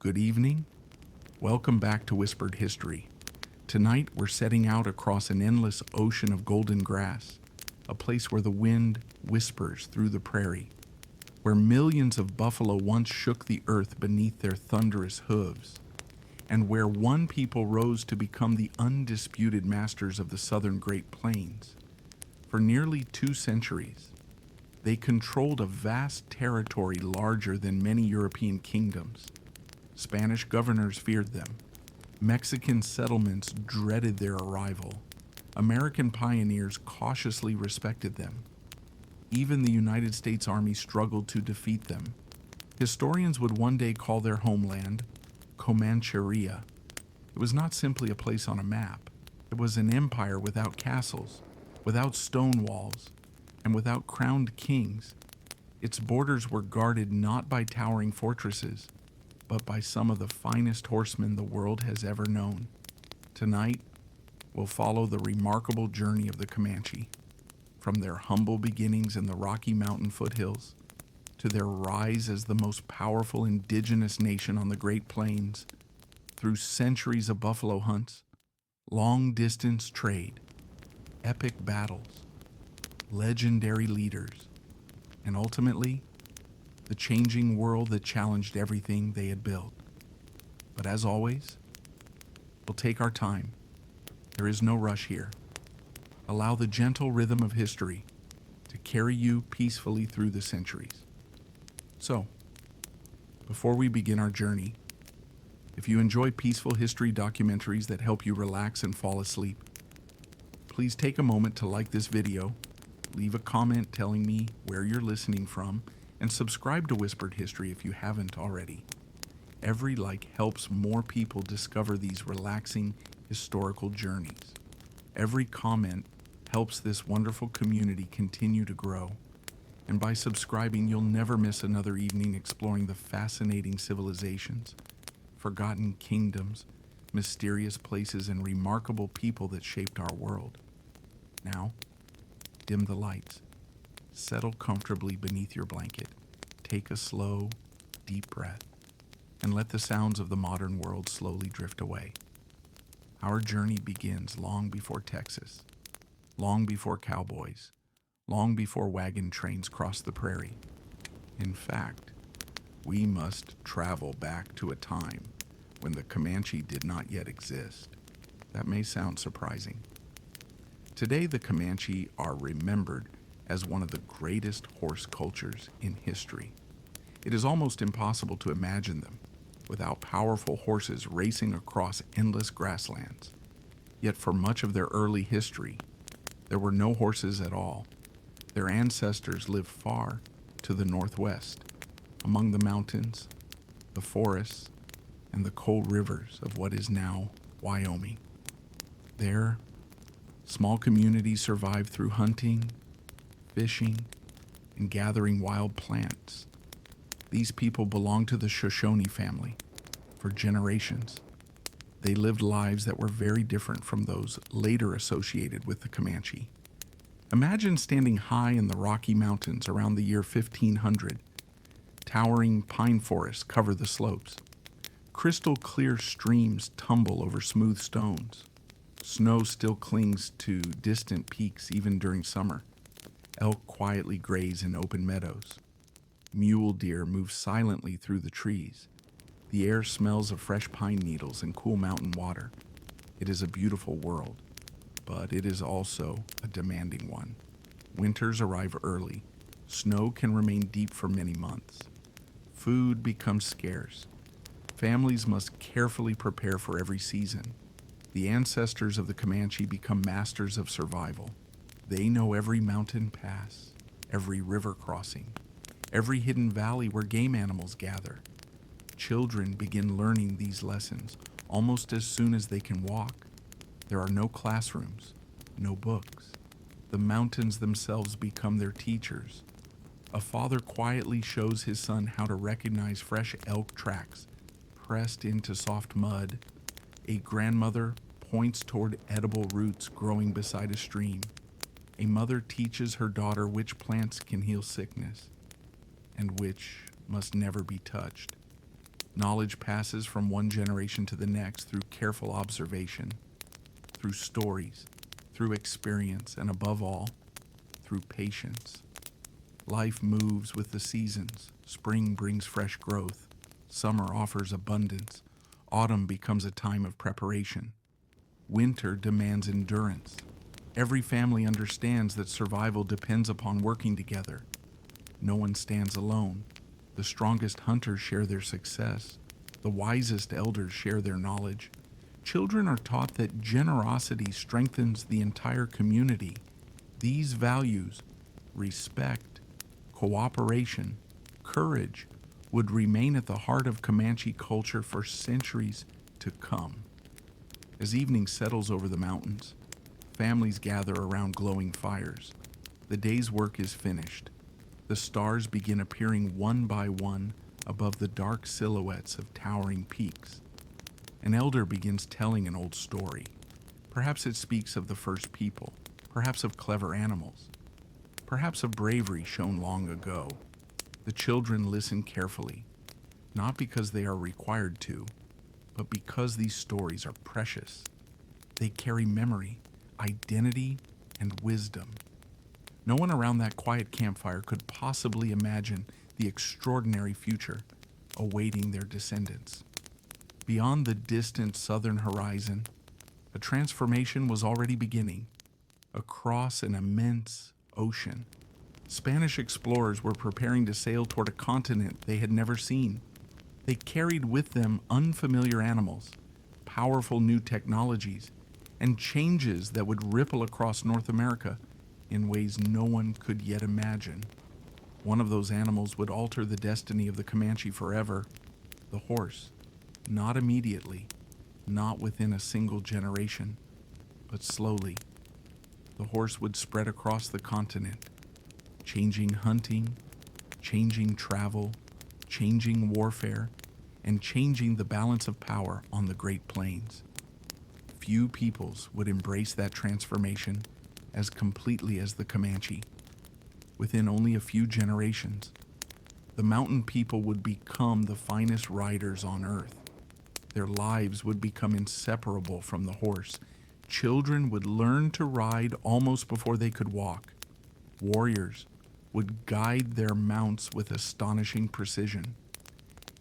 Good evening. Welcome back to Whispered History. Tonight we're setting out across an endless ocean of golden grass, a place where the wind whispers through the prairie, where millions of buffalo once shook the earth beneath their thunderous hooves, and where one people rose to become the undisputed masters of the southern Great Plains. For nearly 2 centuries, they controlled a vast territory larger than many European kingdoms. Spanish governors feared them. Mexican settlements dreaded their arrival. American pioneers cautiously respected them. Even the United States Army struggled to defeat them. Historians would one day call their homeland Comanchería. It was not simply a place on a map. It was an empire without castles, without stone walls, and without crowned kings. Its borders were guarded not by towering fortresses, but by some of the finest horsemen the world has ever known. Tonight, we'll follow the remarkable journey of the Comanche, from their humble beginnings in the Rocky Mountain foothills to their rise as the most powerful indigenous nation on the Great Plains, through centuries of buffalo hunts, long-distance trade, epic battles, legendary leaders, and ultimately, the changing world that challenged everything they had built. But as always, we'll take our time. There is no rush here. Allow the gentle rhythm of history to carry you peacefully through the centuries. So, before we begin our journey, if you enjoy peaceful history documentaries that help you relax and fall asleep, please take a moment to like this video, leave a comment telling me where you're listening from, and subscribe to Whispered History if you haven't already. Every like helps more people discover these relaxing historical journeys. Every comment helps this wonderful community continue to grow. And by subscribing, you'll never miss another evening exploring the fascinating civilizations, forgotten kingdoms, mysterious places, and remarkable people that shaped our world. Now, dim the lights. Settle comfortably beneath your blanket. Take a slow, deep breath, and let the sounds of the modern world slowly drift away. Our journey begins long before Texas, long before cowboys, long before wagon trains crossed the prairie. In fact, we must travel back to a time when the Comanche did not yet exist. That may sound surprising. Today, the Comanche are remembered as one of the greatest horse cultures in history. It is almost impossible to imagine them without powerful horses racing across endless grasslands. Yet for much of their early history, there were no horses at all. Their ancestors lived far to the northwest, among the mountains, the forests, and the cold rivers of what is now Wyoming. There, small communities survived through hunting, fishing, and gathering wild plants. These people belonged to the Shoshone family for generations. They lived lives that were very different from those later associated with the Comanche. Imagine standing high in the Rocky Mountains around the year 1500. Towering pine forests cover the slopes. Crystal clear streams tumble over smooth stones. Snow still clings to distant peaks even during summer. Elk quietly graze in open meadows. Mule deer move silently through the trees. The air smells of fresh pine needles and cool mountain water. It is a beautiful world, but it is also a demanding one. Winters arrive early. Snow can remain deep for many months. Food becomes scarce. Families must carefully prepare for every season. The ancestors of the Comanche become masters of survival. They know every mountain pass, every river crossing, every hidden valley where game animals gather. Children begin learning these lessons almost as soon as they can walk. There are no classrooms, no books. The mountains themselves become their teachers. A father quietly shows his son how to recognize fresh elk tracks pressed into soft mud. A grandmother points toward edible roots growing beside a stream. A mother teaches her daughter which plants can heal sickness and which must never be touched. Knowledge passes from one generation to the next through careful observation, through stories, through experience, and above all, through patience. Life moves with the seasons. Spring brings fresh growth. Summer offers abundance. Autumn becomes a time of preparation. Winter demands endurance. Every family understands that survival depends upon working together. No one stands alone. The strongest hunters share their success. The wisest elders share their knowledge. Children are taught that generosity strengthens the entire community. These values, respect, cooperation, courage, would remain at the heart of Comanche culture for centuries to come. As evening settles over the mountains, families gather around glowing fires. The day's work is finished. The stars begin appearing one by one above the dark silhouettes of towering peaks. An elder begins telling an old story. Perhaps it speaks of the first people, perhaps of clever animals, perhaps of bravery shown long ago. The children listen carefully, not because they are required to, but because these stories are precious. They carry memory, identity, and wisdom. No one around that quiet campfire could possibly imagine the extraordinary future awaiting their descendants. Beyond the distant southern horizon, a transformation was already beginning. Across an immense ocean, Spanish explorers were preparing to sail toward a continent they had never seen. They carried with them unfamiliar animals, powerful new technologies, and changes that would ripple across North America in ways no one could yet imagine. One of those animals would alter the destiny of the Comanche forever: the horse. Not immediately, not within a single generation, but slowly. The horse would spread across the continent, changing hunting, changing travel, changing warfare, and changing the balance of power on the Great Plains. Few peoples would embrace that transformation as completely as the Comanche. Within only a few generations, the mountain people would become the finest riders on earth. Their lives would become inseparable from the horse. Children would learn to ride almost before they could walk. Warriors would guide their mounts with astonishing precision.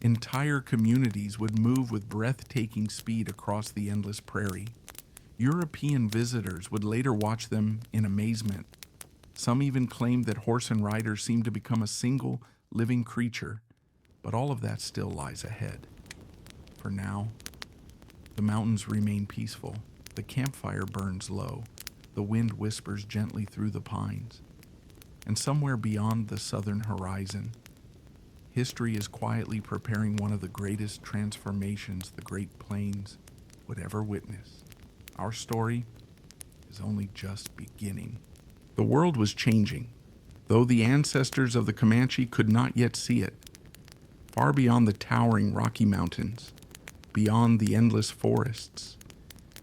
Entire communities would move with breathtaking speed across the endless prairie. European visitors would later watch them in amazement. Some even claimed that horse and rider seemed to become a single living creature, but all of that still lies ahead. For now, the mountains remain peaceful. The campfire burns low. The wind whispers gently through the pines. And somewhere beyond the southern horizon, history is quietly preparing one of the greatest transformations the Great Plains would ever witness. Our story is only just beginning. The world was changing, though the ancestors of the Comanche could not yet see it. Far beyond the towering Rocky Mountains, beyond the endless forests,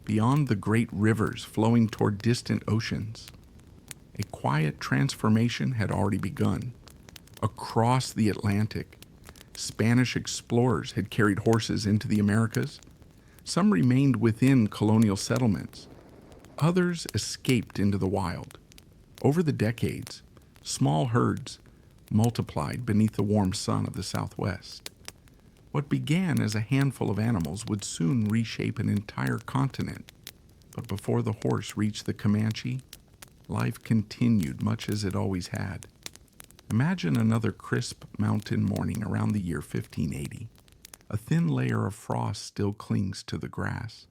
beyond the great rivers flowing toward distant oceans, a quiet transformation had already begun. Across the Atlantic, Spanish explorers had carried horses into the Americas. Some remained within colonial settlements. Others escaped into the wild. Over the decades, small herds multiplied beneath the warm sun of the Southwest. What began as a handful of animals would soon reshape an entire continent. But before the horse reached the Comanche, life continued much as it always had. Imagine another crisp mountain morning around the year 1580. A thin layer of frost still clings to the grass.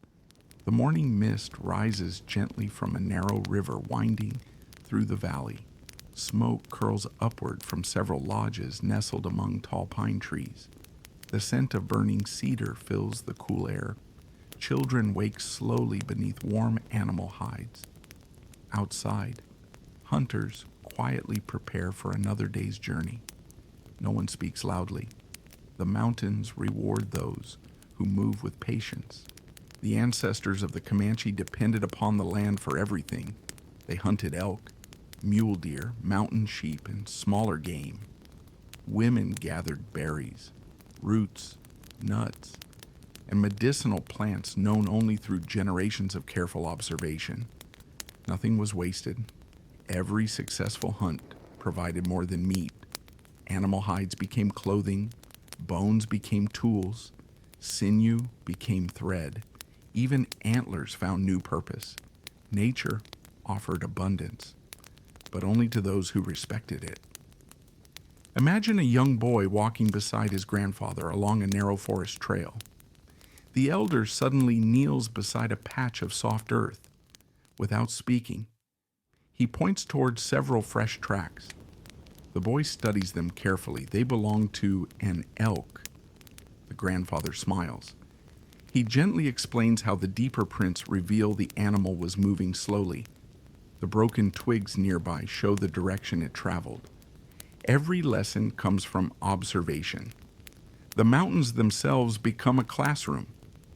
The morning mist rises gently from a narrow river winding through the valley. Smoke curls upward from several lodges nestled among tall pine trees. The scent of burning cedar fills the cool air. Children wake slowly beneath warm animal hides. Outside, hunters quietly prepare for another day's journey. No one speaks loudly. The mountains reward those who move with patience. The ancestors of the Comanche depended upon the land for everything. They hunted elk, mule deer, mountain sheep, and smaller game. Women gathered berries, roots, nuts, and medicinal plants known only through generations of careful observation. Nothing was wasted. Every successful hunt provided more than meat. Animal hides became clothing, bones became tools, sinew became thread. Even antlers found new purpose. Nature offered abundance, but only to those who respected it. Imagine a young boy walking beside his grandfather along a narrow forest trail. The elder suddenly kneels beside a patch of soft earth. Without speaking, he points towards several fresh tracks. The boy studies them carefully. They belong to an elk. The grandfather smiles. He gently explains how the deeper prints reveal the animal was moving slowly. The broken twigs nearby show the direction it traveled. Every lesson comes from observation. The mountains themselves become a classroom.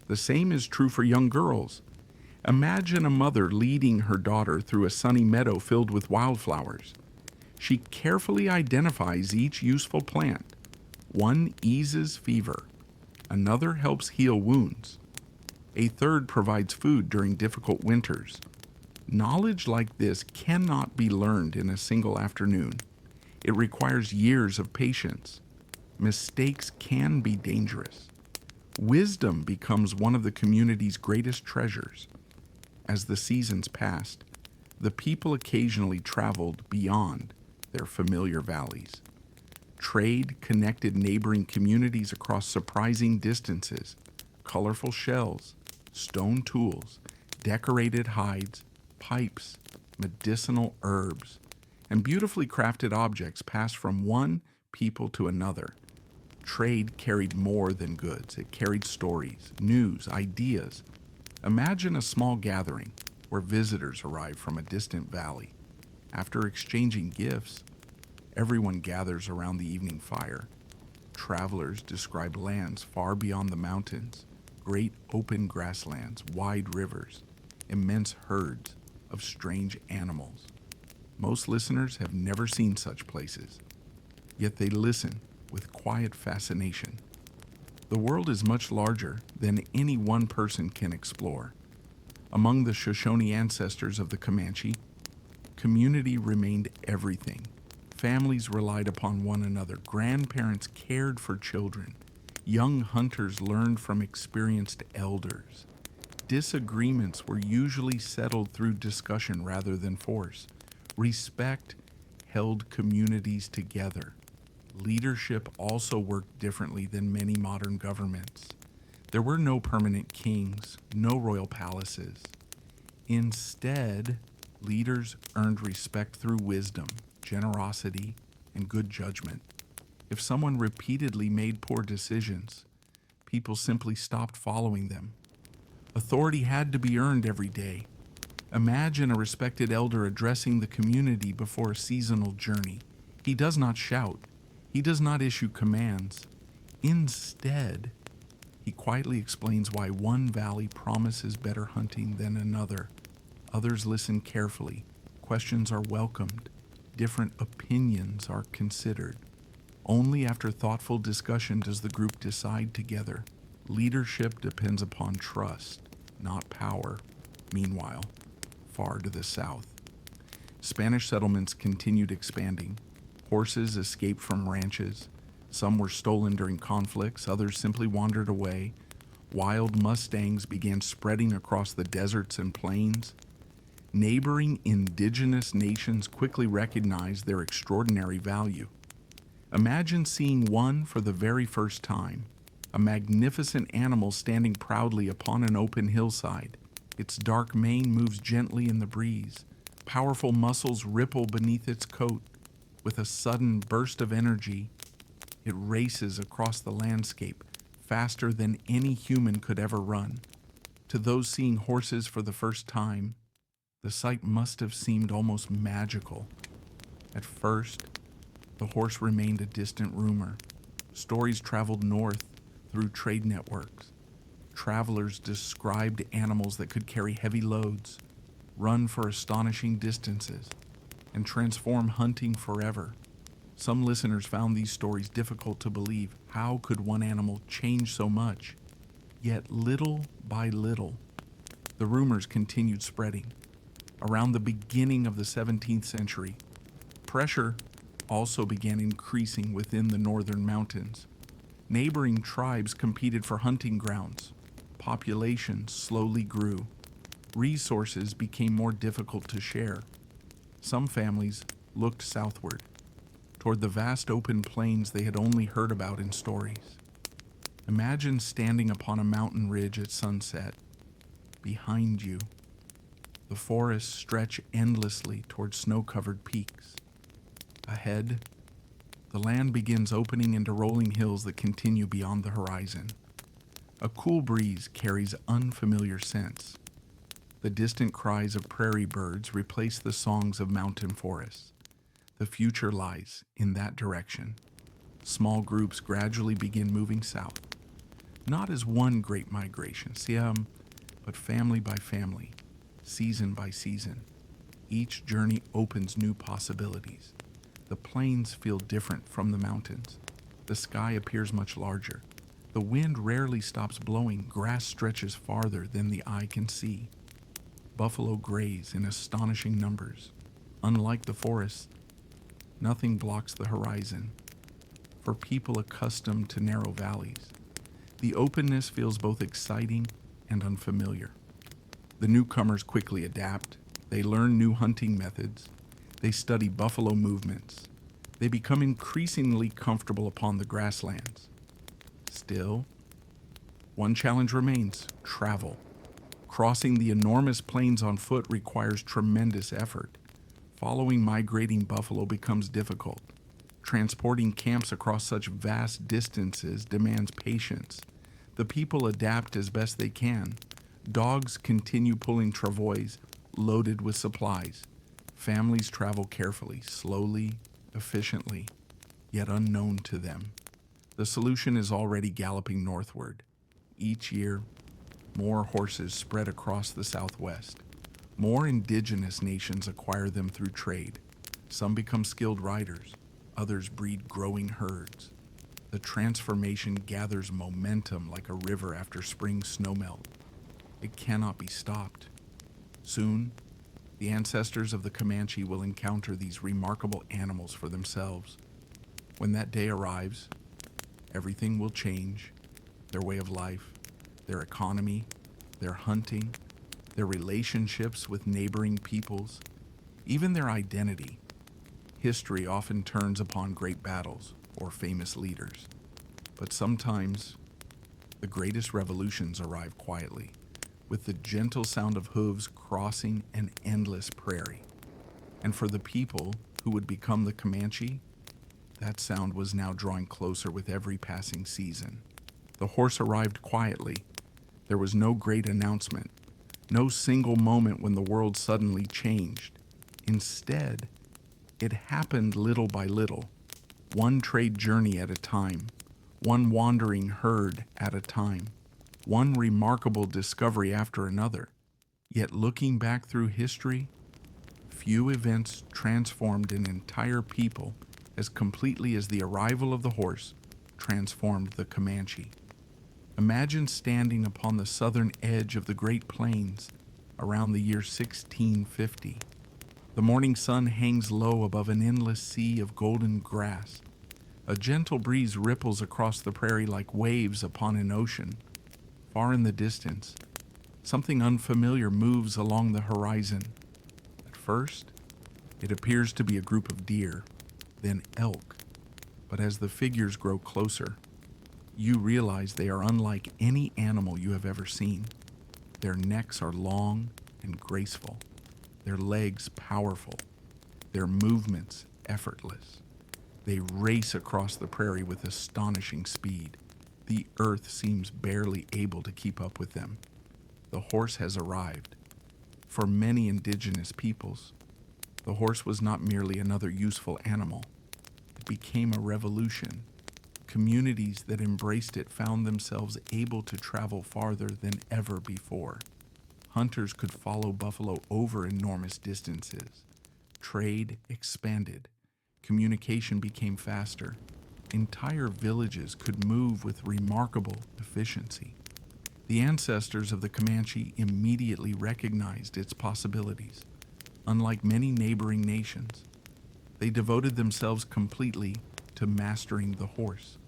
The same is true for young girls. Imagine a mother leading her daughter through a sunny meadow filled with wildflowers. She carefully identifies each useful plant. One eases fever. Another helps heal wounds. A third provides food during difficult winters. Knowledge like this cannot be learned in a single afternoon. It requires years of patience. Mistakes can be dangerous. Wisdom becomes one of the community's greatest treasures. As the seasons passed, the people occasionally traveled beyond their familiar valleys. Trade connected neighboring communities across surprising distances. Colorful shells, stone tools, decorated hides, pipes, medicinal herbs, and beautifully crafted objects passed from one people to another. Trade carried more than goods. It carried stories, news, ideas. Imagine a small gathering where visitors arrive from a distant valley. After exchanging gifts, everyone gathers around the evening fire. Travelers describe lands far beyond the mountains, great open grasslands, wide rivers, immense herds of strange animals. Most listeners have never seen such places, yet they listen with quiet fascination. The world is much larger than any one person can explore. Among the Shoshone ancestors of the Comanche, community remained everything. Families relied upon one another. Grandparents cared for children. Young hunters learned from experienced elders. Disagreements were usually settled through discussion rather than force. Respect held communities together. Leadership also worked differently than many modern governments. There were no permanent kings, no royal palaces. Instead, leaders earned respect through wisdom, generosity, and good judgment. If someone repeatedly made poor decisions, people simply stopped following them. Authority had to be earned every day. Imagine a respected elder addressing the community before a seasonal journey. He does not shout. He does not issue commands. Instead, he quietly explains why one valley promises better hunting than another. Others listen carefully. Questions are welcomed. Different opinions are considered. Only after thoughtful discussion does the group decide together. Leadership depends upon trust, not power. Meanwhile, far to the south, Spanish settlements continued expanding. Horses escaped from ranches. Some were stolen during conflicts, others simply wandered away. Wild mustangs began spreading across the deserts and plains. Neighboring indigenous nations quickly recognized their extraordinary value. Imagine seeing one for the very first time, a magnificent animal standing proudly upon an open hillside. Its dark mane moves gently in the breeze. Powerful muscles ripple beneath its coat. With a sudden burst of energy, it races across the landscape, faster than any human could ever run. To those seeing horses for the first time, the sight must have seemed almost magical. At first, the horse remained a distant rumor. Stories traveled north through trade networks. Travelers described animals that could carry heavy loads, run for astonishing distances, and transform hunting forever. Some listeners found these stories difficult to believe. How could one animal change so much? Yet little by little, the rumors continued spreading. Around the beginning of the 17th century, pressure also began increasing within the northern mountains. Neighboring tribes competed for hunting grounds. Population slowly grew. Resources became more difficult to share. Some families looked southward, toward the vast open plains they had only heard about in stories. Imagine standing upon a mountain ridge at sunset. Behind you, the forests stretch endlessly toward snow-covered peaks. Ahead, the land begins opening into rolling hills that continue beyond the horizon. A cool breeze carries unfamiliar scents. The distant cries of prairie birds replace the songs of mountain forests. The future lies in that direction. Small groups gradually begin moving south, not as one great migration, but family by family, season by season. Each journey opens new possibilities. The plains feel different from the mountains. The sky appears much larger. The wind rarely stops blowing. Grass stretches farther than the eye can see. Buffalo graze in astonishing numbers. Unlike the forest, nothing blocks the horizon. For people accustomed to narrow valleys, the openness feels both exciting and unfamiliar. The newcomers quickly adapt. They learn new hunting methods. They study buffalo movements. They become increasingly comfortable upon the grasslands. Still, one challenge remains: travel. Crossing the enormous plains on foot requires tremendous effort. Following migrating buffalo becomes difficult. Transporting camps across such vast distances demands patience. The people adapt as best they can. Dogs continue pulling travois loaded with supplies. Families travel carefully, slowly, efficiently, yet unknown to them. The solution is already galloping northward. Each year, more horses spread across the Southwest. More indigenous nations acquire them through trade. Some become skilled riders, others breed growing herds. The transformation gathers momentum like a river after spring snowmelt. It cannot be stopped. Soon, the ancestors of the Comanche will encounter these remarkable animals for themselves. When that day arrives, everything will change: their way of life, their economy, their hunting, their relationships with neighboring peoples, even their identity. History often turns upon great battles or famous leaders, but sometimes the greatest revolutions arrive quietly, with the gentle sound of hooves crossing an endless prairie. And for the people who would become the Comanche, that sound was now drawing closer with every passing season. The horse arrived quietly. There was no great announcement, no single moment when the world suddenly changed. Instead, it happened little by little, one trade journey at a time, one wandering herd at a time, one remarkable discovery after another. Yet looking back through history, few events transformed an entire people as completely as the arrival of the horse transformed the Comanche. Imagine standing upon the southern edge of the Great Plains around the year 1650. The morning sun hangs low above an endless sea of golden grass. A gentle breeze ripples across the prairie like waves upon an ocean. Far in the distance, something unfamiliar moves along the horizon. At first, it appears to be a group of deer, then elk. But as the figures grow closer, you realize they are unlike any animal you have ever seen. Their necks are long and graceful, their legs powerful, their movements effortless. They race across the prairie with astonishing speed. The earth seems barely able to keep up with them. The horse has arrived. For many indigenous peoples, the horse was not merely another useful animal. It became a revolution. Communities that embraced it found themselves able to travel farther than ever before. Hunters could follow buffalo over enormous distances. Trade expanded. Communication became faster. Entire villages could move with remarkable efficiency. The ancestors of the Comanche immediately recognized its possibilities. Unlike many neighboring nations, they devoted themselves completely to mastering the horse.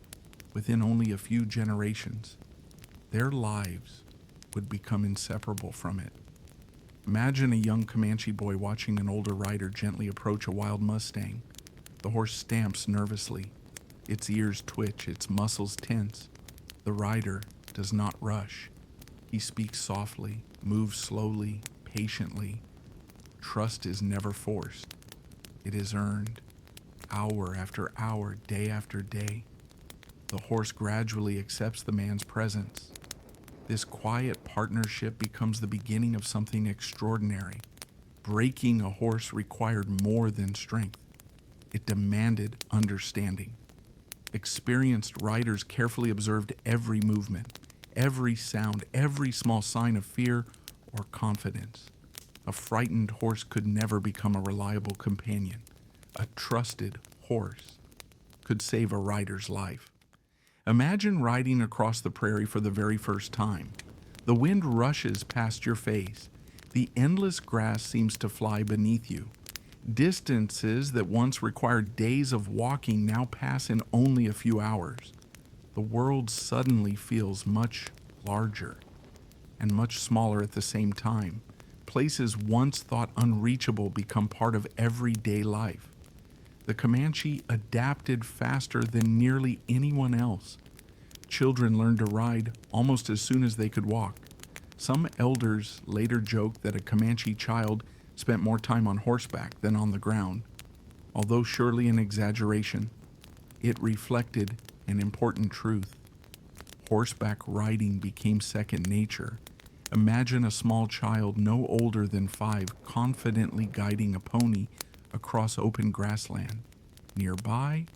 Within only a few generations, their lives would become inseparable from it. Imagine a young Comanche boy watching an older rider gently approach a wild Mustang. The horse stamps nervously. Its ears twitch, its muscles tense. The rider does not rush. He speaks softly, moves slowly, patiently. Trust is never forced. It is earned, hour after hour, day after day. The horse gradually accepts the man's presence. This quiet partnership becomes the beginning of something extraordinary. Breaking a horse required more than strength. It demanded understanding. Experienced riders carefully observed every movement, every sound, every small sign of fear or confidence. A frightened horse could never become a reliable companion. A trusted horse could save a rider's life. Imagine riding across the prairie for the very first time. The wind rushes past your face. The endless grass seems to fly beneath you. Distances that once required days of walking now pass in only a few hours. The world suddenly feels much larger and much smaller at the same time. Places once thought unreachable become part of everyday life. The Comanche adapted faster than nearly anyone else. Children learned to ride almost as soon as they could walk. Some elders later joked that a Comanche child spent more time on horseback than on the ground. Although surely an exaggeration, it reflected an important truth. Horseback riding became second nature. Imagine a small child no older than 5 confidently guiding a pony across open grassland. Nearby,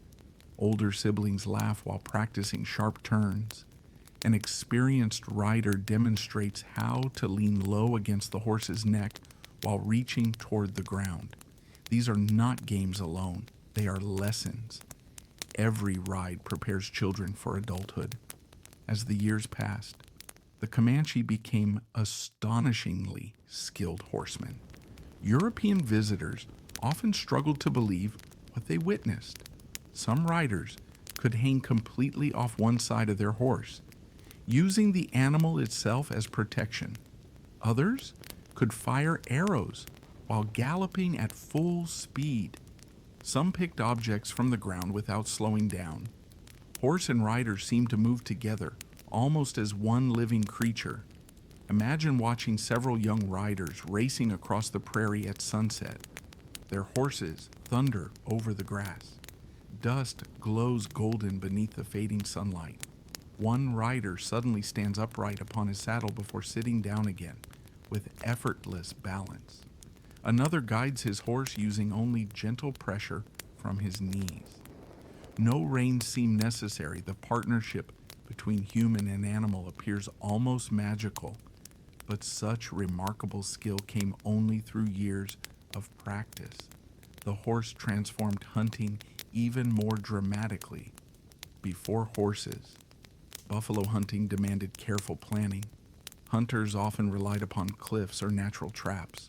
older siblings laugh while practicing sharp turns. An experienced rider demonstrates how to lean low against the horse's neck while reaching toward the ground. These are not games alone, they are lessons. Every ride prepares children for adulthood. As the years passed, the Comanche became astonishingly skilled horsemen. European visitors often struggled to believe what they witnessed. Some riders could hang completely off one side of their horse, using the animal itself as protection. Others could fire arrows while galloping at full speed. Some picked objects from the ground without slowing down. Horse and rider seemed to move together, almost as one living creature. Imagine watching several young riders racing across the prairie at sunset. Their horses thunder over the grass. Dust glows golden beneath the fading sunlight. One rider suddenly stands upright upon his saddle before sitting down again, with effortless balance. Another guides his horse using only gentle pressure from his knees. No reins seem necessary. The partnership between human and animal appears almost magical, but such remarkable skill came only through years of practice. The horse transformed hunting even more dramatically. Before horses, buffalo hunting demanded careful planning. Hunters often relied upon cliffs or natural traps.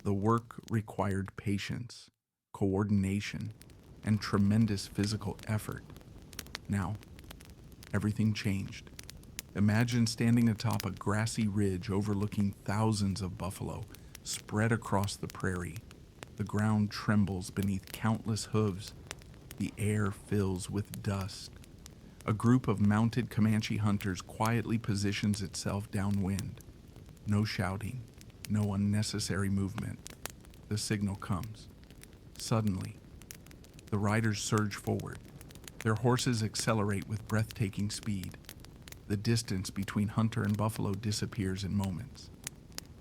The work required patience, coordination, and tremendous physical effort. Now, everything changed. Imagine standing atop a grassy ridge overlooking thousands of buffalo spread across the prairie. The ground trembles beneath countless hooves. The air fills with dust. A group of mounted Comanche hunters quietly positions itself downwind. No shouting, no unnecessary movement. The signal comes. Suddenly, the riders surge forward. Their horses accelerate with breathtaking speed. The distance between hunter and buffalo disappears in moments.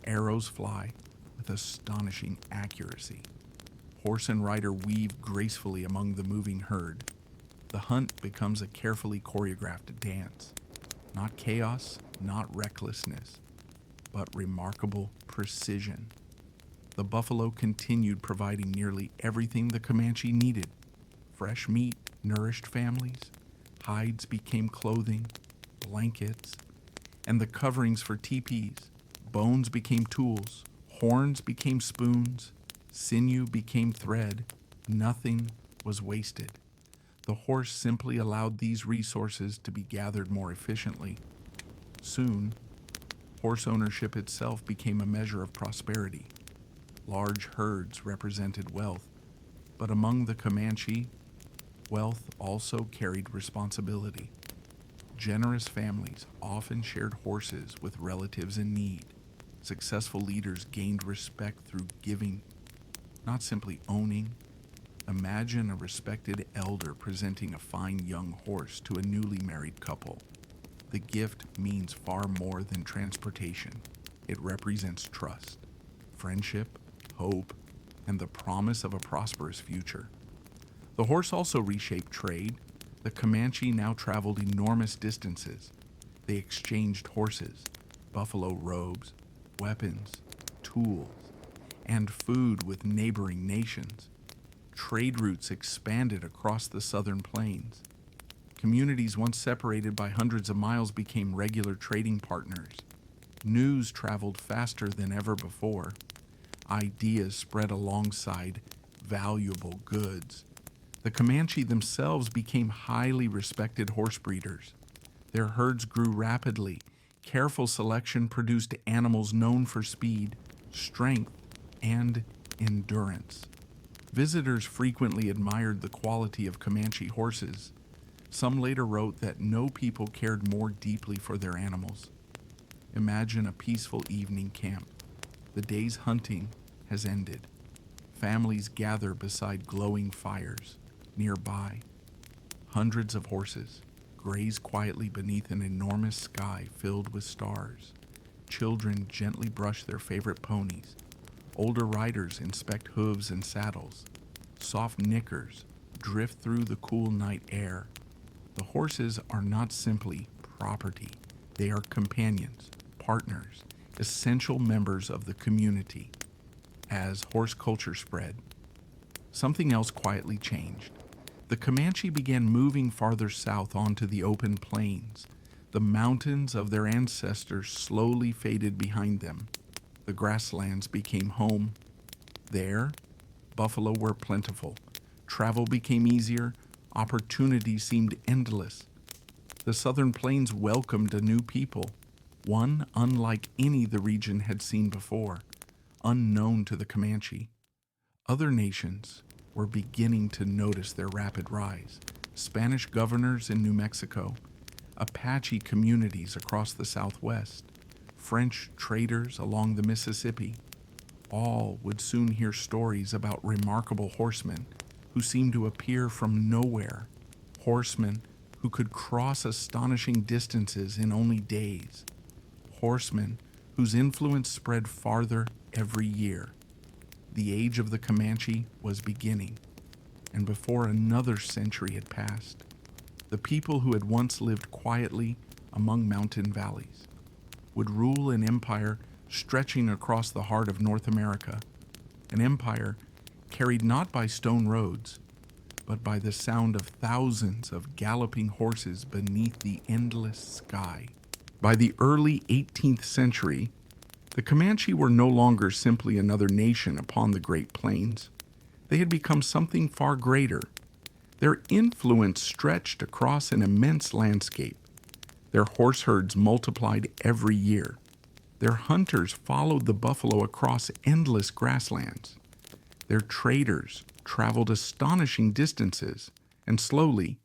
Arrows fly with astonishing accuracy. Horse and rider weave gracefully among the moving herd. The hunt becomes a carefully choreographed dance. Not chaos, not recklessness, but remarkable precision. The buffalo continued providing nearly everything the Comanche needed. Fresh meat nourished families, hides became clothing, blankets, and the coverings for teepees. Bones became tools, horns became spoons, sinew became thread. Nothing was wasted. The horse simply allowed these resources to be gathered more efficiently. Soon, horse ownership itself became a measure of prosperity. Large herds represented wealth, but among the Comanche, wealth also carried responsibility. Generous families often shared horses with relatives in need. Successful leaders gained respect through giving, not simply owning. Imagine a respected elder presenting a fine young horse to a newly married couple. The gift means far more than transportation. It represents trust, friendship, hope, and the promise of a prosperous future. The horse also reshaped trade. The Comanche now traveled enormous distances. They exchanged horses, buffalo robes, weapons, tools, and food with neighboring nations. Trade routes expanded across the southern plains. Communities once separated by hundreds of miles became regular trading partners. News traveled faster than ever before. Ideas spread alongside valuable goods. The Comanche themselves became highly respected horse breeders. Their herds grew rapidly. Careful selection produced animals known for speed, strength, and endurance. Visitors frequently admired the quality of Comanche horses. Some later wrote that no people cared more deeply for their animals. Imagine a peaceful evening camp. The day's hunting has ended. Families gather beside glowing fires. Nearby, hundreds of horses graze quietly beneath an enormous sky filled with stars. Children gently brush their favorite ponies. Older riders inspect hooves and saddles. Soft knickers drift through the cool night air. The horses are not simply property. They are companions, partners, essential members of the community. As horse culture spread, something else quietly changed. The Comanche began moving farther south onto the open plains. The mountains of their ancestors slowly faded behind them. The grasslands became home. There, buffalo were plentiful. Travel became easier. Opportunities seemed endless. The southern plains welcomed a new people, one unlike any the region had seen before, unknown to the Comanche. Other nations were beginning to notice their rapid rise. Spanish governors in New Mexico, Apache communities across the Southwest, French traders along the Mississippi. All would soon hear stories about remarkable horsemen who seemed to appear from nowhere, horsemen who could cross astonishing distances in only days, horsemen whose influence spread farther every year. The age of the Comanche was beginning, and before another century had passed, the people who had once lived quietly among mountain valleys would rule an empire stretching across the heart of North America, an empire carried not by stone roads, but by the sound of thousands of galloping horses beneath the endless sky. By the early 18th century, the Comanche were no longer simply another nation upon the Great Plains. They had become something far greater. Their influence stretched across an immense landscape. Their horse herds multiplied every year. Their hunters followed the buffalo across endless grasslands. Their traders traveled astonishing distances, and slowly,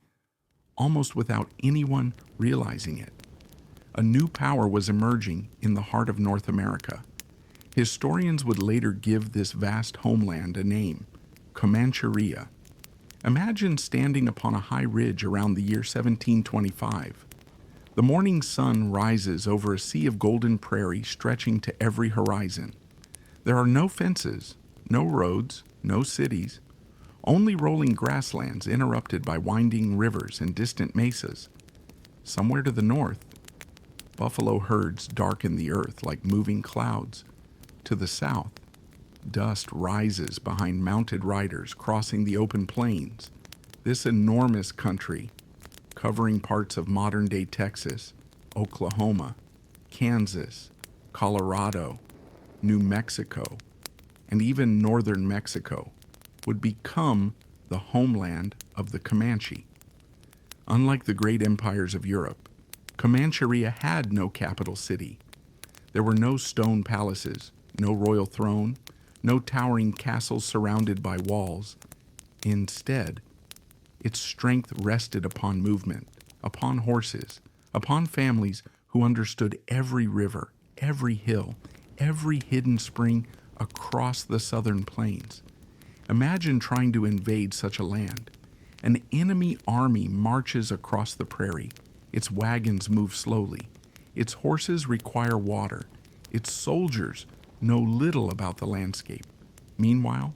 almost without anyone realizing it, a new power was emerging in the heart of North America. Historians would later give this vast homeland a name, Comanchería. Imagine standing upon a high ridge around the year 1725. The morning sun rises over a sea of golden prairie stretching to every horizon. There are no fences, no roads, no cities, only rolling grasslands interrupted by winding rivers and distant mesas. Somewhere to the north, buffalo herds darken the earth like moving clouds. To the south, dust rises behind mounted riders crossing the open plains. This enormous country, covering parts of modern-day Texas, Oklahoma, Kansas, Colorado, New Mexico, and even northern Mexico, would become the homeland of the Comanche. Unlike the great empires of Europe, Comancheria had no capital city. There were no stone palaces, no royal throne, no towering castles surrounded by walls. Instead, its strength rested upon movement, upon horses, upon families who understood every river, every hill, every hidden spring across the southern plains. Imagine trying to invade such a land. An enemy army marches across the prairie. Its wagons move slowly. Its horses require water. Its soldiers know little about the landscape. Meanwhile,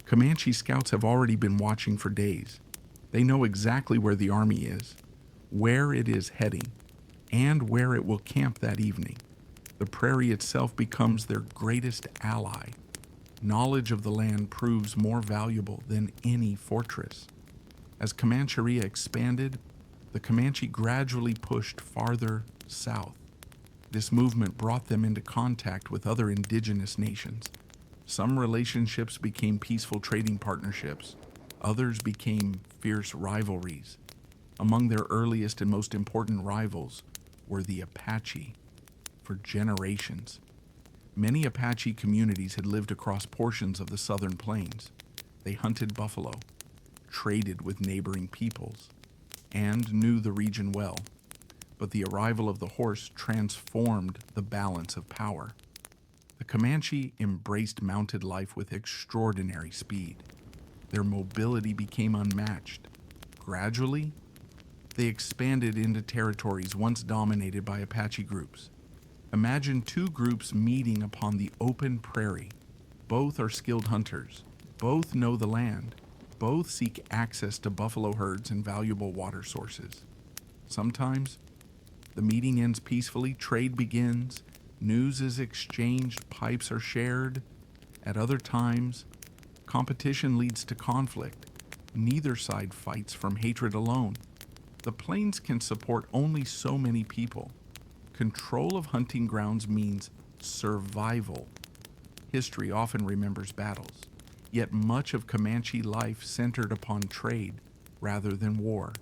Comanche scouts have already been watching for days. They know exactly where the army is, where it is heading, and where it will camp that evening. The prairie itself becomes their greatest ally. Knowledge of the land proves more valuable than any fortress. As Comancheria expanded, the Comanche gradually pushed farther south. This movement brought them into contact with other indigenous nations. Some relationships became peaceful trading partnerships. Others became fierce rivalries. Among their earliest and most important rivals were the Apache. For generations, many Apache communities had lived across portions of the southern plains. They hunted buffalo, traded with neighboring peoples, and knew the region well. But the arrival of the horse transformed the balance of power. The Comanche embraced mounted life with extraordinary speed. Their mobility became unmatched. Gradually, they expanded into territories once dominated by Apache groups. Imagine two groups meeting upon the open prairie. Both are skilled hunters. Both know the land. Both seek access to buffalo herds and valuable water sources. Sometimes, the meeting ends peacefully, trade begins, news is exchanged, pipes are shared. At other times, competition leads to conflict. Neither side fights from hatred alone. The plains can support only so many people. Control of hunting grounds means survival. History often remembers battles, yet much of Comanche life centered upon trade rather than war.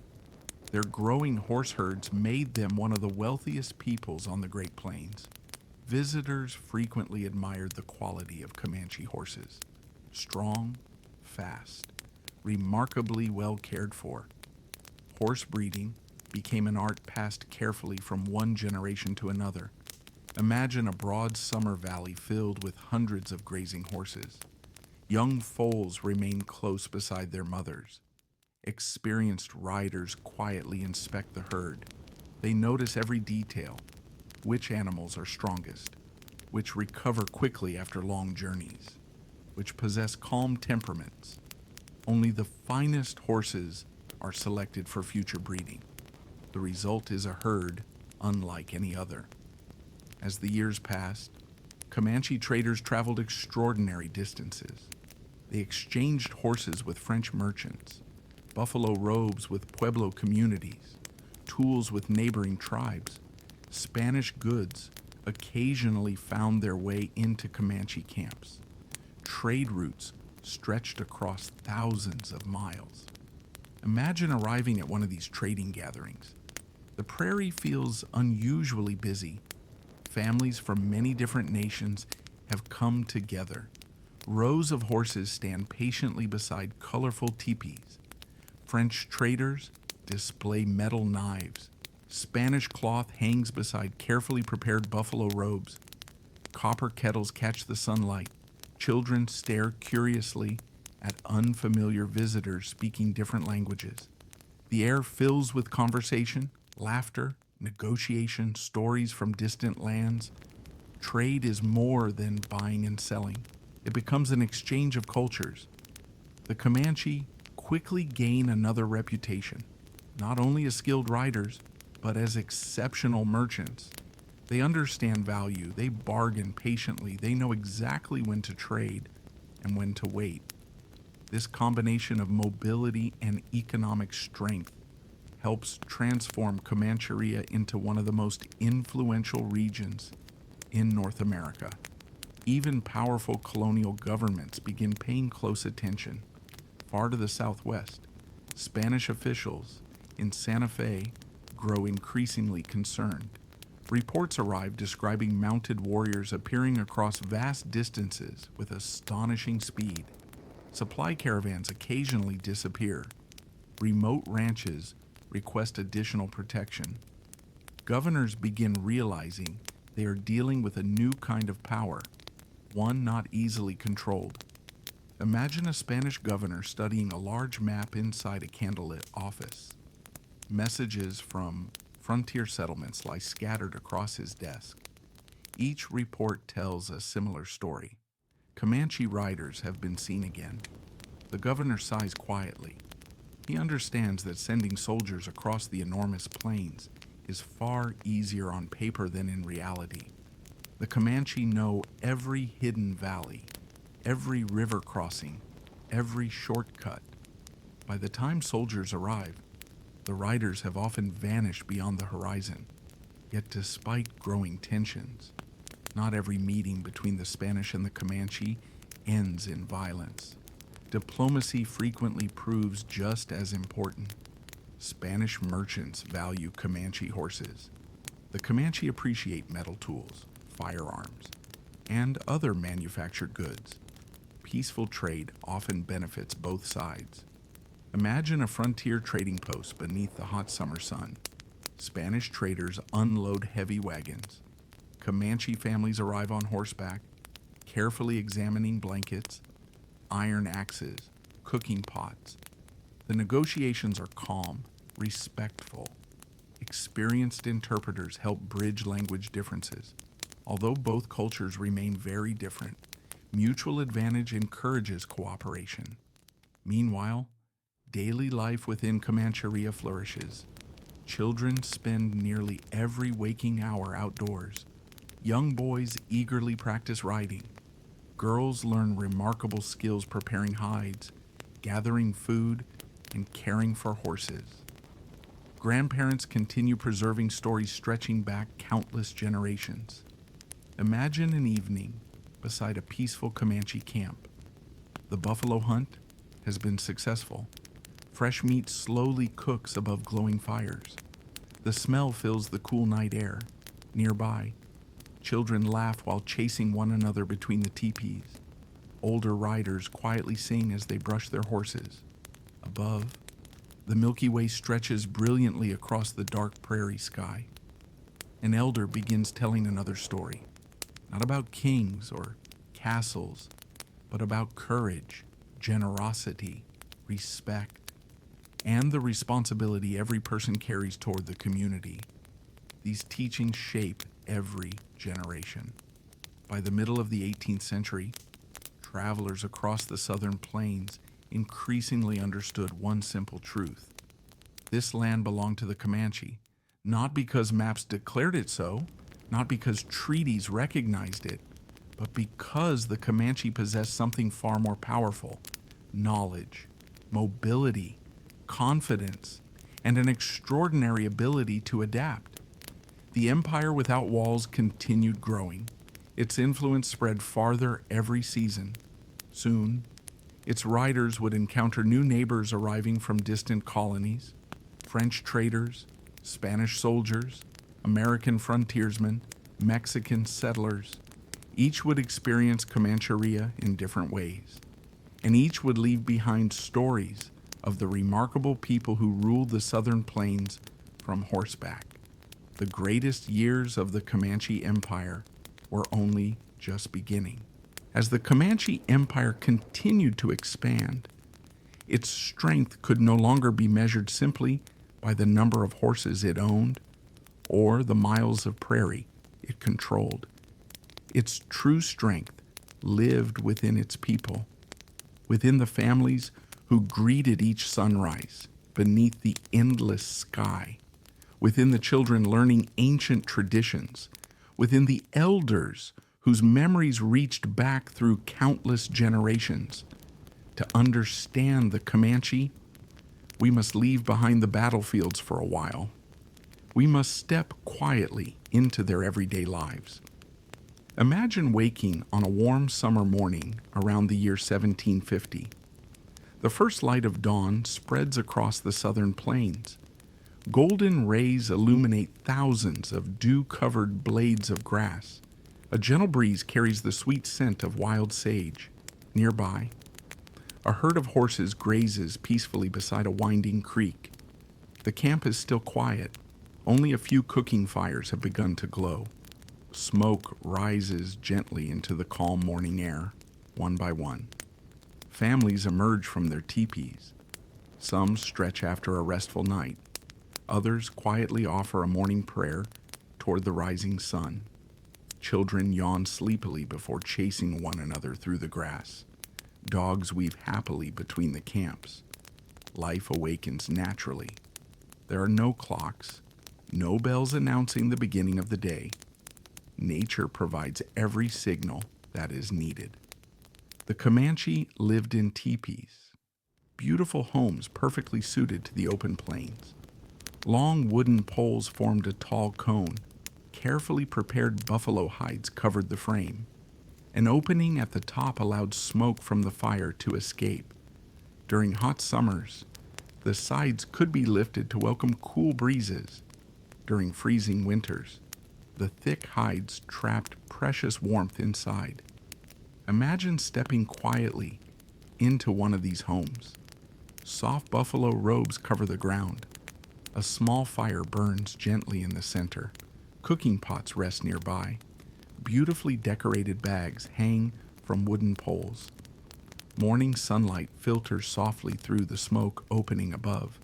Their growing horse herds made them one of the wealthiest peoples on the Great Plains. Visitors frequently admired the quality of Comanche horses. Strong, fast, remarkably well cared for. Horse breeding became an art passed carefully from one generation to another. Imagine a broad summer valley filled with hundreds of grazing horses. Young foals remain close beside their mothers. Experienced riders quietly inspect the herd. They notice every detail, which animals are strongest, which recover quickly after long journeys, which possess calm temperaments. Only the finest horses are selected for future breeding. The result is a herd unlike any other. As the years passed, Comanche traders traveled extraordinary distances. They exchanged horses with French merchants, buffalo robes with Pueblo communities, tools with neighboring tribes. Spanish goods occasionally found their way into Comanche camps. Trade routes stretched across thousands of miles. Imagine arriving at one of these trading gatherings. The prairie feels unusually busy. Families from many different nations have come together. Rows of horses stand patiently beside colorful teepees. French traders display metal knives. Spanish cloth hangs beside carefully prepared buffalo robes. Copper kettles catch the sunlight. Children stare curiously at unfamiliar visitors speaking different languages. The air fills with conversation, laughter, negotiation, stories from distant lands. Trade is more than buying and selling. It becomes an exchange of cultures. The Comanche quickly gain another reputation, not only as skilled riders, but as exceptional merchants. They understand value, they bargain patiently, they know exactly when to trade and when to wait. This combination of mobility and economic strength helps transform Comancheria into one of the most influential regions in North America. Even powerful colonial governments begin paying close attention. Far to the southwest, Spanish officials in Santa Fe grow increasingly concerned. Reports arrive describing mounted warriors appearing across vast distances with astonishing speed. Supply caravans occasionally disappear. Remote ranches request additional protection. Governors begin realizing they are dealing with a new kind of power, one not easily controlled. Imagine a Spanish governor studying a large map inside a candlelit office. Messages from frontier settlements lie scattered across his desk. Each report tells a similar story. Comanche riders have been seen again. The governor sighs quietly. He understands that sending soldiers across the enormous plains is far easier on paper than in reality. The Comanche know every hidden valley, every river crossing, every shortcut. By the time soldiers arrive, the riders have often vanished beyond the horizon. Yet despite growing tensions, not every meeting between the Spanish and the Comanche ends in violence. Diplomacy frequently proves just as important. Spanish merchants value Comanche horses. The Comanche appreciate metal tools, firearms, and other manufactured goods. Peaceful trade often benefits both sides. Imagine a frontier trading post beneath the hot summer sun. Spanish traders unload heavy wagons. Comanche families arrive on horseback, carefully examining blankets, iron axes, cooking pots. The negotiations are calm, respectful. Experienced interpreters help bridge language differences. Although both cultures remain very different, mutual advantage encourages cooperation. Meanwhile, daily life within Comancheria flourishes. Children spend nearly every waking hour outdoors. Young boys eagerly practice riding. Girls learn remarkable skills preparing hides, gathering food, and caring for horses. Grandparents continue preserving stories stretching back countless generations. Imagine an evening beside a peaceful Comanche camp. The buffalo hunt has been successful. Fresh meat slowly cooks above glowing fires. The smell fills the cool night air. Nearby, children laugh while chasing one another between the teepees. Older riders quietly sing as they brush their horses. Above, the Milky Way stretches brilliantly across the dark prairie sky. An elder begins telling another story, not about kings or castles, but about courage, generosity, respect, and the responsibility every person carries toward the community. These teachings shape every generation. By the middle of the 18th century, travelers across the southern plains increasingly understood one simple truth. This land belonged to the Comanche, not because maps declared it so, not because treaties recognized it, but because the Comanche possessed something far more powerful: knowledge, mobility, confidence, and an extraordinary ability to adapt. The empire without walls continued growing. Its influence spread farther every season. Soon, its riders would encounter new neighbors arriving from distant colonies: French traders, Spanish soldiers, American frontiersmen, Mexican settlers. Each would experience Comancheria in different ways, and each would leave behind stories of the remarkable people who ruled the southern plains from horseback. The greatest years of the Comanche Empire were only just beginning. As the Comanche Empire continued to expand, its strength could no longer be measured simply by the number of horses it owned or the miles of prairie it controlled. Its true strength lived within its people, within the families who greeted each sunrise beneath the endless sky, within the children learning ancient traditions, within the elders whose memories reached back through countless generations. To understand the Comanche, we must leave behind the battlefields for a while. We must step quietly into their everyday lives. Imagine waking on a warm summer morning around the year 1750. The first light of dawn spreads across the southern plains. Golden rays illuminate thousands of dew-covered blades of grass. A gentle breeze carries the sweet scent of wild sage. Nearby, a herd of horses grazes peacefully beside a winding creek. The camp is still quiet. Only a few cooking fires have begun to glow. Smoke rises gently into the calm morning air, one by one. Families emerge from their teepees. Some stretch after a restful night. Others quietly offer a morning prayer toward the rising sun. Children yawn sleepily before chasing one another through the grass. Dogs weave happily between the camps. Life awakens naturally. There are no clocks, no bells announcing the beginning of the day. Nature provides every signal that is needed. The Comanche lived in teepees, beautiful homes perfectly suited to the open plains. Long wooden poles formed a tall cone. Carefully prepared buffalo hides covered the frame. An opening at the top allowed smoke from the fire to escape. During hot summers, the sides could be lifted to welcome cool breezes. During freezing winters, the thick hides trapped precious warmth inside. Imagine stepping quietly into one of these homes. Soft buffalo robes cover the ground. A small fire burns gently in the center. Cooking pots rest nearby. Beautifully decorated bags hang from wooden poles. Morning sunlight filters softly through the smoke opening above.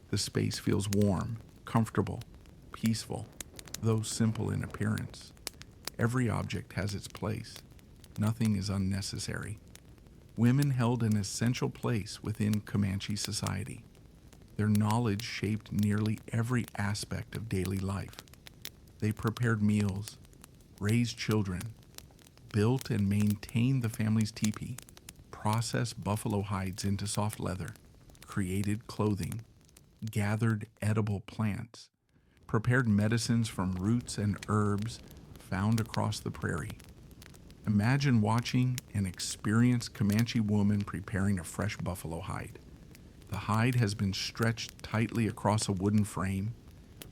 The space feels warm, comfortable, peaceful, though simple in appearance. Every object has its place. Nothing is unnecessary. Women held an essential place within Comanche society. Their knowledge shaped nearly every aspect of daily life. They prepared meals, raised children, built and maintained the family's teepee, processed buffalo hides into soft leather, created clothing, gathered edible plants, prepared medicines from roots and herbs found across the prairie. Imagine watching an experienced Comanche woman preparing a fresh buffalo hide. The hide has been stretched tightly across a wooden frame.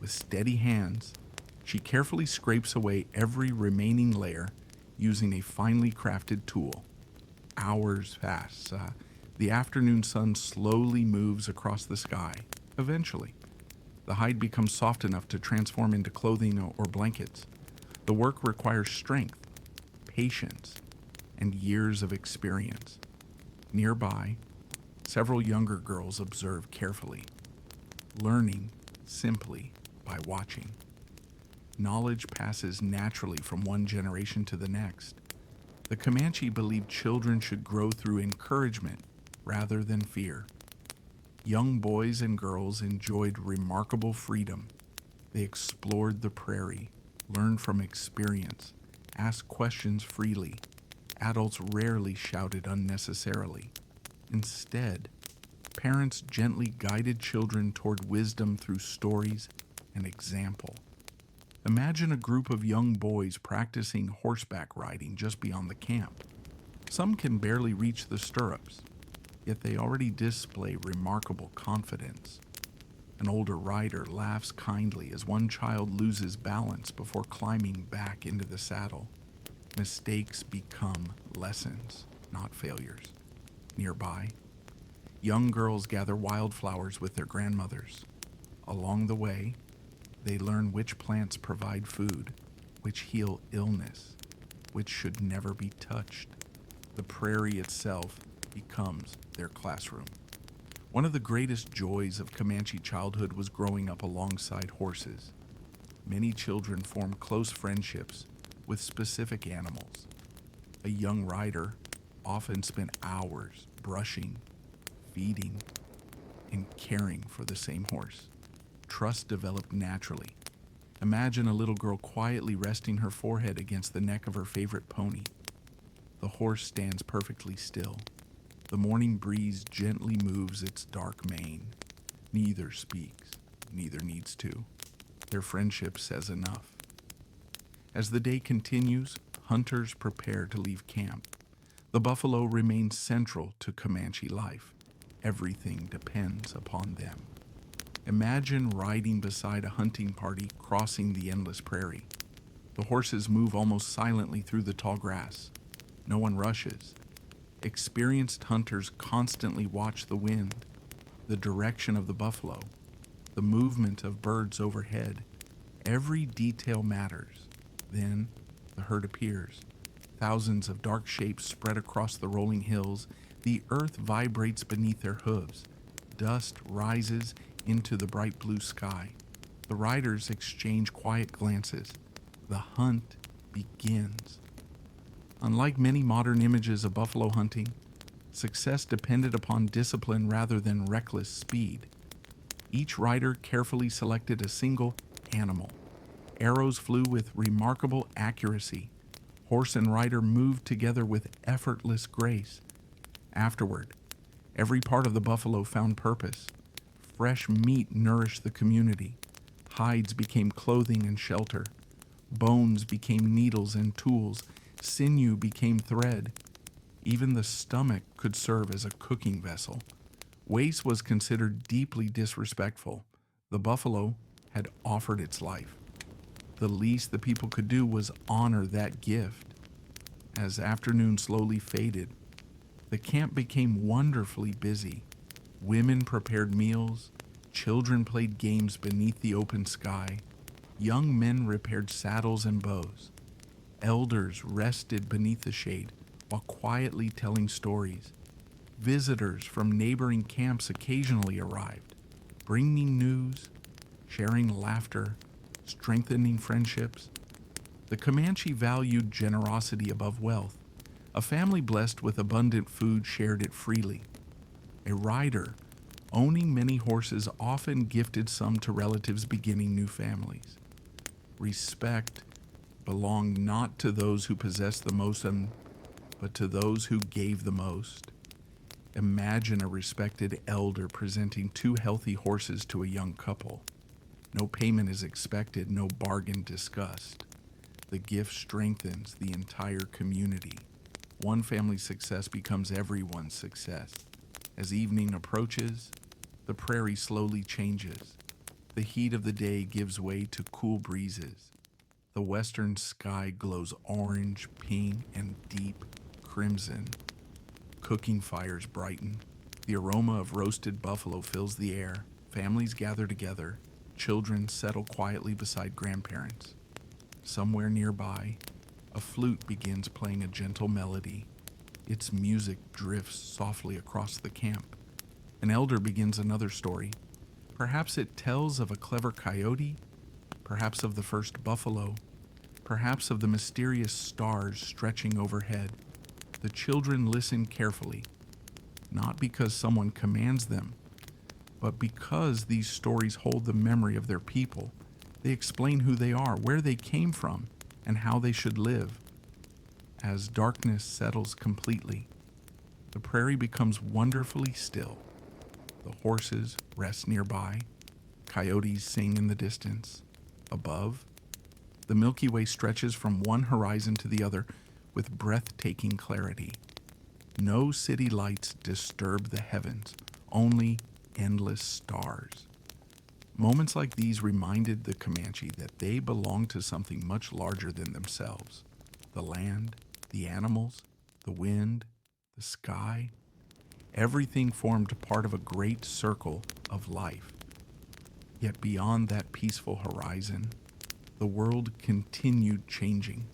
With steady hands, she carefully scrapes away every remaining layer using a finely crafted tool. Hours pass. The afternoon sun slowly moves across the sky. Eventually, the hide becomes soft enough to transform into clothing or blankets. The work requires strength, patience, and years of experience. Nearby, several younger girls observe carefully, learning simply by watching. Knowledge passes naturally from one generation to the next. The Comanche believed children should grow through encouragement rather than fear. Young boys and girls enjoyed remarkable freedom. They explored the prairie, learned from experience, asked questions freely. Adults rarely shouted unnecessarily. Instead, parents gently guided children toward wisdom through stories and example. Imagine a group of young boys practicing horseback riding just beyond the camp. Some can barely reach the stirrups, yet they already display remarkable confidence. An older rider laughs kindly as one child loses balance before climbing back into the saddle. Mistakes become lessons, not failures. Nearby, young girls gather wildflowers with their grandmothers. Along the way, they learn which plants provide food, which heal illness, which should never be touched. The prairie itself becomes their classroom. One of the greatest joys of Comanche childhood was growing up alongside horses. Many children form close friendships with specific animals. A young rider often spent hours brushing, feeding, and caring for the same horse. Trust developed naturally. Imagine a little girl quietly resting her forehead against the neck of her favorite pony. The horse stands perfectly still, The morning breeze gently moves its dark mane. Neither speaks, neither needs to. Their friendship says enough. As the day continues, hunters prepare to leave camp. The buffalo remains central to Comanche life. Everything depends upon them. Imagine riding beside a hunting party crossing the endless prairie. The horses move almost silently through the tall grass. No one rushes. Experienced hunters constantly watch the wind, the direction of the buffalo, the movement of birds overhead. Every detail matters. Then the herd appears. Thousands of dark shapes spread across the rolling hills. The earth vibrates beneath their hooves. Dust rises into the bright blue sky. The riders exchange quiet glances. The hunt begins. Unlike many modern images of buffalo hunting, success depended upon discipline rather than reckless speed. Each rider carefully selected a single animal. Arrows flew with remarkable accuracy. Horse and rider moved together with effortless grace. Afterward, every part of the buffalo found purpose. Fresh meat nourished the community. Hides became clothing and shelter. Bones became needles and tools. Sinew became thread. Even the stomach could serve as a cooking vessel. Waste was considered deeply disrespectful. The buffalo had offered its life. The least the people could do was honor that gift. As afternoon slowly faded, the camp became wonderfully busy. Women prepared meals, children played games beneath the open sky, young men repaired saddles and bows. Elders rested beneath the shade while quietly telling stories. Visitors from neighboring camps occasionally arrived, bringing news, sharing laughter, strengthening friendships. The Comanche valued generosity above wealth. A family blessed with abundant food shared it freely. A rider, owning many horses, often gifted some to relatives beginning new families. Respect belonged not to those who possessed the most, but to those who gave the most. Imagine a respected elder presenting two healthy horses to a young couple. No payment is expected, no bargain discussed. The gift strengthens the entire community. One family's success becomes everyone's success. As evening approaches, the prairie slowly changes. The heat of the day gives way to cool breezes. The western sky glows orange, pink, and deep crimson. Cooking fires brighten. The aroma of roasted buffalo fills the air. Families gather together. Children settle quietly beside grandparents. Somewhere nearby, a flute begins playing a gentle melody. Its music drifts softly across the camp. An elder begins another story. Perhaps it tells of a clever coyote, perhaps of the first buffalo, perhaps of the mysterious stars stretching overhead. The children listen carefully, not because someone commands them, but because these stories hold the memory of their people. They explain who they are, where they came from, and how they should live. As darkness settles completely, the prairie becomes wonderfully still. The horses rest nearby. Coyotes sing in the distance. Above, the Milky Way stretches from one horizon to the other with breathtaking clarity. No city lights disturb the heavens, only endless stars. Moments like these reminded the Comanche that they belonged to something much larger than themselves. The land, the animals, the wind, the sky. Everything formed part of a great circle of life. Yet beyond that peaceful horizon, the world continued changing.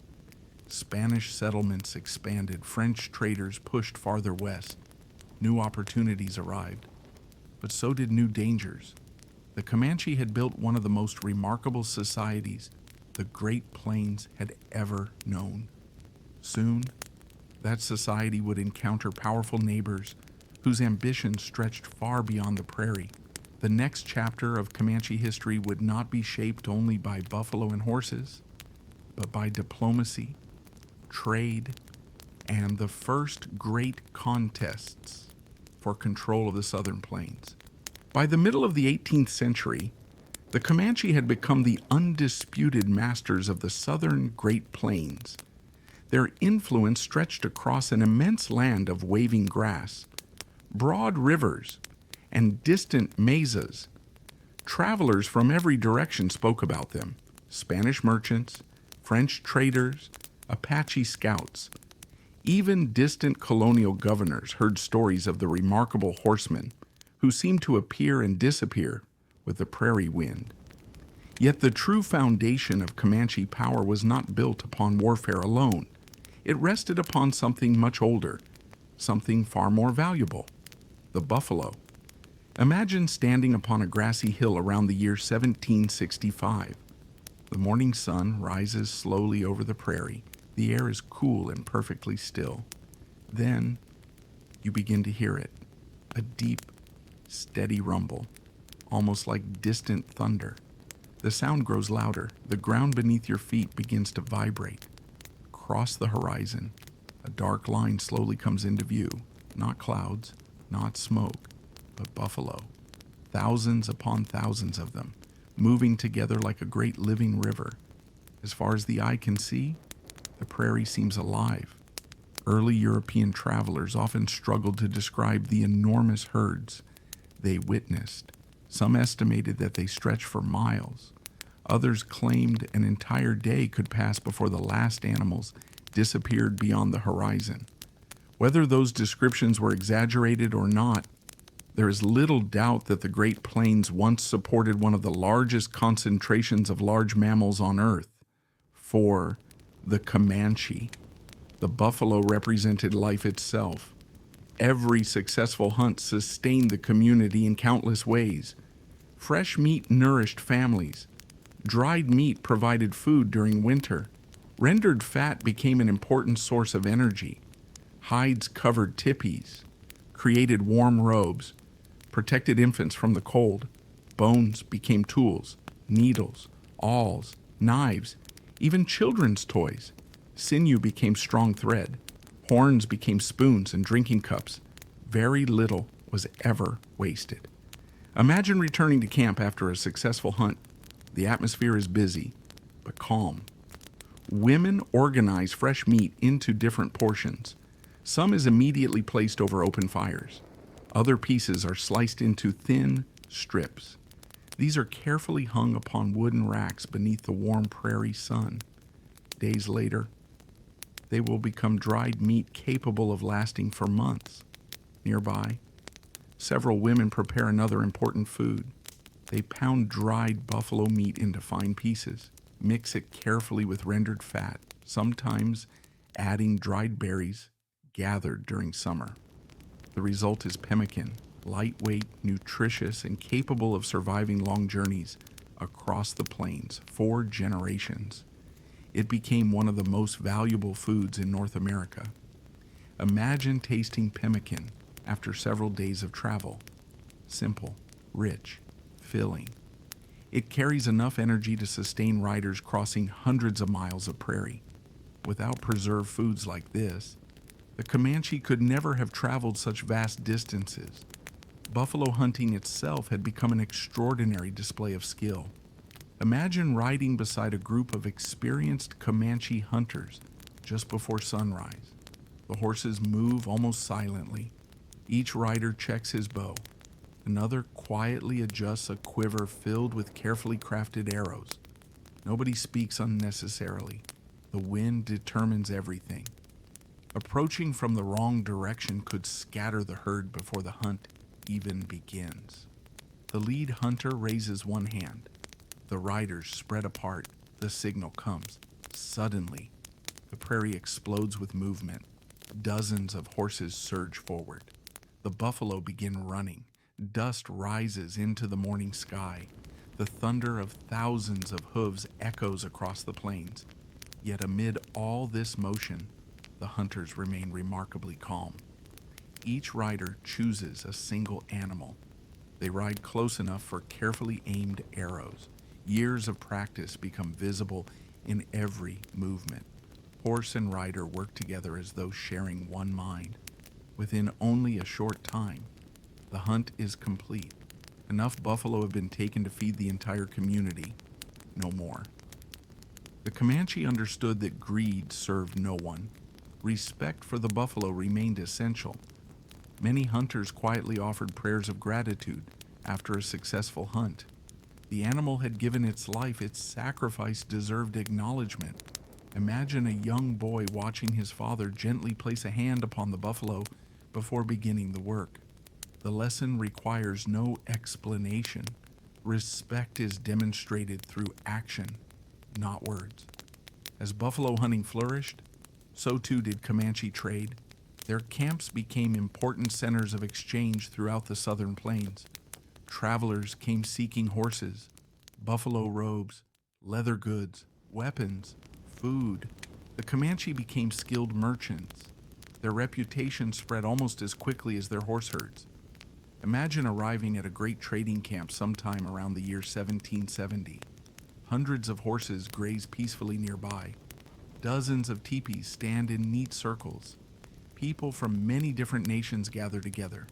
Spanish settlements expanded, French traders pushed farther west. New opportunities arrived, but so did new dangers. The Comanche had built one of the most remarkable societies the Great Plains had ever known. Soon, that society would encounter powerful neighbors whose ambitions stretched far beyond the prairie. The next chapter of Comanche history would not be shaped only by buffalo and horses, but by diplomacy, trade, and the first great contests for control of the southern plains. By the middle of the 18th century, the Comanche had become the undisputed masters of the southern Great Plains. Their influence stretched across an immense land of waving grass, broad rivers, and distant mesas. Travelers from every direction spoke about them: Spanish merchants, French traders, Apache scouts. Even distant colonial governors heard stories of the remarkable horsemen who seemed to appear and disappear with the prairie wind. Yet the true foundation of Comanche power was not built upon warfare alone. It rested upon something much older, something far more valuable: the buffalo. Imagine standing upon a grassy hill around the year 1765. The morning sun rises slowly over the prairie. The air is cool and perfectly still. Then you begin to hear it, a deep, steady rumble, almost like distant thunder. The sound grows louder. The ground beneath your feet begins to vibrate. Across the horizon, a dark line slowly comes into view. Not clouds, not smoke, but buffalo. Thousands upon thousands of them, moving together like a great living river. As far as the eye can see, the prairie seems alive. Early European travelers often struggled to describe the enormous herds they witnessed. Some estimated that they stretched for miles. Others claimed an entire day could pass before the last animals disappeared beyond the horizon. Whether those descriptions were exaggerated or not, there is little doubt that the Great Plains once supported one of the largest concentrations of large mammals on Earth. For the Comanche, the buffalo represented life itself. Every successful hunt sustained the community in countless ways. Fresh meat nourished families. Dried meat provided food during winter. Rendered fat became an important source of energy. Hides covered teepees, created warm robes, protected infants from the cold. Bones became tools, needles, awls, knives, even children's toys. Sinew became strong thread. Horns became spoons and drinking cups. Very little was ever wasted. Imagine returning to camp after a successful hunt. The atmosphere is busy, but calm. Women organize fresh meat into different portions. Some is immediately placed over open fires. Other pieces are sliced into thin strips. These are carefully hung upon wooden racks beneath the warm prairie sun. Days later, they will become dried meat capable of lasting for months. Nearby, several women prepare another important food. They pound dried buffalo meat into fine pieces, mix it carefully with rendered fat, sometimes adding dried berries gathered during summer. The result is pemmican, lightweight, nutritious, and capable of surviving long journeys across the plains for generations. It became one of the most valuable foods in North America. Imagine tasting pemmican after several days of travel. Simple, rich, filling. It carries enough energy to sustain riders crossing hundreds of miles of prairie. Without preserved foods like this, the Comanche could never have traveled such vast distances. Buffalo hunting itself had become an extraordinary display of skill. Imagine riding beside a group of experienced Comanche hunters just before sunrise. The horses move almost silently. Each rider checks his bow. Another quietly adjusts a quiver filled with carefully crafted arrows. Nobody speaks unnecessarily. The wind determines everything. Approaching from the wrong direction could scatter the herd before the hunt even begins. The lead hunter raises one hand. The riders spread apart. The signal comes. Suddenly, the prairie explodes with movement. Dozens of horses surge forward. The buffalo begin running. Dust rises into the morning sky. The thunder of thousands of hooves echoes across the plains. Yet amid all this motion, the hunters remain remarkably calm. Each rider chooses a single animal. They ride close enough for carefully aimed arrows. Years of practice become visible in every movement. Horse and rider work together as though sharing one mind. Within only a short time, The hunt is complete. Enough buffalo have been taken to feed the entire community. No more. The Comanche understood that greed served no one. Respect for the buffalo remained essential. Many hunters quietly offered prayers of gratitude after a successful hunt. The animal had given its life, its sacrifice deserved acknowledgement. Imagine a young boy watching his father gently place a hand upon the buffalo before beginning the work. The lesson requires no explanation. Respect is demonstrated through action, not words. As buffalo hunting flourished, so too did Comanche trade. Their camps became important centers of exchange throughout the southern plains. Travelers came seeking horses, buffalo robes, leather goods, weapons, food. The Comanche became skilled merchants. Their reputation spread almost as quickly as their horse herds. Imagine arriving at a great trading camp sometime around the year 1770. Hundreds of horses graze peacefully nearby. Dozens of teepees stand in neat circles. People from many different nations gather together.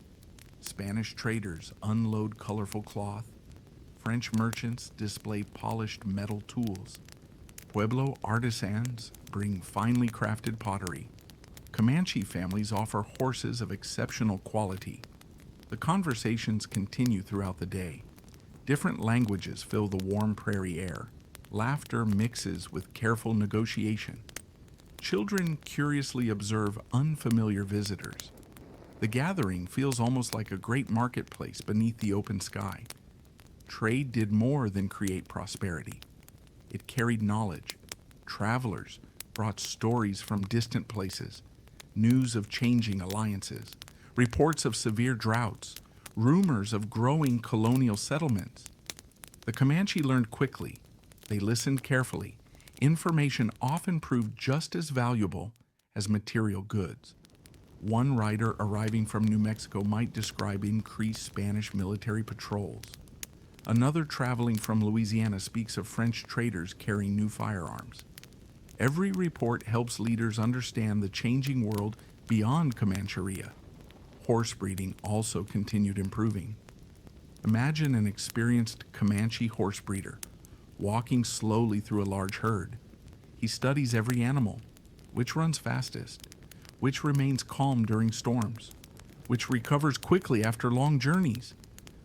Spanish traders unload colorful cloth. French merchants display polished metal tools. Pueblo artisans bring finely crafted pottery. Comanche families offer horses of exceptional quality. The conversations continue throughout the day. Different languages fill the warm prairie air. Laughter mixes with careful negotiation. Children curiously observe unfamiliar visitors. The gathering feels almost like a great marketplace beneath the open sky. Trade did more than create prosperity. It carried knowledge. Travelers brought stories from distant places, news of changing alliances, reports of severe droughts, rumors of growing colonial settlements. The Comanche learned quickly. They listened carefully. Information often proved just as valuable as material goods. One writer arriving from New Mexico might describe increased Spanish military patrols. Another traveling from Louisiana speaks of French traders carrying new firearms. Every report helps leaders understand the changing world beyond Comancheria. Horse breeding also continued improving. Imagine an experienced Comanche horse breeder walking slowly through a large herd. He studies every animal, which runs fastest, which remains calm during storms, which recovers quickly after long journeys.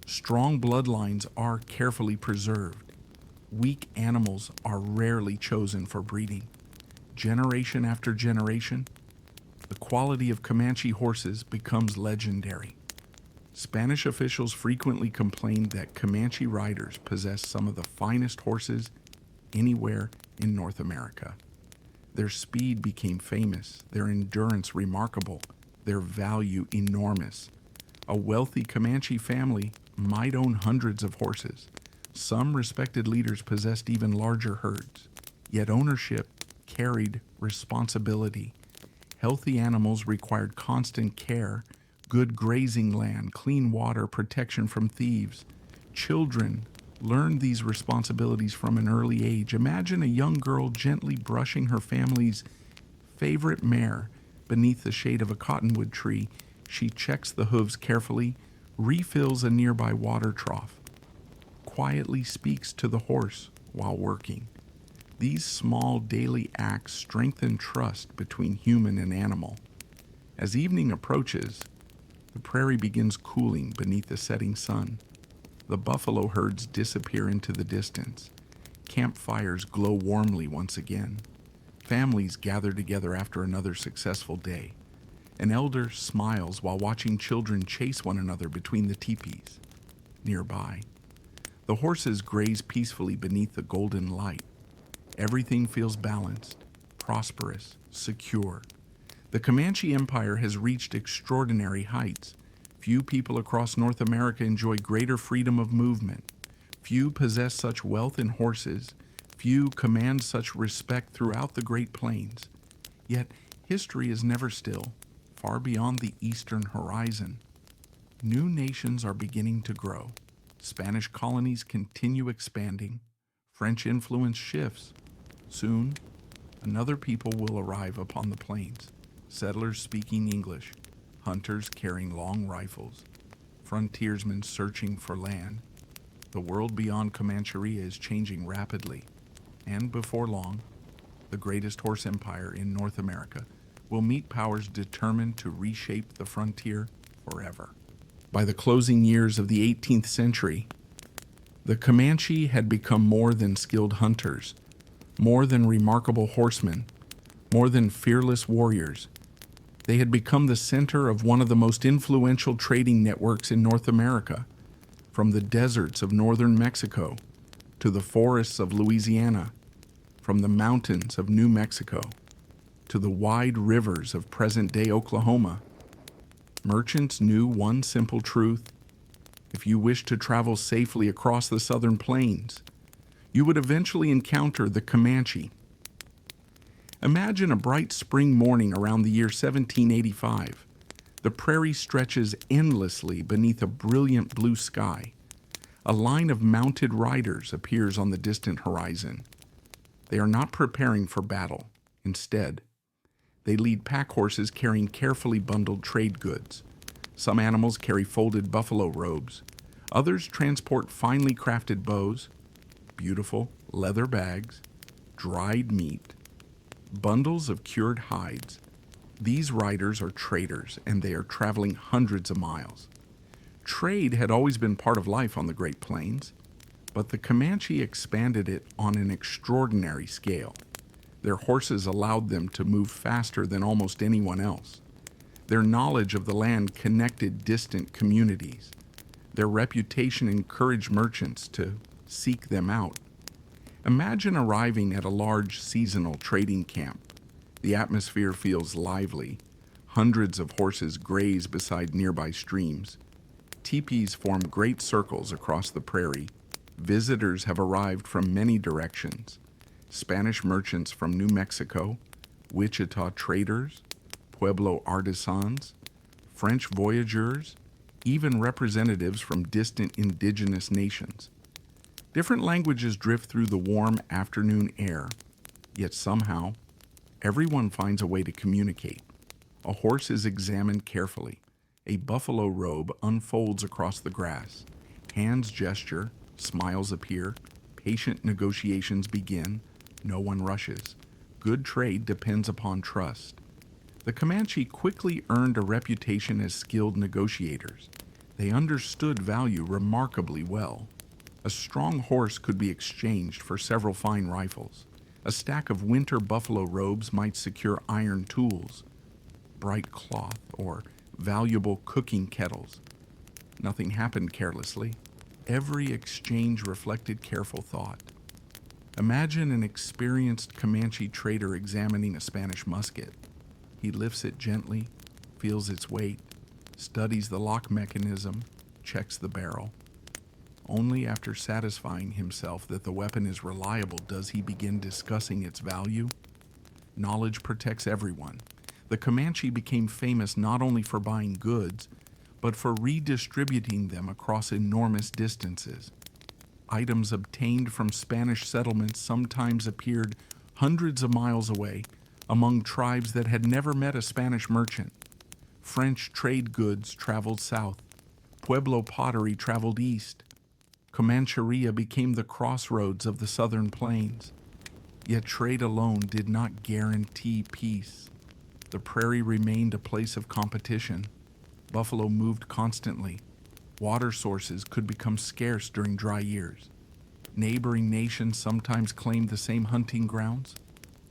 Strong bloodlines are carefully preserved. Weak animals are rarely chosen for breeding. Generation after generation, the quality of Comanche horses becomes legendary. Spanish officials frequently complained that Comanche riders possessed some of the finest horses anywhere in North America. Their speed became famous, their endurance remarkable, their value enormous. A wealthy Comanche family might own hundreds of horses. Some respected leaders possessed even larger herds. Yet ownership carried responsibility. Healthy animals required constant care, good grazing land, clean water, protection from thieves. Children learned these responsibilities from an early age. Imagine a young girl gently brushing her family's favorite mare beneath the shade of a cottonwood tree. She checks the hooves carefully, refills a nearby water trough, quietly speaks to the horse while working. These small daily acts strengthen trust between human and animal. As evening approaches, the prairie begins cooling beneath the setting sun. The buffalo herds disappear into the distance. Campfires glow warmly once again. Families gather together after another successful day. An elder smiles while watching children chase one another between the teepees. Nearby, the horses graze peacefully beneath the golden light. Everything feels balanced, prosperous, secure. The Comanche Empire has reached extraordinary heights. Few people across North America enjoy greater freedom of movement. Few possess such wealth in horses. Few command such respect throughout the Great Plains. Yet history is never still. Far beyond the eastern horizon, new nations are beginning to grow. Spanish colonies continue expanding. French influence shifts. Soon, another people will arrive upon the plains, settlers speaking English, hunters carrying long rifles. frontiersmen searching for land. The world beyond Comanchería is changing rapidly, and before long, the greatest horse empire in North America will meet powers determined to reshape the frontier forever. By the closing years of the 18th century, the Comanche had become more than skilled hunters, more than remarkable horsemen, more than fearless warriors. They had become the center of one of the most influential trading networks in North America, from the deserts of northern Mexico to the forests of Louisiana, from the mountains of New Mexico to the wide rivers of present-day Oklahoma. Merchants knew one simple truth: if you wished to travel safely across the southern plains, you would eventually encounter the Comanche. Imagine a bright spring morning around the year 1785. The prairie stretches endlessly beneath a brilliant blue sky. A line of mounted riders appears on the distant horizon. They are not preparing for battle. Instead, they lead pack horses carrying carefully bundled trade goods. Some animals carry folded buffalo robes. Others transport finely crafted bows, beautiful leather bags, dried meat, bundles of cured hides. These riders are traders, and they are traveling hundreds of miles. Trade had always been part of life on the Great Plains, but the Comanche expanded it on an extraordinary scale. Their horses allowed them to move faster than almost anyone else. Their knowledge of the land connected distant communities. Their reputation encouraged merchants to seek them out. Imagine arriving at a large seasonal trading camp. The atmosphere feels lively. Hundreds of horses graze beside nearby streams. Teepees form great circles across the prairie. Visitors have arrived from many directions. Spanish merchants from New Mexico, Wichita traders, Pueblo artisans, French voyageurs, even representatives from distant indigenous nations. Different languages drift through the warm afternoon air, yet somehow, everyone finds a way to communicate. A horse is examined carefully. A buffalo robe unfolds across the grass. Hands gesture, smiles appear, patient negotiations begin. No one rushes. Good trade depends upon trust. The Comanche quickly earned a reputation as skilled negotiators. They understood value remarkably well. A strong horse could be exchanged for several fine rifles. A stack of winter buffalo robes might secure iron tools, bright cloth, or valuable cooking kettles. Nothing happened carelessly. Every exchange reflected careful thought. Imagine an experienced Comanche trader examining a Spanish musket. He lifts it gently, feels its weight, studies the lock mechanism, checks the barrel. Only after satisfying himself that the weapon is reliable does he begin discussing its value. Knowledge protects everyone. The Comanche became famous not only for buying goods, but for redistributing them across enormous distances. Items obtained from Spanish settlements sometimes appeared hundreds of miles away among tribes that had never met a Spanish merchant. French trade goods traveled south. Pueblo pottery traveled east. Comanchería became the crossroads of the southern plains. Yet trade alone did not guarantee peace. The prairie remained a place of competition. Buffalo moved constantly. Water sources could become scarce during dry years. Neighboring nations sometimes claimed the same hunting grounds.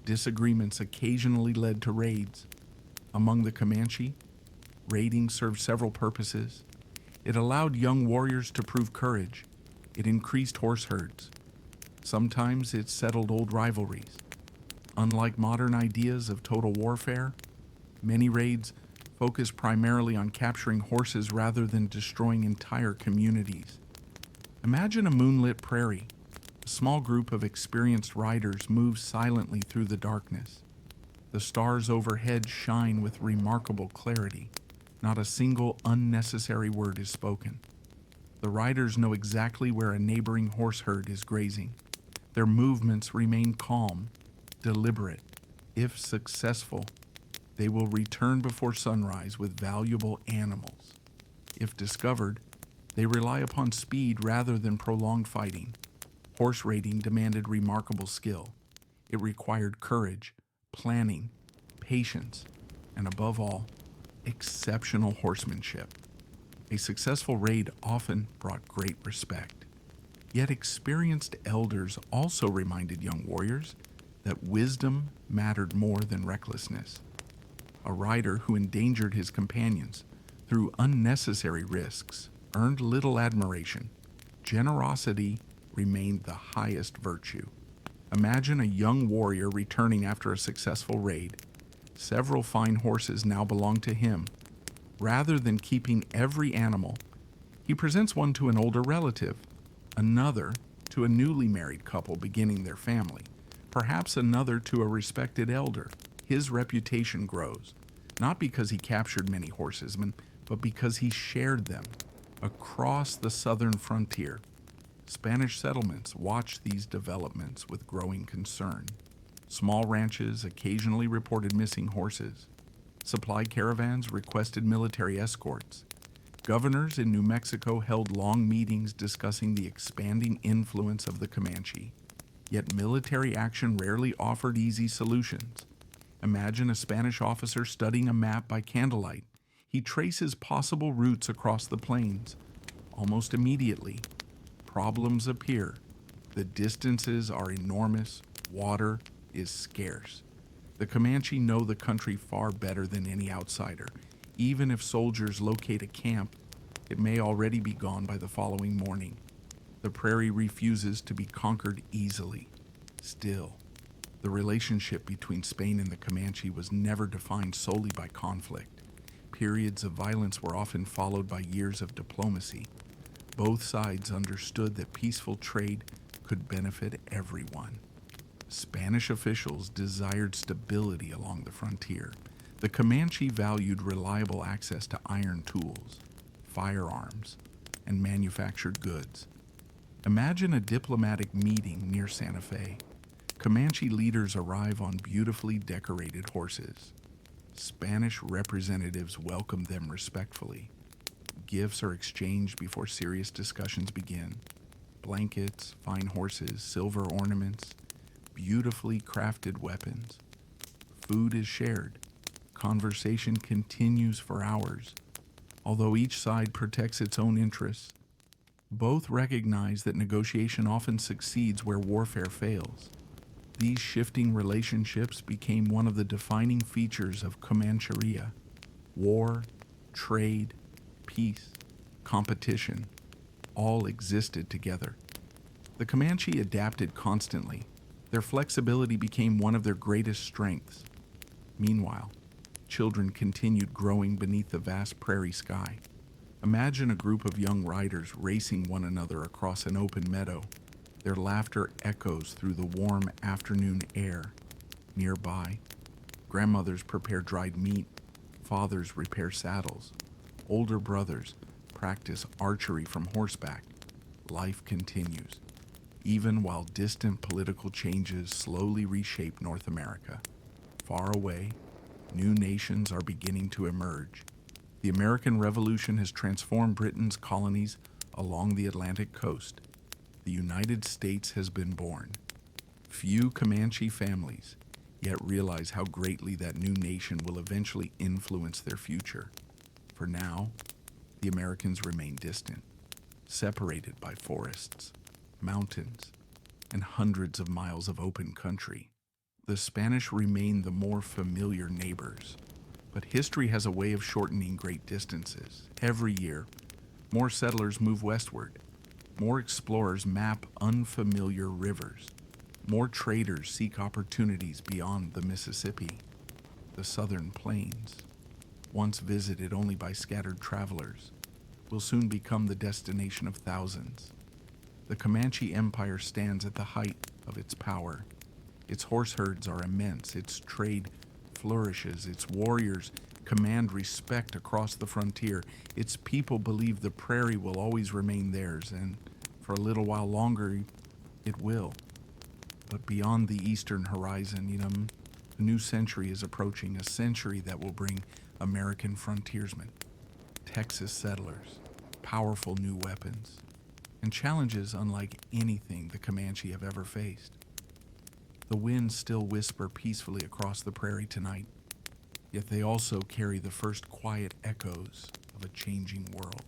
Disagreements occasionally led to raids. Among the Comanche, raiding served several purposes. It allowed young warriors to prove courage. It increased horse herds. Sometimes it settled old rivalries. Unlike modern ideas of total warfare, many raids focus primarily on capturing horses rather than destroying entire communities. Imagine a moonlit prairie. A small group of experienced riders moves silently through the darkness. The stars overhead shine with remarkable clarity. Not a single unnecessary word is spoken. The riders know exactly where a neighboring horse herd is grazing. Their movements remain calm, deliberate. If successful, they will return before sunrise with valuable animals. If discovered, they rely upon speed rather than prolonged fighting. Horse raiding demanded remarkable skill. It required courage, planning, patience, and above all, exceptional horsemanship. A successful raid often brought great respect. Yet experienced elders also reminded young warriors that wisdom mattered more than recklessness. A rider who endangered his companions through unnecessary risks earned little admiration. Generosity remained the highest virtue. Imagine a young warrior returning after a successful raid. Several fine horses now belong to him. Rather than keeping every animal, he presents one to an older relative, another to a newly married couple beginning their family, perhaps another to a respected elder. His reputation grows, not because he captured many horses, but because he shared them. Across the southern frontier, Spanish settlements watched these developments with growing concern. Small ranches occasionally reported missing horses. Supply caravans requested military escorts. Governors in New Mexico held long meetings discussing the expanding influence of the Comanche. Yet military action rarely offered easy solutions. Imagine a Spanish officer studying a map by candlelight. He traces possible routes across the plains. Almost immediately, problems appear. The distances are enormous. Water is scarce. The Comanche know the country far better than any outsider. Even if soldiers locate a camp, it may already be gone by the following morning. The prairie refuses to be conquered easily. Still, the relationship between Spain and the Comanche was never defined solely by conflict. Periods of violence were often followed by years of diplomacy. Both sides understood that peaceful trade could benefit everyone. Spanish officials desired stability along the frontier. The Comanche valued reliable access to iron tools, firearms, and manufactured goods. Imagine a diplomatic meeting near Santa Fe. Comanche leaders arrive on beautifully decorated horses. Spanish representatives welcome them respectfully. Gifts are exchanged before serious discussions begin. Blankets, fine horses, silver ornaments, beautifully crafted weapons. Food is shared. Conversation continues for hours. Although each side protects its own interests, both recognize that negotiation often succeeds where warfare fails. These shifting relationships became one of the defining features of Comanchería. War, trade, peace, competition, all existed together. The Comanche adapted constantly. Their flexibility became one of their greatest strengths. Meanwhile, children continued growing beneath the vast prairie sky. Imagine a group of young riders racing one another across an open meadow. Their laughter echoes through the warm afternoon air. Nearby, grandmothers prepare dried meat, fathers repair saddles, older brothers practice archery from horseback. Life continues, even while distant political changes slowly reshape North America. Far away, new nations are beginning to emerge. The American Revolution has transformed Britain's colonies along the Atlantic coast. The United States has been born. Few Comanche families yet realize how greatly that new nation will eventually influence their future. For now, the Americans remain distant, separated by forests, mountains, and hundreds of miles of open country. The Spanish remain the more familiar neighbors, but history has a way of shortening great distances. Every year, more settlers move westward. More explorers map unfamiliar rivers. More traders seek opportunities beyond the Mississippi. The southern plains, once visited only by scattered travelers, will soon become the destination of thousands. The Comanche Empire stands at the height of its power. Its horse herds are immense, its trade flourishes, its warriors command respect across the frontier, its people believe the prairie will always remain theirs, and for a little while longer, it will. But beyond the eastern horizon, a new century is approaching, a century that will bring American frontiersmen, Texas settlers, powerful new weapons, and challenges unlike anything the Comanche have ever faced. The winds still whisper peacefully across the prairie tonight, yet they also carry the first quiet echoes of a changing world.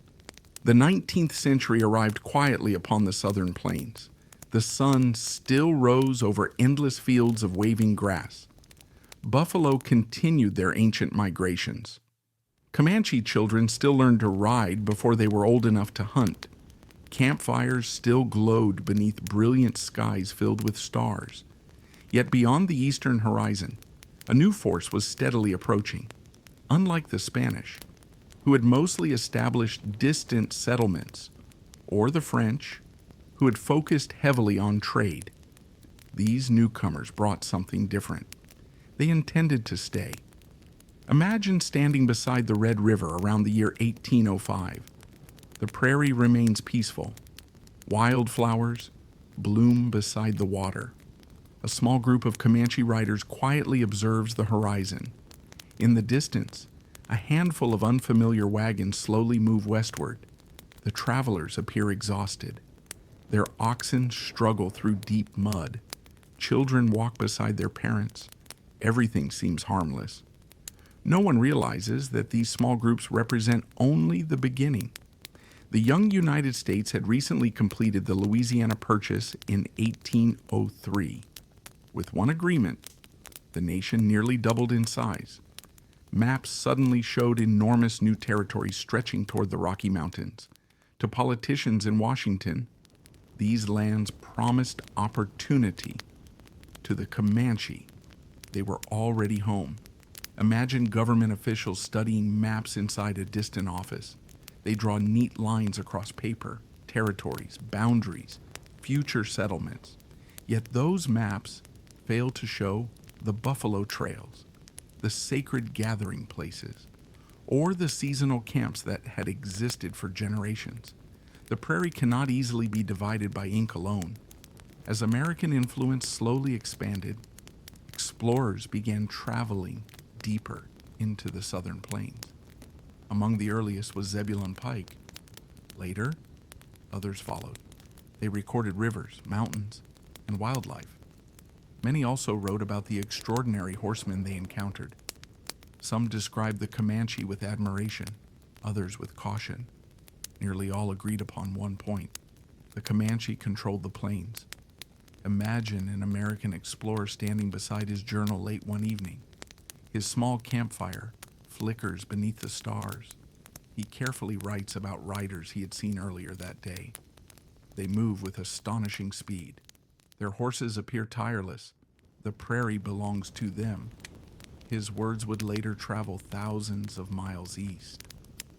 The 19th century arrived quietly upon the southern plains. The sun still rose over endless fields of waving grass. Buffalo continued their ancient migrations. Comanche children still learned to ride before they were old enough to hunt. Campfires still glowed beneath brilliant skies filled with stars. Yet beyond the eastern horizon, a new force was steadily approaching. Unlike the Spanish, who had mostly established distant settlements, or the French, who had focused heavily on trade, these newcomers brought something different. They intended to stay. Imagine standing beside the Red River around the year 1805. The prairie remains peaceful. Wildflowers bloom beside the water. A small group of Comanche riders quietly observes the horizon. In the distance, a handful of unfamiliar wagons slowly move westward. The travelers appear exhausted. Their oxen struggle through deep mud. Children walk beside their parents. Everything seems harmless. No one realizes that these small groups represent only the beginning. The young United States had recently completed the Louisiana Purchase in 1803. With one agreement, the nation nearly doubled in size. Maps suddenly showed enormous new territories stretching toward the Rocky Mountains. To politicians in Washington, these lands promised opportunity. To the Comanche, they were already home. Imagine government officials studying maps inside a distant office. They draw neat lines across paper, territories, boundaries, future settlements. Yet those maps fail to show the buffalo trails, the sacred gathering places, or the seasonal camps that had existed for generations. The prairie cannot easily be divided by ink alone. As American influence slowly expanded, explorers began traveling deeper into the southern plains. Among the earliest was Zebulon Pike. Later, others followed. They recorded rivers, mountains, and wildlife. Many also wrote about the extraordinary horsemen they encountered. Some described the Comanche with admiration, others with caution. Nearly all agreed upon one point: the Comanche controlled the plains. Imagine an American explorer standing beside his journal late one evening. His small campfire flickers beneath the stars. He carefully writes about riders he had seen earlier that day. They move with astonishing speed. Their horses appear tireless. The prairie belongs to them. His words would later travel thousands of miles east.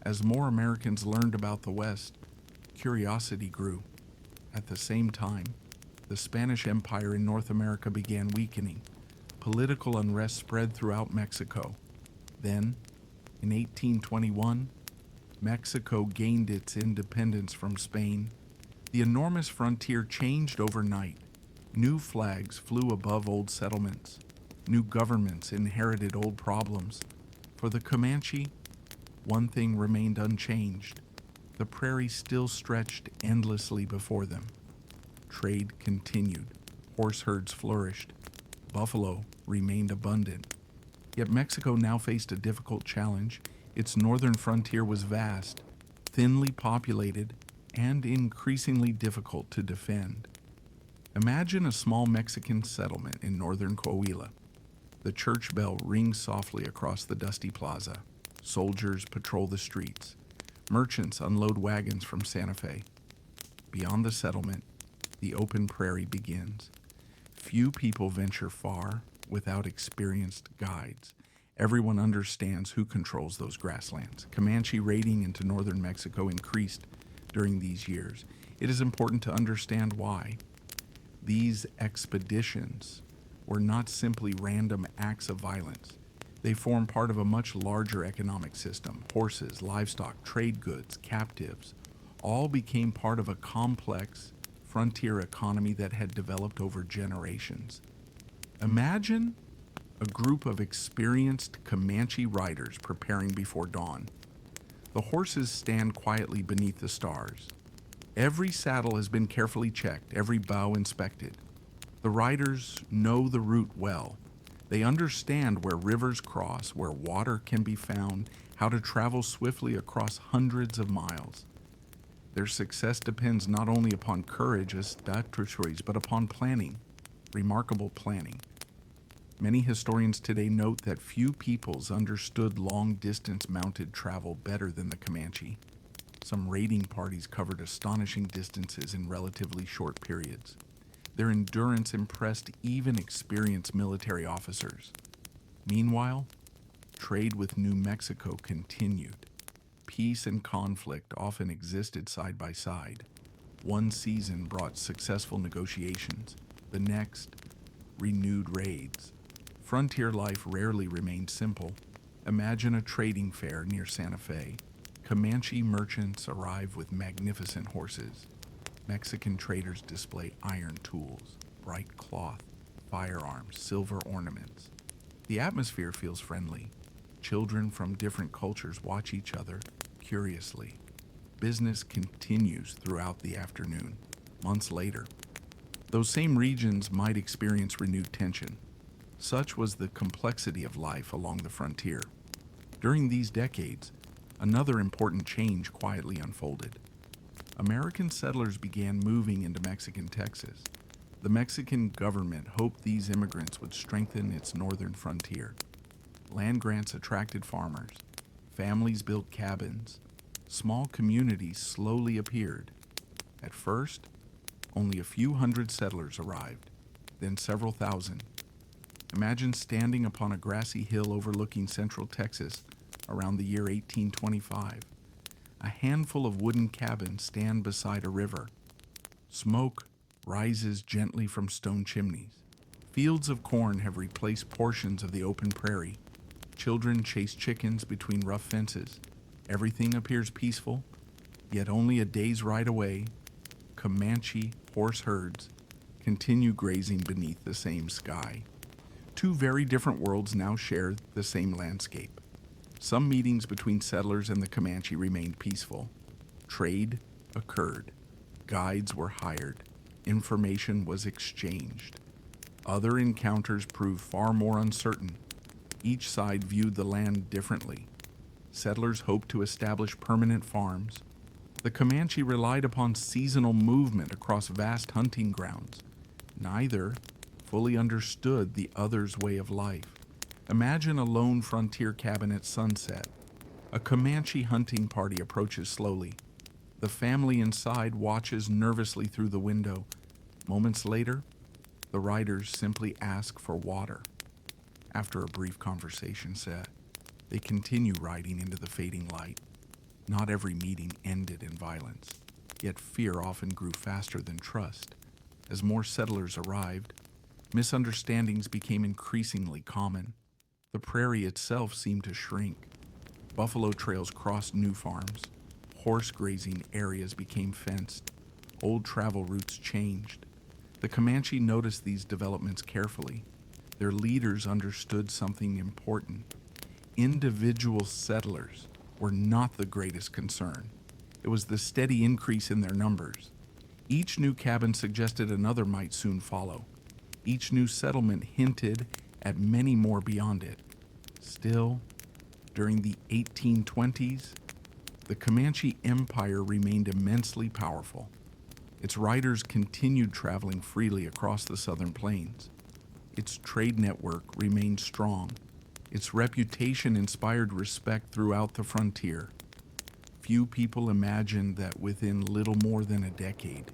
As more Americans learned about the West, curiosity grew. At the same time, the Spanish Empire in North America began weakening. Political unrest spread throughout Mexico. Then, in 1821, Mexico gained its independence from Spain. The enormous frontier changed overnight. New flags flew above old settlements. New governments inherited old problems. For the Comanche, one thing remained unchanged. The prairie still stretched endlessly before them. Trade continued. Horse herds flourished. Buffalo remained abundant. Yet Mexico now faced a difficult challenge. Its northern frontier was vast, thinly populated, and increasingly difficult to defend. Imagine a small Mexican settlement in northern Coahuila. The church bell rings softly across the dusty plaza. Soldiers patrol the streets. Merchants unload wagons from Santa Fe. Beyond the settlement, the open prairie begins. Few people venture far without experienced guides. Everyone understands who controls those grasslands. Comanche raiding into northern Mexico increased during these years. It is important to understand why. These expeditions were not simply random acts of violence. They form part of a much larger economic system. Horses, livestock, trade goods, captives, all became part of a complex frontier economy that had developed over generations. Imagine a group of experienced Comanche riders preparing before dawn. The horses stand quietly beneath the stars. Every saddle has been carefully checked, every bow inspected. The riders know the route well. They understand where rivers cross, where water can be found, how to travel swiftly across hundreds of miles. Their success depends not only upon courage as strategies, but upon planning, remarkable planning. Many historians today note that few peoples understood long-distance mounted travel better than the Comanche. Some raiding parties covered astonishing distances in relatively short periods. Their endurance impressed even experienced military officers. Meanwhile, trade with New Mexico continued. Peace and conflict often existed side by side. One season brought successful negotiations, the next, renewed raids. Frontier life rarely remained simple. Imagine a trading fair near Santa Fe. Comanche merchants arrive with magnificent horses. Mexican traders display iron tools, bright cloth, firearms, silver ornaments. The atmosphere feels friendly. Children from different cultures watch each other curiously. Business continues throughout the afternoon. Months later, those same regions might experience renewed tension. Such was the complexity of life along the frontier. During these decades, another important change quietly unfolded. American settlers began moving into Mexican Texas. The Mexican government hoped these immigrants would strengthen its northern frontier. Land grants attracted farmers. Families built cabins. Small communities slowly appeared. At first, only a few hundred settlers arrived, then several thousand. Imagine standing upon a grassy hill overlooking central Texas around the year 1825. A handful of wooden cabins stand beside a river. Smoke rises gently from stone chimneys. Fields of corn have replaced portions of the open prairie. Children chase chickens between rough fences. Everything appears peaceful, yet only a day's ride away, Comanche horse herds continue grazing beneath the same sky. Two very different worlds now share the same landscape. Some meetings between settlers and the Comanche remained peaceful. Trade occurred. Guides were hired. Information was exchanged. Other encounters proved far more uncertain. Each side viewed the land differently. Settlers hoped to establish permanent farms. The Comanche relied upon seasonal movement across vast hunting grounds. Neither fully understood the other's way of life. Imagine a lone frontier cabin at sunset. A Comanche hunting party approaches slowly. The family inside watches nervously through the window. Moments later, the riders simply ask for water. After a brief conversation set, they continue riding into the fading light. Not every meeting ended in violence, yet fear often grew faster than trust. As more settlers arrived, misunderstandings became increasingly common. The prairie itself seemed to shrink. Buffalo trails crossed new farms. Horse grazing areas became fenced. Old travel routes changed. The Comanche noticed these developments carefully. Their leaders understood something important. Individual settlers were not the greatest concern. It was the steady increase in their numbers. Each new cabin suggested another might soon follow. Each new settlement hinted at many more beyond it. Still, during the 1820s, the Comanche Empire remained immensely powerful. Its riders continued traveling freely across the southern plains. Its trade network remained strong. Its reputation inspired respect throughout the frontier. Few people imagined that within little more than a decade,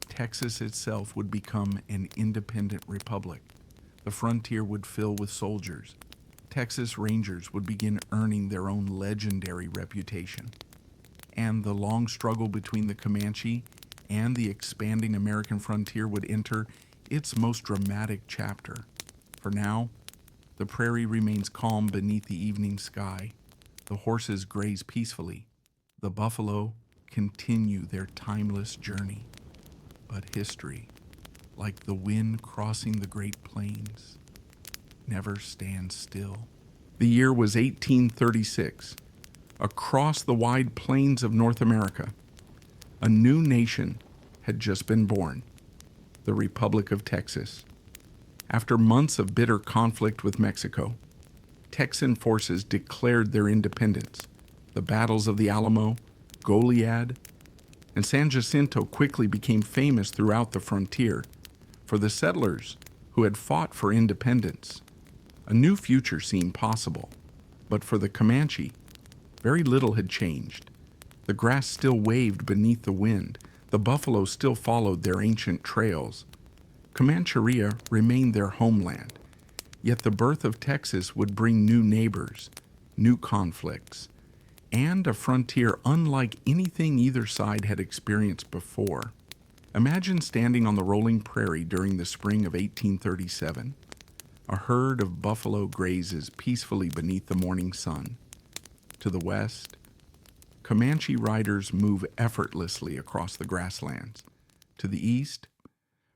Texas itself would become an independent republic. The frontier would fill with soldiers. Texas Rangers would begin earning their own legendary reputation. And the long struggle between the Comanche and the expanding American frontier would enter its most dramatic chapter. For now, the prairie remains calm beneath the evening sky. The horses graze peacefully. The buffalo continue their timeless journey. But history, like the wind crossing the Great Plains, never stands still. The year was 1836. Across the wide plains of North America, a new nation had just been born, the Republic of Texas. After months of bitter conflict with Mexico, Texan forces declared their independence. The battles of the Alamo, Goliad, and San Jacinto quickly became famous throughout the frontier. For the settlers who had fought for independence, a new future seemed possible. But for the Comanche, very little had changed. The grass still waved beneath the wind. The buffalo still followed their ancient trails. Comanchería remained their homeland. Yet the birth of Texas would bring new neighbors, new conflicts, and a frontier unlike anything either side had experienced before. Imagine standing on the rolling prairie during the spring of 1837. A herd of buffalo grazes peacefully beneath the morning sun. To the west, Comanche riders move effortlessly across the grasslands. To the east,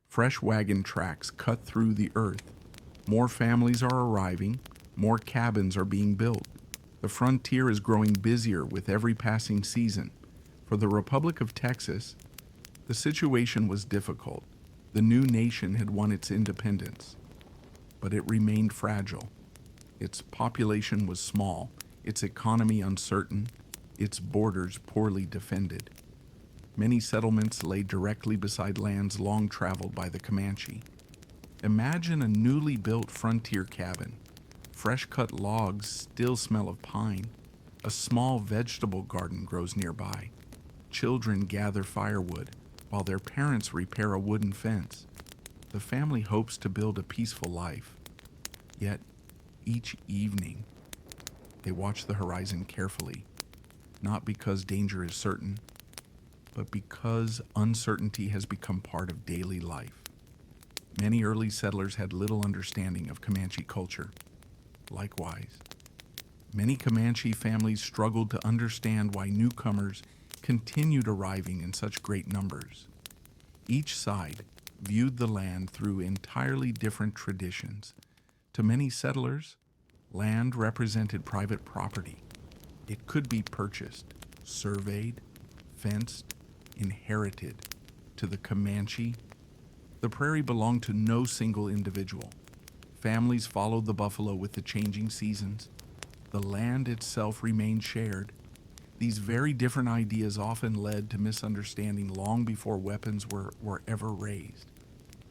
fresh wagon tracks cut through the earth. More families are arriving, more cabins are being built. The frontier is growing busier with every passing season. For the Republic of Texas, the situation was difficult. The new nation had won its independence, but it remained fragile. Its population was small, its economy uncertain, its borders poorly defended. Many settlements lay directly beside lands long traveled by the Comanche. Imagine a newly built frontier cabin. Fresh-cut logs still smell of pine. A small vegetable garden grows nearby. Children gather firewood, while their parents repair a wooden fence. The family hopes to build a peaceful life. Yet, each evening, they watch the horizon carefully, not because danger is certain, but because uncertainty has become part of daily life. Many early settlers had little understanding of Comanche culture. Likewise, many Comanche families struggled to understand why newcomers continued arriving in such great numbers. Each side viewed the land through entirely different traditions. To many settlers, land represented private property. It could be purchased, surveyed, fenced, inherited. To the Comanche, the prairie belonged to no single individual. Families followed the buffalo with the changing seasons. The land itself remained shared. These very different ideas often led to misunderstanding long before weapons were ever raised.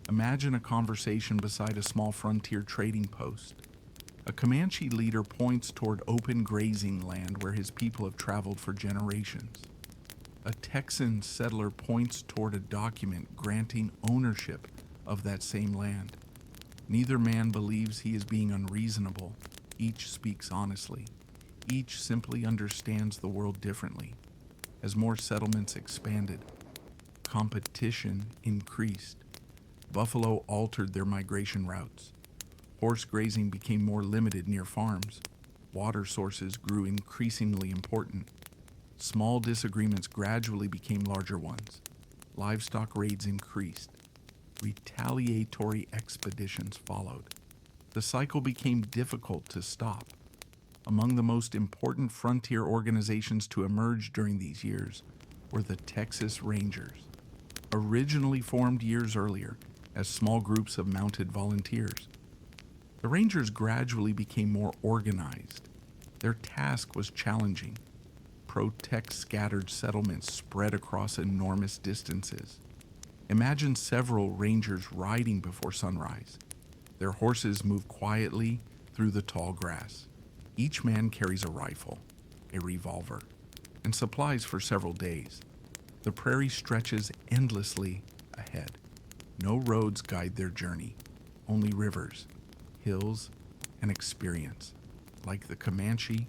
Imagine a conversation beside a small frontier trading post. A Comanche leader points toward open grazing land where his people have traveled for generations. A Texan settler points toward a document granting ownership of that same land. Neither man believes he is being unreasonable. Each speaks honestly. Each simply understands the world differently. As more settlements expanded, competition increased. Buffalo altered their migration routes. Horse grazing became more limited near farms. Water sources grew increasingly important. Small disagreements gradually became larger ones. Livestock raids increased. Retaliatory expeditions followed. The cycle became difficult to stop. Among the most important frontier organizations to emerge during these years were the Texas Rangers, originally formed years earlier as small groups of mounted volunteers. The Rangers gradually became more organized. Their task was challenging: protect scattered settlements spread across enormous distances. Imagine several Rangers riding before sunrise. Their horses move quietly through the tall grass. Each man carries a rifle, a revolver, and supplies for several days. The prairie stretches endlessly ahead. No roads guide their journey, only rivers, hills, and experience. Like the Comanche,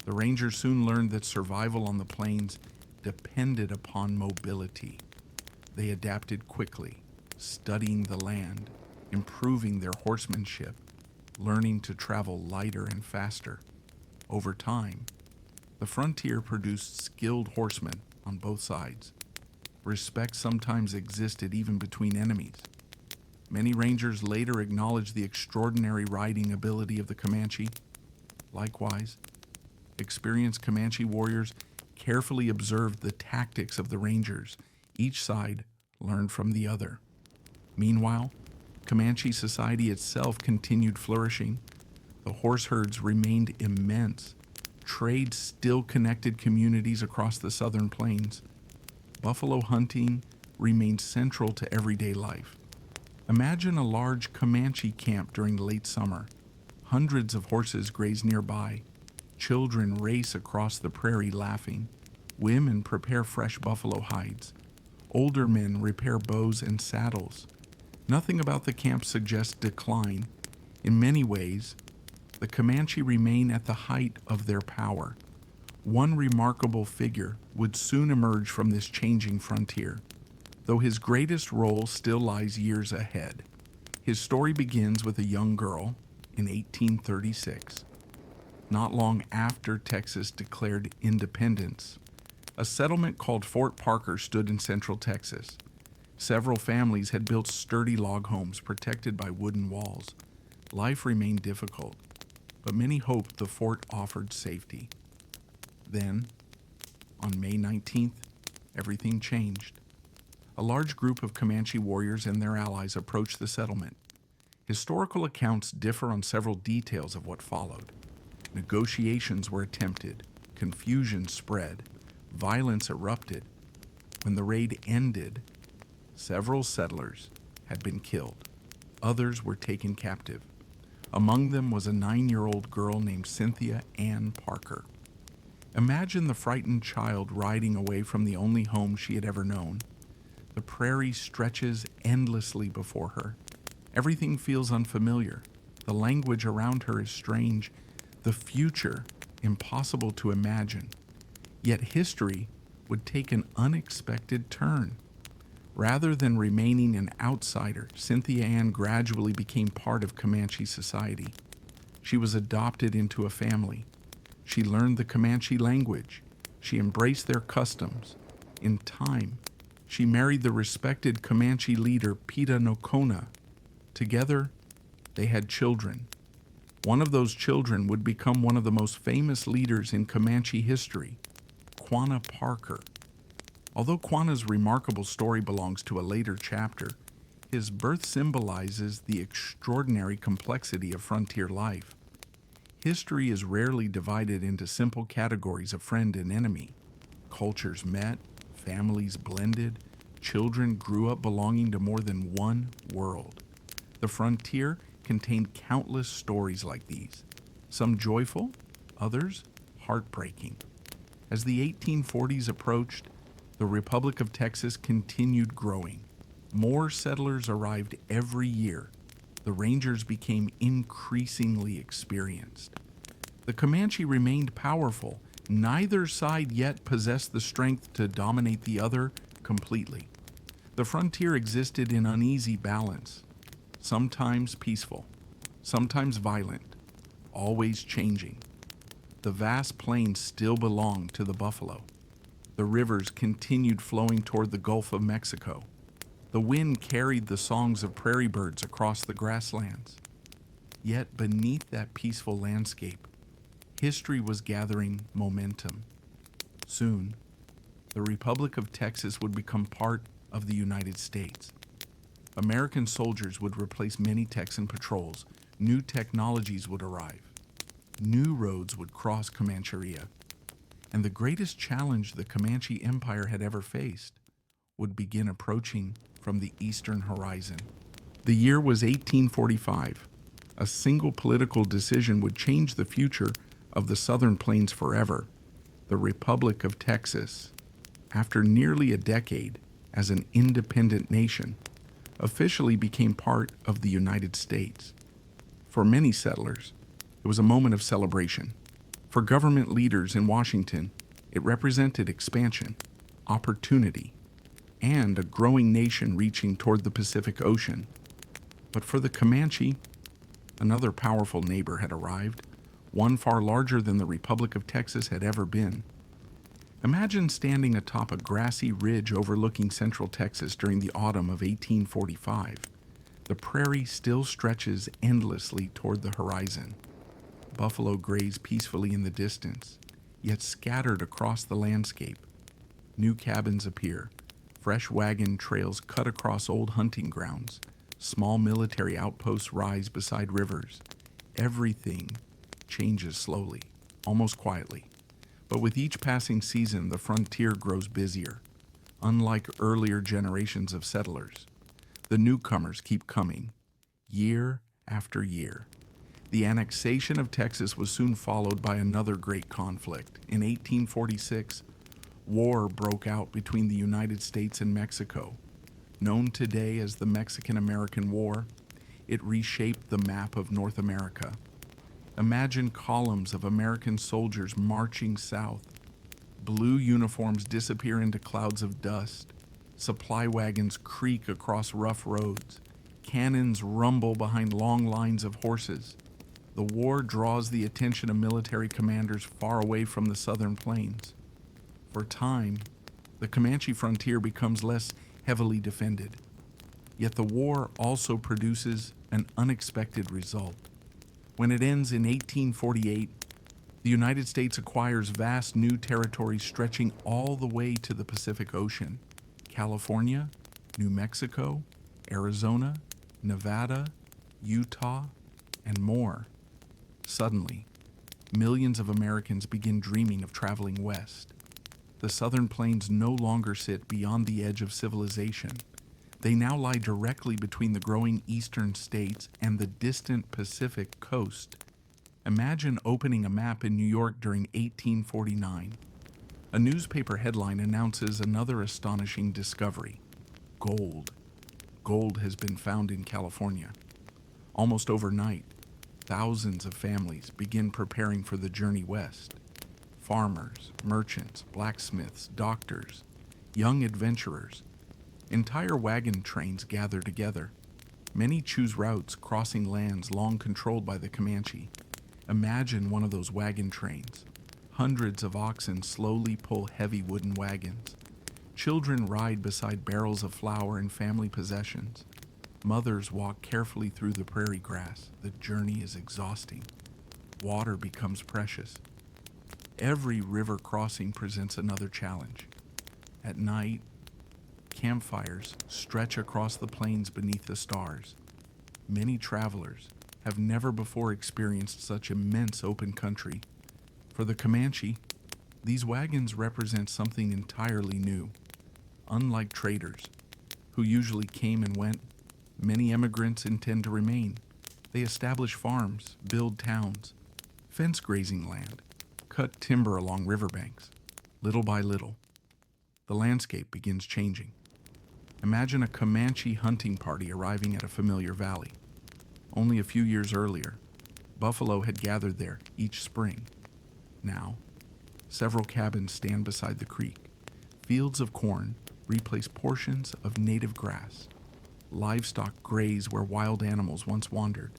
the Rangers soon learned that survival on the plains depended upon mobility. They adapted quickly, studying the land, improving their horsemanship, learning to travel lighter and faster. Over time, the frontier produced skilled horsemen on both sides. Respect sometimes existed even between enemies. Many Rangers later acknowledged the extraordinary riding ability of the Comanche. Likewise, Experienced Comanche warriors carefully observed the tactics of the Rangers. Each side learned from the other. Meanwhile, Comanche society itself continued flourishing. The horse herds remained immense. Trade still connected communities across the southern plains. Buffalo hunting remained central to everyday life. Imagine a large Comanche camp during late summer. Hundreds of horses graze nearby. Children race across the prairie laughing. Women prepare fresh buffalo hides. Older men repair bows and saddles. Nothing about the camp suggests decline. In many ways, the Comanche remain at the height of their power. One remarkable figure would soon emerge from this changing frontier, though his greatest role still lies years ahead. His story begins with a young girl in 1836, not long after Texas declared independence. A settlement called Fort Parker stood in central Texas. Several families had built sturdy log homes protected by wooden walls. Life remained difficult, but many hoped the fort offered safety. Then, on May 19th, everything changed. A large group of Comanche warriors and their allies approached the settlement. Historical accounts differ on several details of what followed. Negotiations were attempted, confusion spread, violence erupted. When the raid ended, several settlers had been killed. Others were taken captive. Among them was a 9-year-old girl named Cynthia Ann Parker. Imagine the frightened child riding away from the only home she had ever known. The prairie stretches endlessly before her. Everything feels unfamiliar. The language around her is strange. The future impossible to imagine. Yet history would take an unexpected turn. Rather than remaining an outsider, Cynthia Ann gradually became part of Comanche society. She was adopted into a family. She learned the Comanche language. She embraced their customs. In time, she married the respected Comanche leader Pita no Quanah. Together, they had children. One of those children would become one of the most famous leaders in Comanche history, Quanah Parker. Although Quanah's remarkable story belongs to a later chapter, his birth symbolizes the extraordinary complexity of frontier life. History is rarely divided into simple categories of friend and enemy. Cultures met, families blended, children grew up belonging to more than one world. The frontier contained countless stories like these, some joyful, others heartbreaking. As the 1840s approached, the Republic of Texas continued growing. More settlers arrived every year. The Rangers became increasingly experienced. The Comanche remained powerful. Neither side yet possessed the strength to dominate the other completely. The frontier existed in uneasy balance, sometimes peaceful, sometimes violent, always changing. The vast plains still belonged to the buffalo. The rivers continued flowing toward the Gulf of Mexico. The wind carried the songs of prairie birds across the grasslands. Yet beneath that peaceful landscape, history was gathering momentum. Soon, the Republic of Texas would become part of the United States. American soldiers would replace many Texan patrols. New technologies would arrive. New roads would cross Comanchería. And the greatest challenge the Comanche Empire had ever faced would begin approaching from the eastern horizon. The year was 1845. A single political decision would change the future of the southern plains forever. The Republic of Texas, after nearly a decade as an independent nation, officially became part of the United States. For many settlers, it was a moment of celebration. For government leaders in Washington, it represented expansion, opportunity, and a growing nation reaching toward the Pacific Ocean. But for the Comanche, another powerful neighbor had arrived, one far larger than the Republic of Texas had ever been. Imagine standing atop a grassy ridge overlooking central Texas during the autumn of 1845. The prairie still stretches endlessly toward the horizon. Buffalo graze peacefully in the distance. yet scattered across the landscape. New cabins appear, fresh wagon trails cut across old hunting grounds, small military outposts rise beside rivers. Everything changes slowly, almost quietly. But with each passing season, the frontier grows busier. Unlike earlier generations of settlers, the newcomers keep coming, year after year. The annexation of Texas was soon followed by another great conflict. In 1846, war broke out between the United States and Mexico. Known today as the Mexican-American War, it reshaped the map of North America. Imagine columns of American soldiers marching south. Blue uniforms disappear into clouds of dust. Supply wagons creak across rough roads. Cannons rumble behind long lines of horses. The war draws the attention of military commanders far away from the southern plains. For a time, the Comanche frontier becomes less heavily defended. Yet the war also produces an unexpected result. When it ends in 1848, the United States acquires vast new territories stretching all the way to the Pacific Ocean. California, New Mexico, Arizona, Nevada, Utah, and more. Suddenly, millions of Americans begin dreaming of traveling west. The southern plains no longer sit beyond the edge of civilization. They now lie directly between the growing eastern states and the distant Pacific coast. Imagine opening a map in New York during 1849. A newspaper headline announces another astonishing discovery: gold. Gold has been found in California. Almost overnight, thousands of families begin preparing for the journey west. Farmers, merchants, blacksmiths, doctors, young adventurers. Entire wagon trains gather together. Many choose routes crossing lands long controlled by the Comanche. Imagine one of those wagon trains. Hundreds of oxen slowly pull heavy wooden wagons. Children ride beside barrels of flour and family possessions. Mothers walk carefully through the prairie grass. The journey is exhausting. Water becomes precious. Every river crossing presents another challenge. At night, campfires stretch across the plains beneath the stars. Many travelers have never before experienced such immense open country. For the Comanche, these wagons represent something entirely new. Unlike traders, who usually came and went, many immigrants intend to remain. They establish farms, build towns, fence grazing land, cut timber along riverbanks. Little by little, the landscape begins changing. Imagine a Comanche hunting party arriving at a familiar valley. Only a few years earlier, buffalo had gathered there each spring. Now, several cabins stand beside the creek. Fields of corn replace portions of native grass. Livestock graze where wild animals once wandered.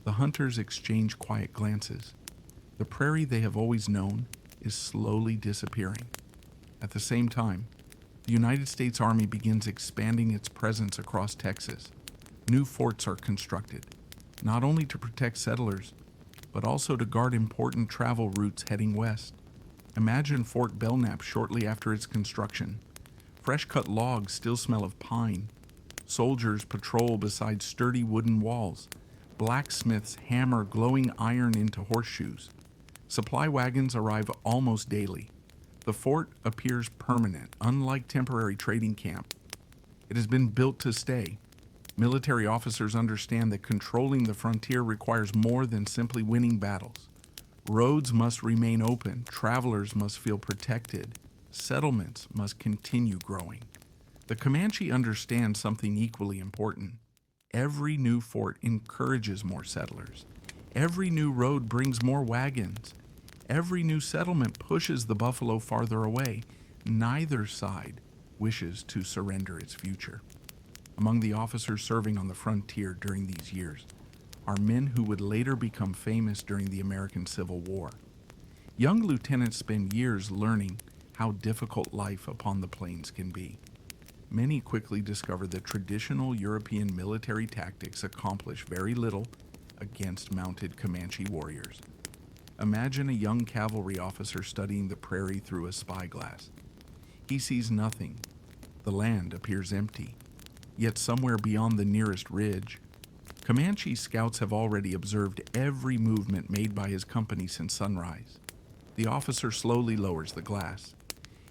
The hunters exchange quiet glances. The prairie they have always known is slowly disappearing. At the same time, the United States Army begins expanding its presence across Texas. New forts are constructed, not only to protect settlers, but also to guard important travel routes heading west. Imagine Fort Belknap shortly after its construction. Fresh-cut logs still smell of pine. Soldiers patrol beside sturdy wooden walls. Blacksmiths hammer glowing iron into horseshoes. Supply wagons arrive almost daily. The fort appears permanent, unlike temporary trading camp. It has been built to stay. Military officers understand that controlling the frontier requires more than simply winning battles. Roads must remain open, travelers must feel protected, settlements must continue growing. The Comanche understand something equally important. Every new fort encourages more settlers. Every new road brings more wagons. Every new settlement pushes the buffalo farther away. Neither side wishes to surrender its future. Among the officers serving on the frontier during these years are men who would later become famous during the American Civil War. Young lieutenants spend years learning how difficult life upon the plains can be. Many quickly discover that traditional European military tactics accomplish very little against mounted Comanche warriors. Imagine a young cavalry officer studying the prairie through a spyglass. He sees nothing. The land appears empty. Yet somewhere beyond the nearest ridge, Comanche scouts have already observed every movement made by his company since sunrise. The officer slowly lowers the glass.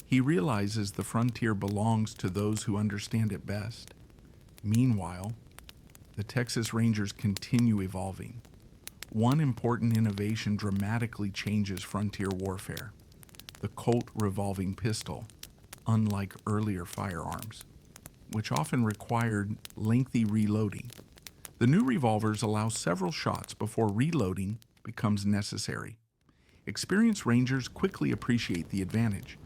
He realizes the frontier belongs to those who understand it best. Meanwhile, the Texas Rangers continue evolving. One important innovation dramatically changes frontier warfare: the Colt revolving pistol, unlike earlier firearms, which often required lengthy reloading. The new revolvers allow several shots before reloading becomes necessary. Experienced Rangers quickly appreciate the advantage.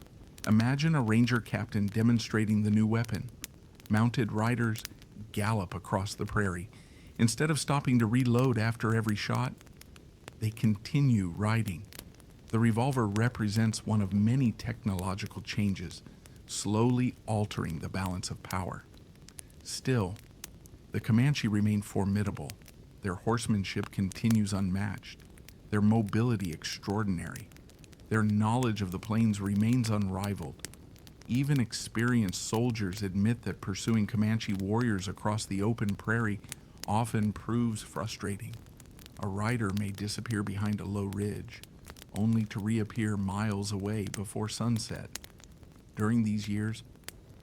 Imagine a Ranger captain demonstrating the new weapon. Mounted riders gallop across the prairie. Instead of stopping to reload after every shot, they continue riding. The revolver represents one of many technological changes, slowly altering the balance of power. Still, the Comanche remain formidable. Their horsemanship continues unmatched, their mobility extraordinary. Their knowledge of the plains remains unrivaled. Even experienced soldiers admit that pursuing Comanche warriors across the open prairie often proves frustrating. A rider may disappear behind a low ridge, only to reappear miles away before sunset. During these years,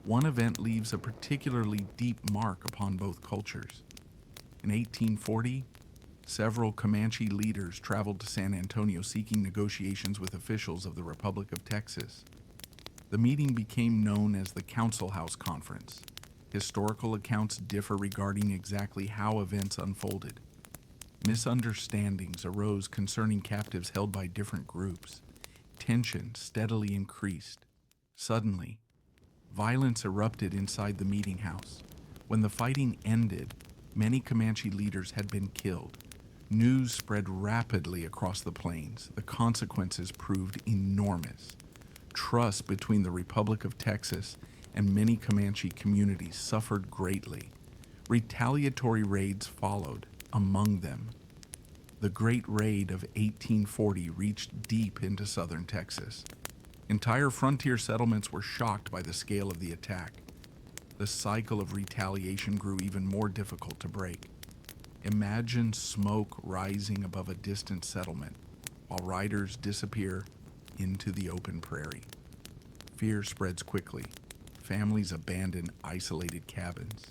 one event leaves a particularly deep mark upon both cultures. In 1840, several Comanche leaders traveled to San Antonio seeking negotiations with officials of the Republic of Texas. The meeting became known as the Council House Conference. Historical accounts differ regarding exactly how events unfolded. Misunderstandings arose concerning captives held by different groups. Tension steadily increased. Suddenly, violence erupted inside the meeting house. When the fighting ended, many Comanche leaders had been killed. News spread rapidly across the plains. The consequences proved enormous. Trust between the Republic of Texas and many Comanche communities suffered greatly. Retaliatory raids followed. Among them, the Great Raid of 1840 reached deep into southern Texas. Entire frontier settlements were shocked by the scale of the attack. The cycle of retaliation grew even more difficult to break. Imagine smoke rising above a distant settlement while riders disappear into the open prairie. Fear spreads quickly. Families abandon isolated cabins.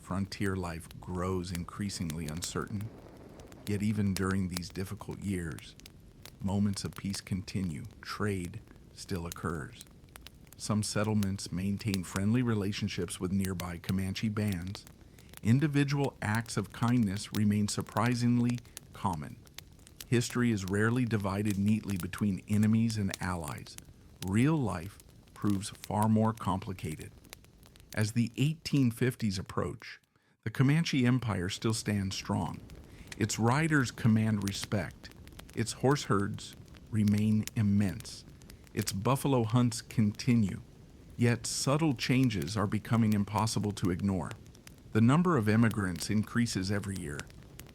Frontier life grows increasingly uncertain. Yet even during these difficult years, moments of peace continue. Trade still occurs. Some settlements maintain friendly relationships with nearby Comanche bands. Individual acts of kindness remain surprisingly common. History is rarely divided neatly between enemies and allies. Real life proves far more complicated. As the 1850s approach, the Comanche Empire still stands strong. Its riders command respect. Its horse herds remain immense. Its buffalo hunts continue. Yet subtle changes are becoming impossible to ignore. The number of immigrants increases every year.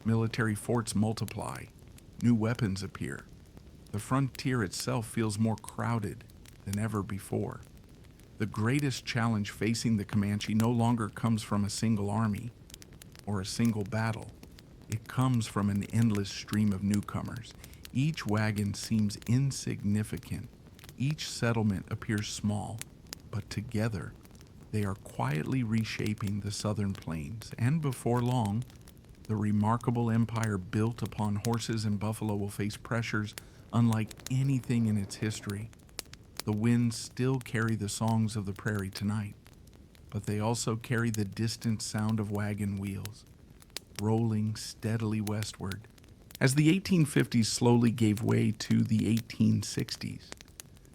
Military forts multiply. New weapons appear. The frontier itself feels more crowded than ever before. The greatest challenge facing the Comanche no longer comes from a single army or a single battle. It comes from an endless stream of newcomers. Each wagon seems insignificant. Each settlement appears small, but together they are quietly reshaping the southern plains, and before long, the remarkable empire built upon horses and buffalo will face pressures unlike anything in its history. The winds still carry the songs of the prairie tonight, but they also carry the distant sound of wagon wheels, rolling steadily westward. As the 1850s slowly gave way to the 1860s,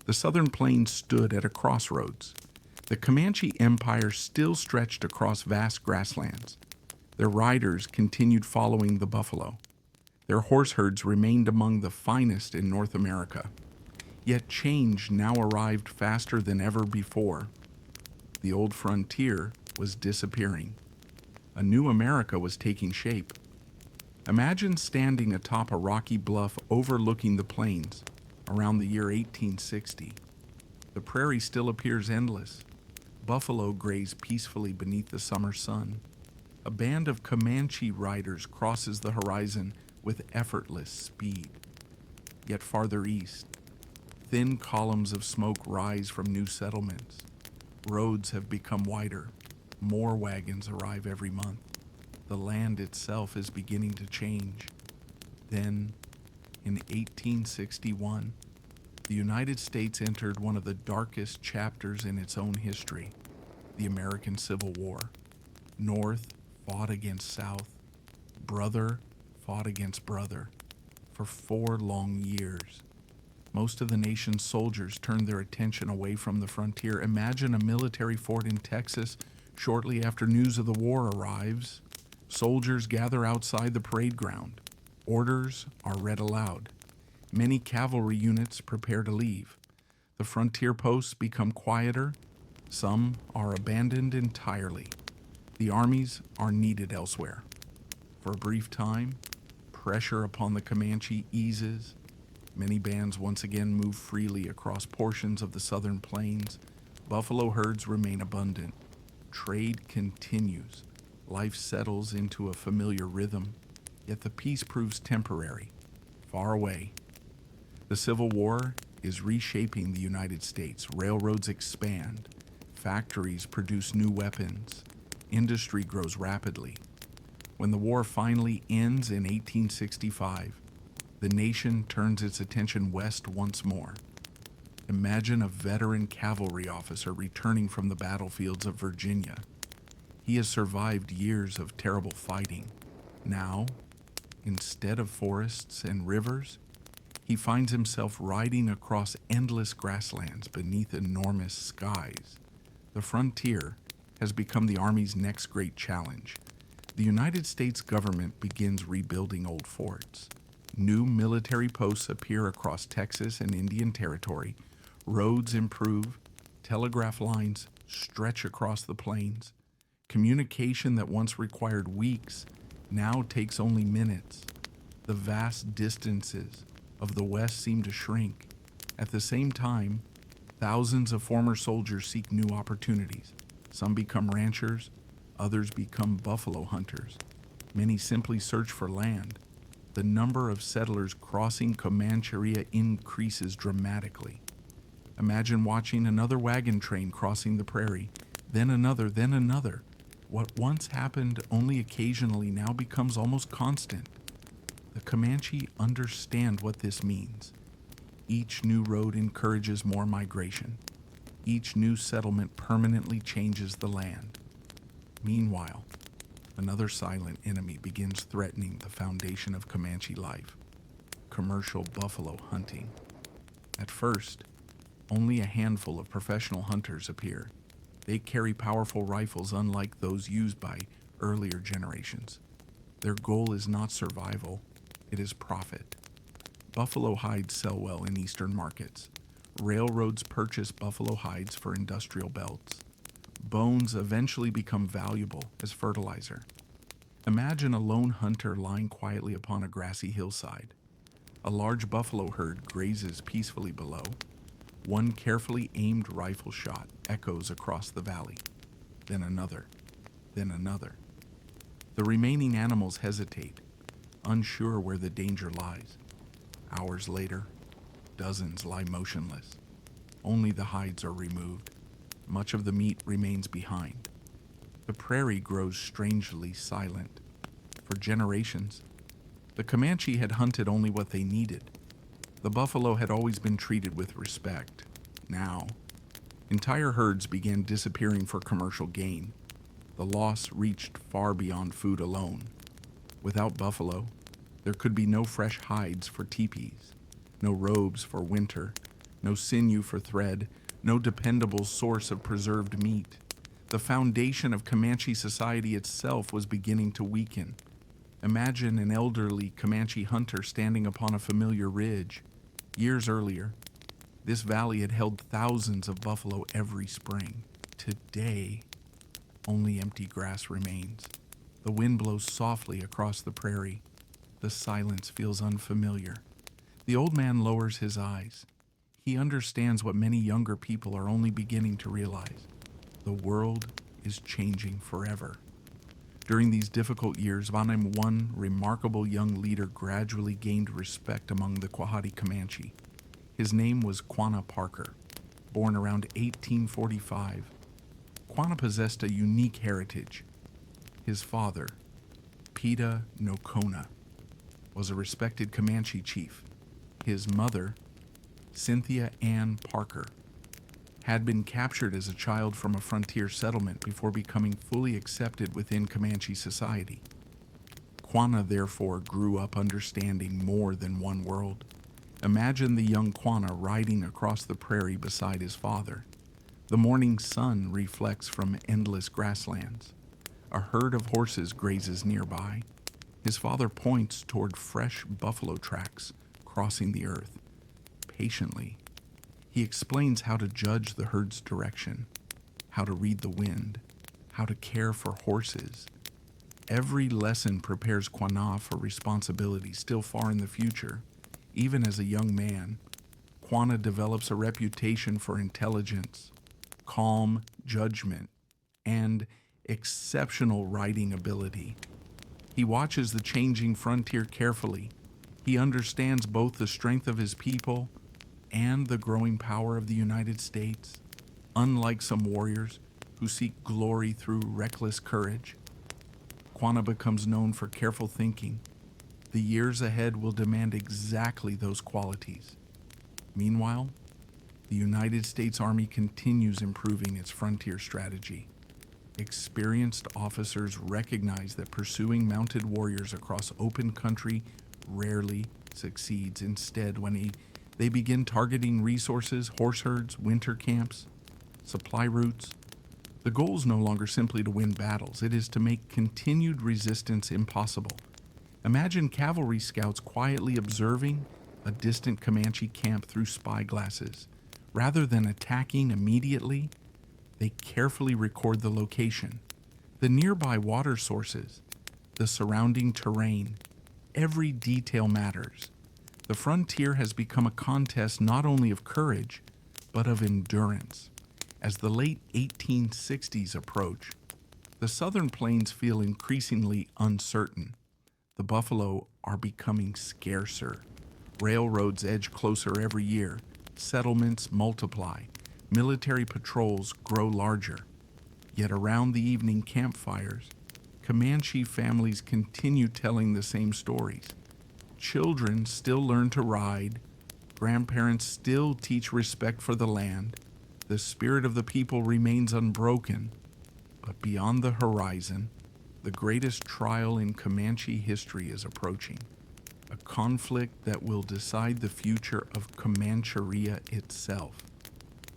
the southern plains stood at a crossroads. The Comanche Empire still stretched across vast grasslands. Their riders continued following the buffalo. Their horse herds remained among the finest in North America. Yet change now arrived faster than ever before. The old frontier was disappearing. A new America was taking shape. Imagine standing atop a rocky bluff overlooking the plains around the year 1860. The prairie still appears endless. Buffalo graze peacefully beneath the summer sun. A band of Comanche riders crosses the horizon with effortless speed. Yet farther east, thin columns of smoke rise from new settlements. Roads have become wider. More wagons arrive every month. The land itself is beginning to change. Then, in 1861, the United States entered one of the darkest chapters in its own history, the American Civil War. North fought against South. Brother fought against brother for 4 long years. Most of the nation's soldiers turned their attention away from the frontier. Imagine a military fort in Texas shortly after news of the war arrives. Soldiers gather outside the parade ground. Orders are read aloud. Many cavalry units prepare to leave. The frontier posts become quieter. Some are abandoned entirely. The armies are needed elsewhere. For a brief time, pressure upon the Comanche eases. Many bands once again move freely across portions of the southern plains. Buffalo herds remain abundant. Trade continues. Life settles into a familiar rhythm, yet the peace proves temporary, far away. The Civil War is reshaping the United States. Railroads expand. Factories produce new weapons. Industry grows rapidly. When the war finally ends in 1865, the nation turns its attention west once more. Imagine a veteran cavalry officer returning from the battlefields of Virginia. He has survived years of terrible fighting. Now, instead of forests and rivers, he finds himself riding across endless grasslands beneath enormous skies. The frontier has become the Army's next great challenge. The United States government begins rebuilding old forts. New military posts appear across Texas and Indian Territory. Roads improve. Telegraph lines stretch across the plains. Communication that once required weeks now takes only minutes. The vast distances of the West seem to shrink. At the same time, thousands of former soldiers seek new opportunities. Some become ranchers, others become buffalo hunters. Many simply search for land. The number of settlers crossing Comanchería increases dramatically. Imagine watching another wagon train crossing the prairie, then another, then another. What once happened only occasionally now becomes almost constant. The Comanche understand what this means. Each new road encourages more migration. Each new settlement permanently changes the land. Meanwhile, another silent enemy begins threatening the foundation of Comanche life: commercial buffalo hunting. At first, only a handful of professional hunters appear. They carry powerful rifles unlike those used by earlier generations. Their goal is not survival, it is profit. Buffalo hides sell well in eastern markets. Railroads purchase buffalo hides for industrial belts. Bones eventually become valuable as fertilizer. Imagine a lone hunter lying quietly upon a grassy hillside. A large buffalo herd grazes peacefully below. One carefully aimed rifle shot echoes across the valley. Then another. Then another. The remaining animals hesitate, unsure where the danger lies. Hours later, dozens lie motionless. Only the hides are removed. Much of the meat remains behind. The prairie grows strangely silent. For generations, the Comanche had hunted only what they needed. The buffalo had always been treated with respect. Now, entire herds began disappearing for commercial gain. The loss reached far beyond food alone. Without buffalo, there could be no fresh hides for teepees, no robes for winter, no sinew for thread, no dependable source of preserved meat. The foundation of Comanche society itself was beginning to weaken. Imagine an elderly Comanche hunter standing upon a familiar ridge. Years earlier, this valley had held thousands of buffalo every spring. Today, only empty grass remains. The wind blows softly across the prairie. The silence feels unfamiliar. The old man lowers his eyes. He understands what many younger people are only beginning to realize. The world is changing forever. During these difficult years, Vanem, one remarkable young leader, gradually gained respect among the Quahati Comanche. His name was Quanah Parker. Born around 1845, Quanah possessed a unique heritage. His father, Pita Nocona, was a respected Comanche chief. His mother, Cynthia Ann Parker, had been captured as a child from a frontier settlement before becoming fully accepted within Comanche society. Quanah therefore grew up understanding more than one world. Imagine the young Quanah riding across the prairie beside his father. The morning sun reflects from endless grasslands. A herd of horses grazes nearby. His father points toward fresh buffalo tracks crossing the earth. Patiently, he explains how to judge the herd's direction, how to read the wind, how to care for horses. Every lesson prepares Quanah for responsibility still far in the future. Even as a young man, Quanah develops a reputation for intelligence, calm judgment, and exceptional riding ability. He watches the changing frontier carefully. He understands both the strength of his people and the growing power of the United States. Unlike some warriors who seek glory through reckless courage, Quanah becomes known for careful thinking. The years ahead will demand exactly those qualities. Meanwhile, the United States Army continues improving its frontier strategy. Experienced officers recognize that pursuing mounted warriors across open country rarely succeeds. Instead, they begin targeting resources, horse herds, winter camps, supply routes. The goal is no longer simply to win battles. It is to make continued resistance impossible. Imagine cavalry scouts quietly observing a distant Comanche camp through spyglasses. Rather than attacking immediately, they carefully record the location, the nearby water sources, the surrounding terrain. Every detail matters. The frontier has become a contest not only of courage, but of endurance. As the late 1860s approach, the southern plains feel increasingly uncertain. The buffalo are becoming scarcer. Railroads edge closer every year. Settlements multiply. Military patrols grow larger. Yet around the evening campfires, Comanche families continue telling the same stories. Children still learn to ride. Grandparents still teach respect for the land. The spirit of the people remains unbroken. But beyond the horizon, the greatest trial in Comanche history is approaching. A conflict that will decide the future of Comanchería itself.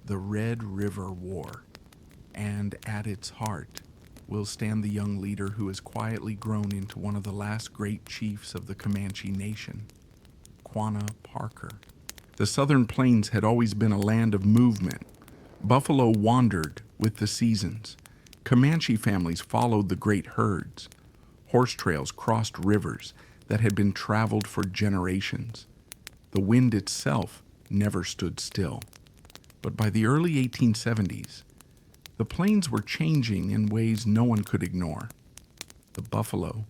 The Red River War. And at its heart will stand the young leader who has quietly grown into one of the last great chiefs of the Comanche nation, Quanah Parker. The southern plains had always been a land of movement. Buffalo wandered with the seasons. Comanche families followed the great herds. Horse trails crossed rivers that had been traveled for generations. The wind itself never stood still. But by the early 1870s, the plains were changing in ways no one could ignore. The buffalo,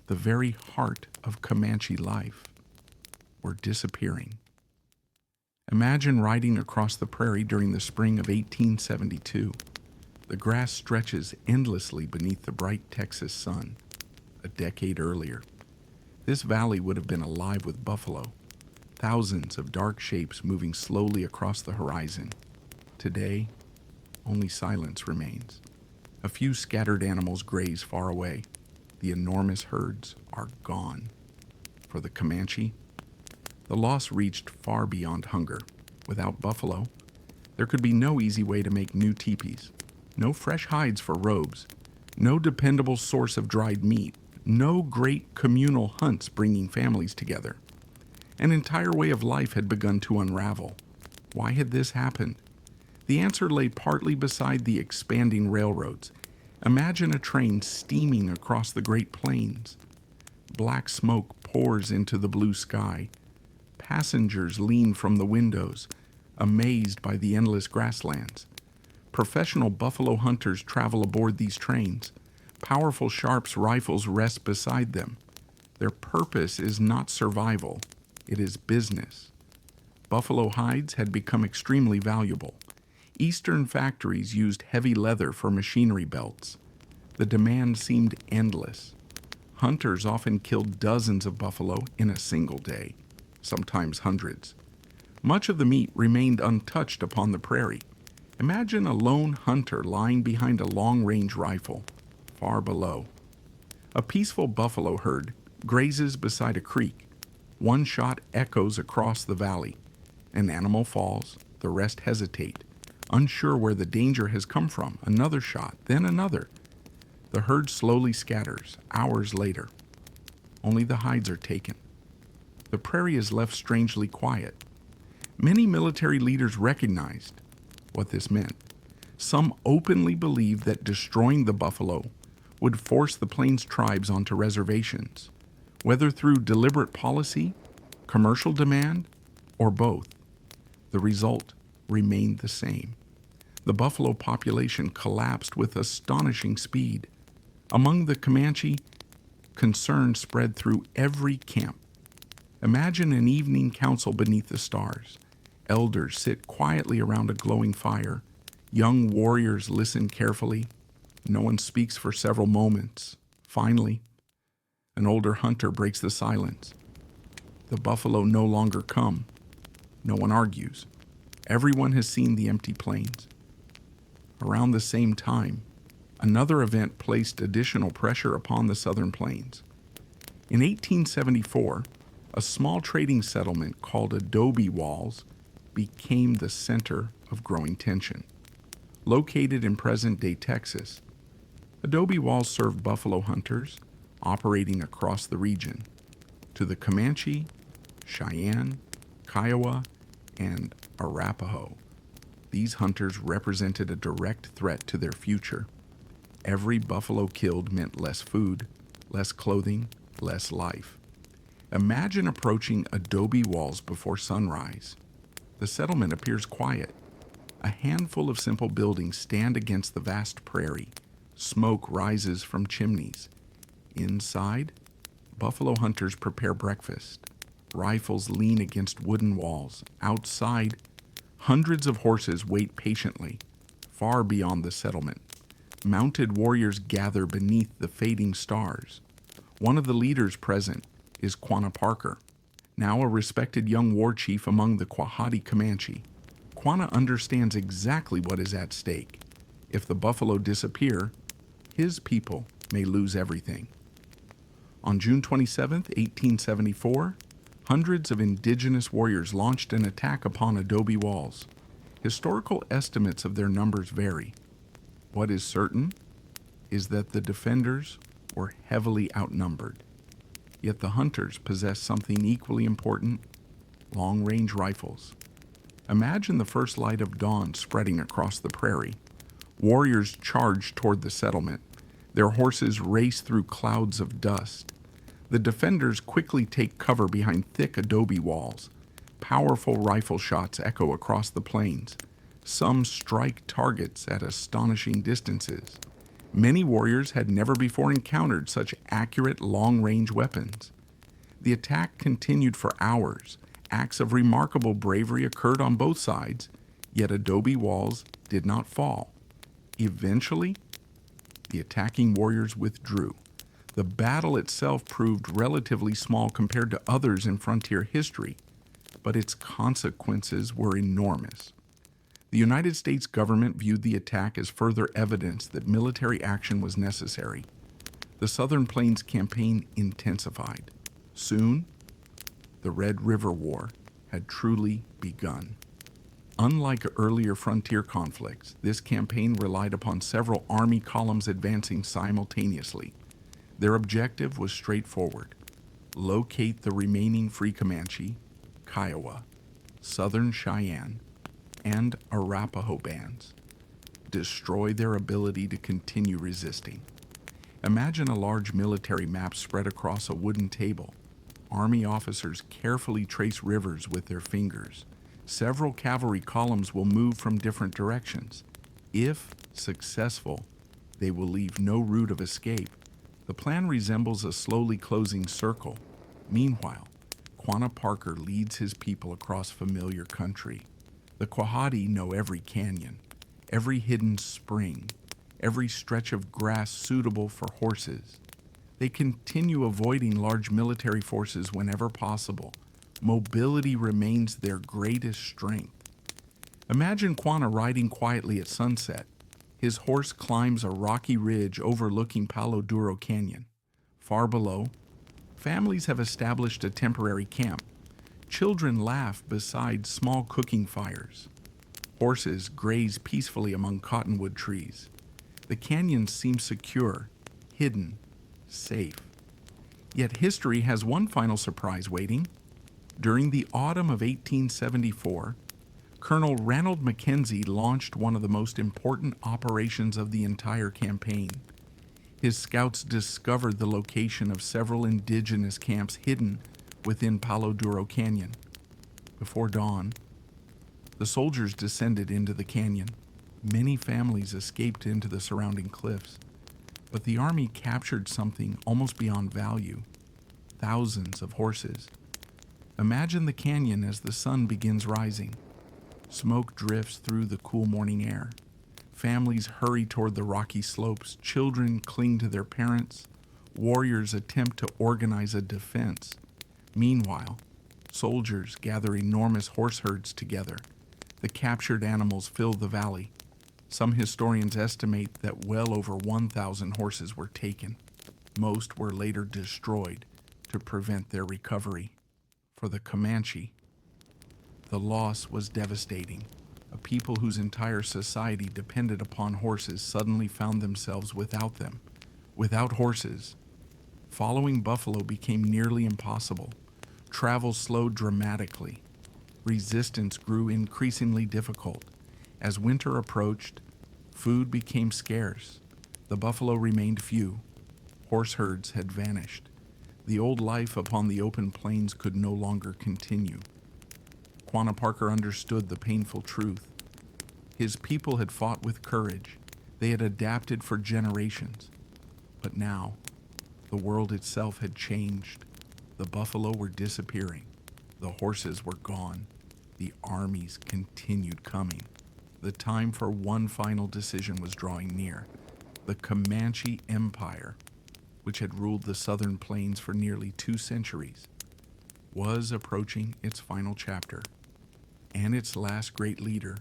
the very heart of Comanche life, were disappearing. Imagine riding across the prairie during the spring of 1872. The grass stretches endlessly beneath the bright Texas sun. A decade earlier, this valley would have been alive with buffalo, thousands of dark shapes moving slowly across the horizon. Today, only silence remains. A few scattered animals graze far away. The enormous herds are gone. For the Comanche, the loss reached far beyond hunger. Without buffalo, there could be no easy way to make new teepees, no fresh hides for robes, no dependable source of dried meat, no great communal hunts bringing families together. An entire way of life had begun to unravel. Why had this happened? The answer lay partly beside the expanding railroads. Imagine a train steaming across the Great Plains. Black smoke pours into the blue sky. Passengers lean from the windows, amazed by the endless grasslands. Professional buffalo hunters travel aboard these trains. Powerful Sharps rifles rest beside them. Their purpose is not survival, it is business. Buffalo hides had become extremely valuable. Eastern factories used heavy leather for machinery belts. The demand seemed endless. Hunters often killed dozens of buffalo in a single day, sometimes hundreds. Much of the meat remained untouched upon the prairie. Imagine a lone hunter lying behind a long-range rifle, far below. A peaceful buffalo herd grazes beside a creek. One shot echoes across the valley. An animal falls, the rest hesitate, unsure where the danger has come from. Another shot, then another. The herd slowly scatters, hours later. Only the hides are taken. The prairie is left strangely quiet. Many military leaders recognized what this meant. Some openly believed that destroying the buffalo would force the Plains tribes onto reservations, whether through deliberate policy, commercial demand, or both. The result remained the same. The buffalo population collapsed with astonishing speed. Among the Comanche, concern spread through every camp. Imagine an evening council beneath the stars. Elders sit quietly around a glowing fire. Young warriors listen carefully. No one speaks for several moments. Finally, an older hunter breaks the silence. The buffalo no longer come. No one argues. Everyone has seen the empty plains. Around the same time, another event placed additional pressure upon the southern plains. In 1874, a small trading settlement called Adobe Walls became the center of growing tension. Located in present-day Texas, Adobe Walls served buffalo hunters operating across the region. To the Comanche, Cheyenne, Kiowa, and Arapaho, these hunters represented a direct threat to their future. Every buffalo killed meant less food, less clothing, less life. Imagine approaching Adobe Walls before sunrise. The settlement appears quiet. A handful of simple buildings stand against the vast prairie. Smoke rises from chimneys. Inside, buffalo hunters prepare breakfast. Rifles lean against wooden walls. Outside, hundreds of horses wait patiently, far beyond the settlement. Mounted warriors gather beneath the fading stars. One of the leaders present is Quanah Parker, now a respected young war chief among the Quahati Comanche. Quanah understands exactly what is at stake. If the buffalo disappear, his people may lose everything. On June 27, 1874, hundreds of indigenous warriors launched an attack upon Adobe Walls. Historical estimates of their numbers vary. What is certain is that the defenders were heavily outnumbered. Yet the hunters possessed something equally important: long-range rifles. Imagine the first light of dawn spreading across the prairie. Warriors charge toward the settlement. Their horses race through clouds of dust. The defenders quickly take cover behind thick adobe walls. Powerful rifle shots echo across the plains. Some strike targets at astonishing distances. Many warriors had never before encountered such accurate long-range weapons. The attack continued for hours. Acts of remarkable bravery occurred on both sides, yet Adobe Walls did not fall. Eventually, the attacking warriors withdrew. The battle itself proved relatively small compared to others in frontier history, but its consequences were enormous. The United States government viewed the attack as further evidence that military action was necessary. The Southern Plains campaign intensified. Soon, the Red River War had truly begun. Unlike earlier frontier conflicts, this campaign relied upon several army columns advancing simultaneously. Their objective was straightforward: locate the remaining Free Comanche, Kiowa, Southern Cheyenne, and Arapaho bands. Destroy their ability to continue resisting. Imagine a large military map spread across a wooden table. Army officers carefully trace rivers with their fingers. Several cavalry columns will move from different directions. If successful, they will leave no route of escape. The plan resembles a slowly closing circle. Meanwhile, Quanah Parker leads his people across familiar country. The Quahati know every canyon, every hidden spring, every stretch of grass suitable for horses. They continue avoiding large military forces whenever possible. Mobility remains their greatest strength. Imagine Quanah riding quietly at sunset. His horse climbs a rocky ridge overlooking Palo Duro Canyon. Far below, families have established a temporary camp. Children laugh beside small cooking fires. Horses graze peacefully among cottonwood trees. The canyon seems secure, hidden, safe. Yet history has one final surprise waiting. During the autumn of 1874, Colonel Ranald Mackenzie launched one of the most important operations of the entire campaign. His scouts discovered the location of several indigenous camps hidden within Palo Duro Canyon. Before dawn, the soldiers descended into the canyon. Many families escaped into the surrounding cliffs, but the army captured something almost beyond value: thousands of horses. Imagine the canyon as the sun begins rising. Smoke drifts through the cool morning air. Families hurry toward the rocky slopes. Children cling to their parents. Warriors attempt to organize a defense. Meanwhile, soldiers gather enormous horse herds together. The captured animals fill the valley. Some historians estimate that well over 1,000 horses were taken. Most were later destroyed to prevent their recovery. For the Comanche, the loss was devastating. A people whose entire society depended upon horses suddenly found themselves without them. Without horses, following buffalo became nearly impossible. Travel slowed dramatically. Resistance grew increasingly difficult. As winter approached, food became scarce. The buffalo remained few. Horse herds had vanished. The old life upon the open plains could no longer continue. Quanah Parker understood the painful truth. His people had fought with courage. They had adapted for generations. But now, the world itself had changed. The buffalo were disappearing. The horses were gone. The armies continued coming. The time for one final decision was drawing near. The Comanche Empire, which had ruled the southern plains for nearly 2 centuries, was approaching its final chapter, and its last great leader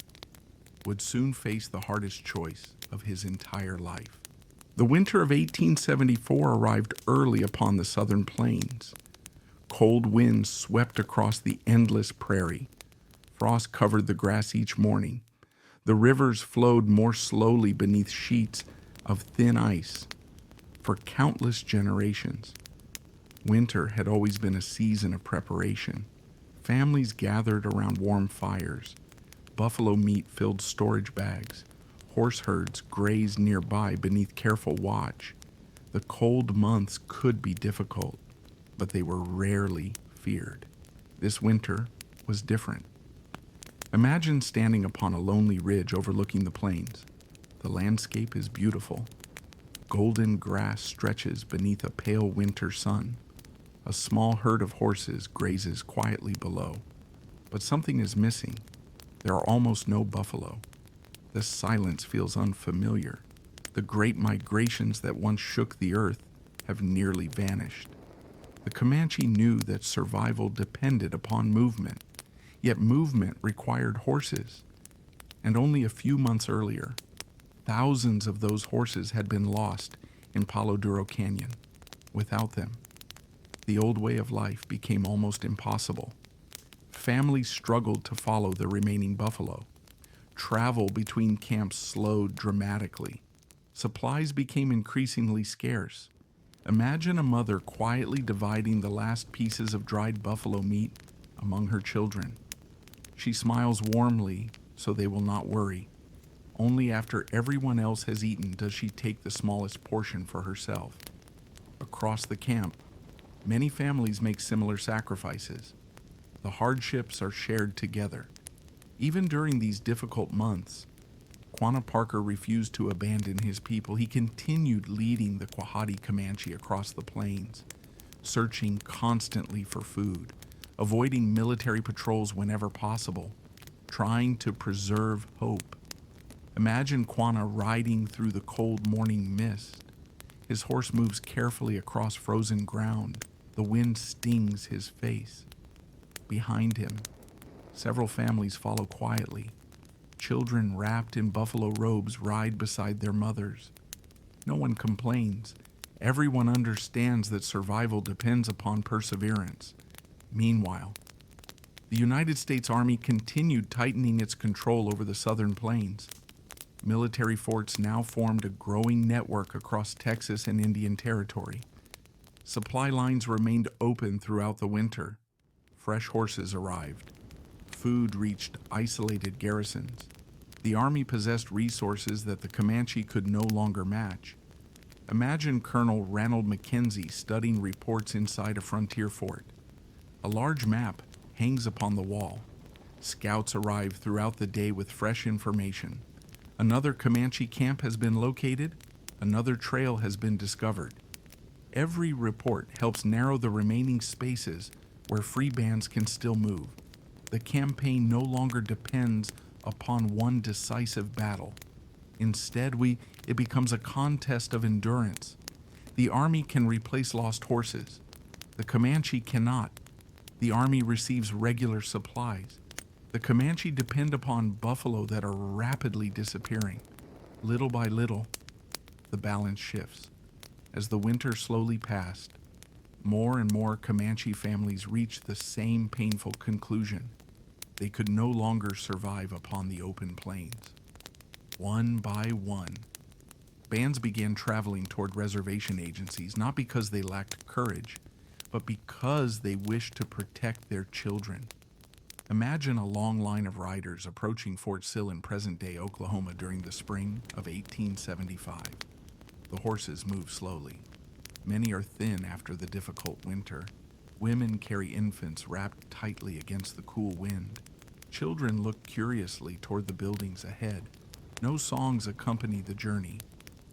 would soon face the hardest choice of his entire life. The winter of 1874 arrived early upon the southern plains. Cold winds swept across the endless prairie. Frost covered the grass each morning. The rivers flowed more slowly beneath sheets of thin ice. For countless generations, winter had always been a season of preparation. Families gathered around warm fires. Buffalo meat filled storage bags. Horse herds grazed nearby beneath careful watch. The cold months could be difficult, but they were rarely feared. This winter was different. Imagine standing upon a lonely ridge overlooking the plains. The landscape is beautiful. Golden grass stretches beneath a pale winter sun. A small herd of horses grazes quietly below. But something is missing. There are almost no buffalo. The silence feels unfamiliar. The great migrations that once shook the earth have nearly vanished. The Comanche knew that survival depended upon movement, yet movement required horses. And only a few months earlier, thousands of those horses had been lost in Palo Duro Canyon. Without them, the old way of life became almost impossible. Families struggled to follow the remaining buffalo. Travel between camps slowed dramatically. Supplies became increasingly scarce. Imagine a mother quietly dividing the last pieces of dried buffalo meat among her children. She smiles warmly so they will not worry. Only after everyone else has eaten does she take the smallest portion for herself. Across the camp, Many families make similar sacrifices. The hardships are shared together. Even during these difficult months, Quanah Parker refused to abandon his people. He continued leading the Quahati Comanche across the plains, searching constantly for food, avoiding military patrols whenever possible, trying to preserve hope. Imagine Quanah riding through the cold morning mist. His horse moves carefully across frozen ground. The wind stings his face. Behind him, several families follow quietly. Children wrapped in buffalo robes ride beside their mothers. No one complains. Everyone understands that survival depends upon perseverance. Meanwhile, the United States Army continued tightening its control over the southern plains. Military forts now formed a growing network across Texas and Indian Territory. Supply lines remained open throughout the winter. Fresh horses arrived. Food reached isolated garrisons. The Army possessed resources that the Comanche could no longer match. Imagine Colonel Ranald Mackenzie studying reports inside a frontier fort. A large map hangs upon the wall. Scouts arrive throughout the day with fresh information. Another Comanche camp has been located. Another trail has been discovered. Every report helps narrow the remaining spaces where free bands can still move. The campaign no longer depends upon one decisive battle. Instead, it becomes a contest of endurance. The Army can replace lost horses. The Comanche cannot. The Army receives regular supplies. The Comanche depend upon buffalo that are rapidly disappearing. Little by little, the balance shifts. As the winter slowly passed, more and more Comanche families reached the same painful conclusion. They could no longer survive upon the open plains. One by one, bands began traveling toward reservation agencies, not because they lacked courage, but because they wished to protect their children. Imagine a long line of riders approaching Fort Sill in present-day Oklahoma during the spring of 1875. The horses move slowly. Many are thin after the difficult winter. Women carry infants wrapped tightly against the cool wind. Children look curiously toward the buildings ahead. No songs accompany the journey,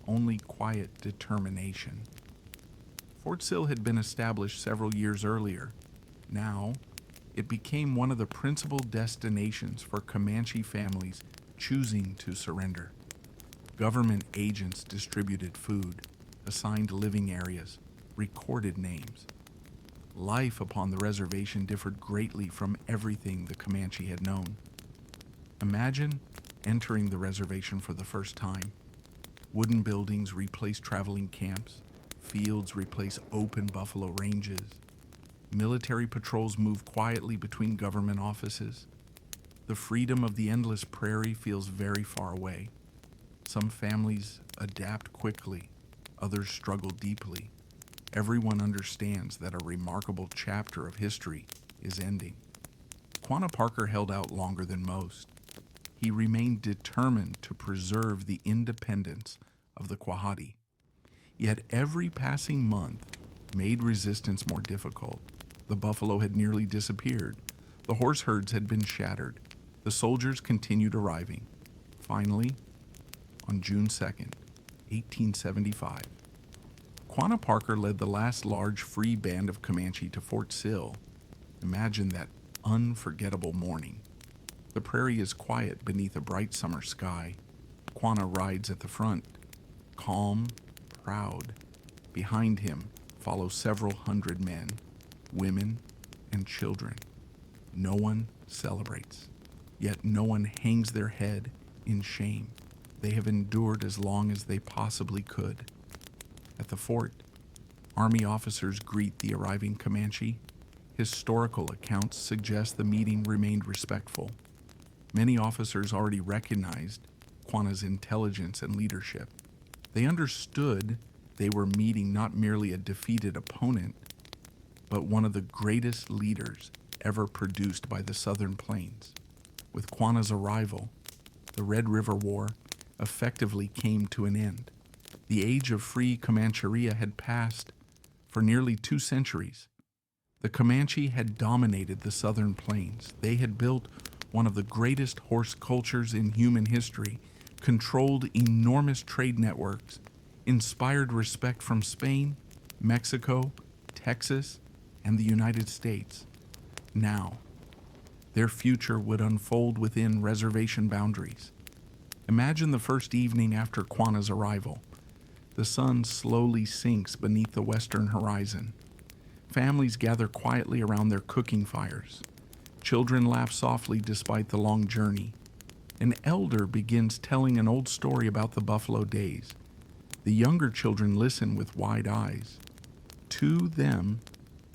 only quiet determination. Fort Sill had been established several years earlier. Now, it became one of the principal destinations for Comanche families choosing to surrender. Government agents distributed food, assigned living areas, recorded names. Life upon the reservation differed greatly from everything the Comanche had known. Imagine entering the reservation for the first time. Wooden buildings replaced traveling camps. Fields replace open buffalo ranges. Military patrols move quietly between government offices. The freedom of the endless prairie feels very far away. Some families adapt quickly, others struggle deeply. Everyone understands that a remarkable chapter of history is ending. Quanah Parker held out longer than most. He remained determined to preserve the independence of the Quahati. Yet every passing month made resistance more difficult. The buffalo had nearly disappeared. The horse herds had been shattered. The soldiers continued arriving. Finally, on June 2nd, 1875, Quanah Parker led the last large free band of Comanche to Fort Sill. Imagine that unforgettable morning. The prairie is quiet beneath a bright summer sky. Quanah rides at the front, calm, proud. Behind him follow several hundred men, women, and children. No one celebrates, yet no one hangs their head in shame. They have endured as long as they possibly could. At the fort, Army officers greet the arriving Comanche. Historical accounts suggest the meeting remained respectful. Many officers already recognized Quanah's intelligence and leadership. They understood they were meeting not merely a defeated opponent, but one of the greatest leaders ever produced by the Southern Plains. With Quanah's arrival, the Red River War effectively came to an end. The age of free Comancheria had passed For nearly 2 centuries, the Comanche had dominated the southern plains. They had built one of the greatest horse cultures in human history, controlled enormous trade networks, inspired respect from Spain, Mexico, Texas, and the United States. Now, their future would unfold within reservation boundaries. Imagine the first evening after Quanah's arrival. The sun slowly sinks beneath the western horizon. Families gather quietly around their cooking fires. Children laugh softly despite the long journey. An elder begins telling an old story about the buffalo days. The younger children listen with wide eyes. To them,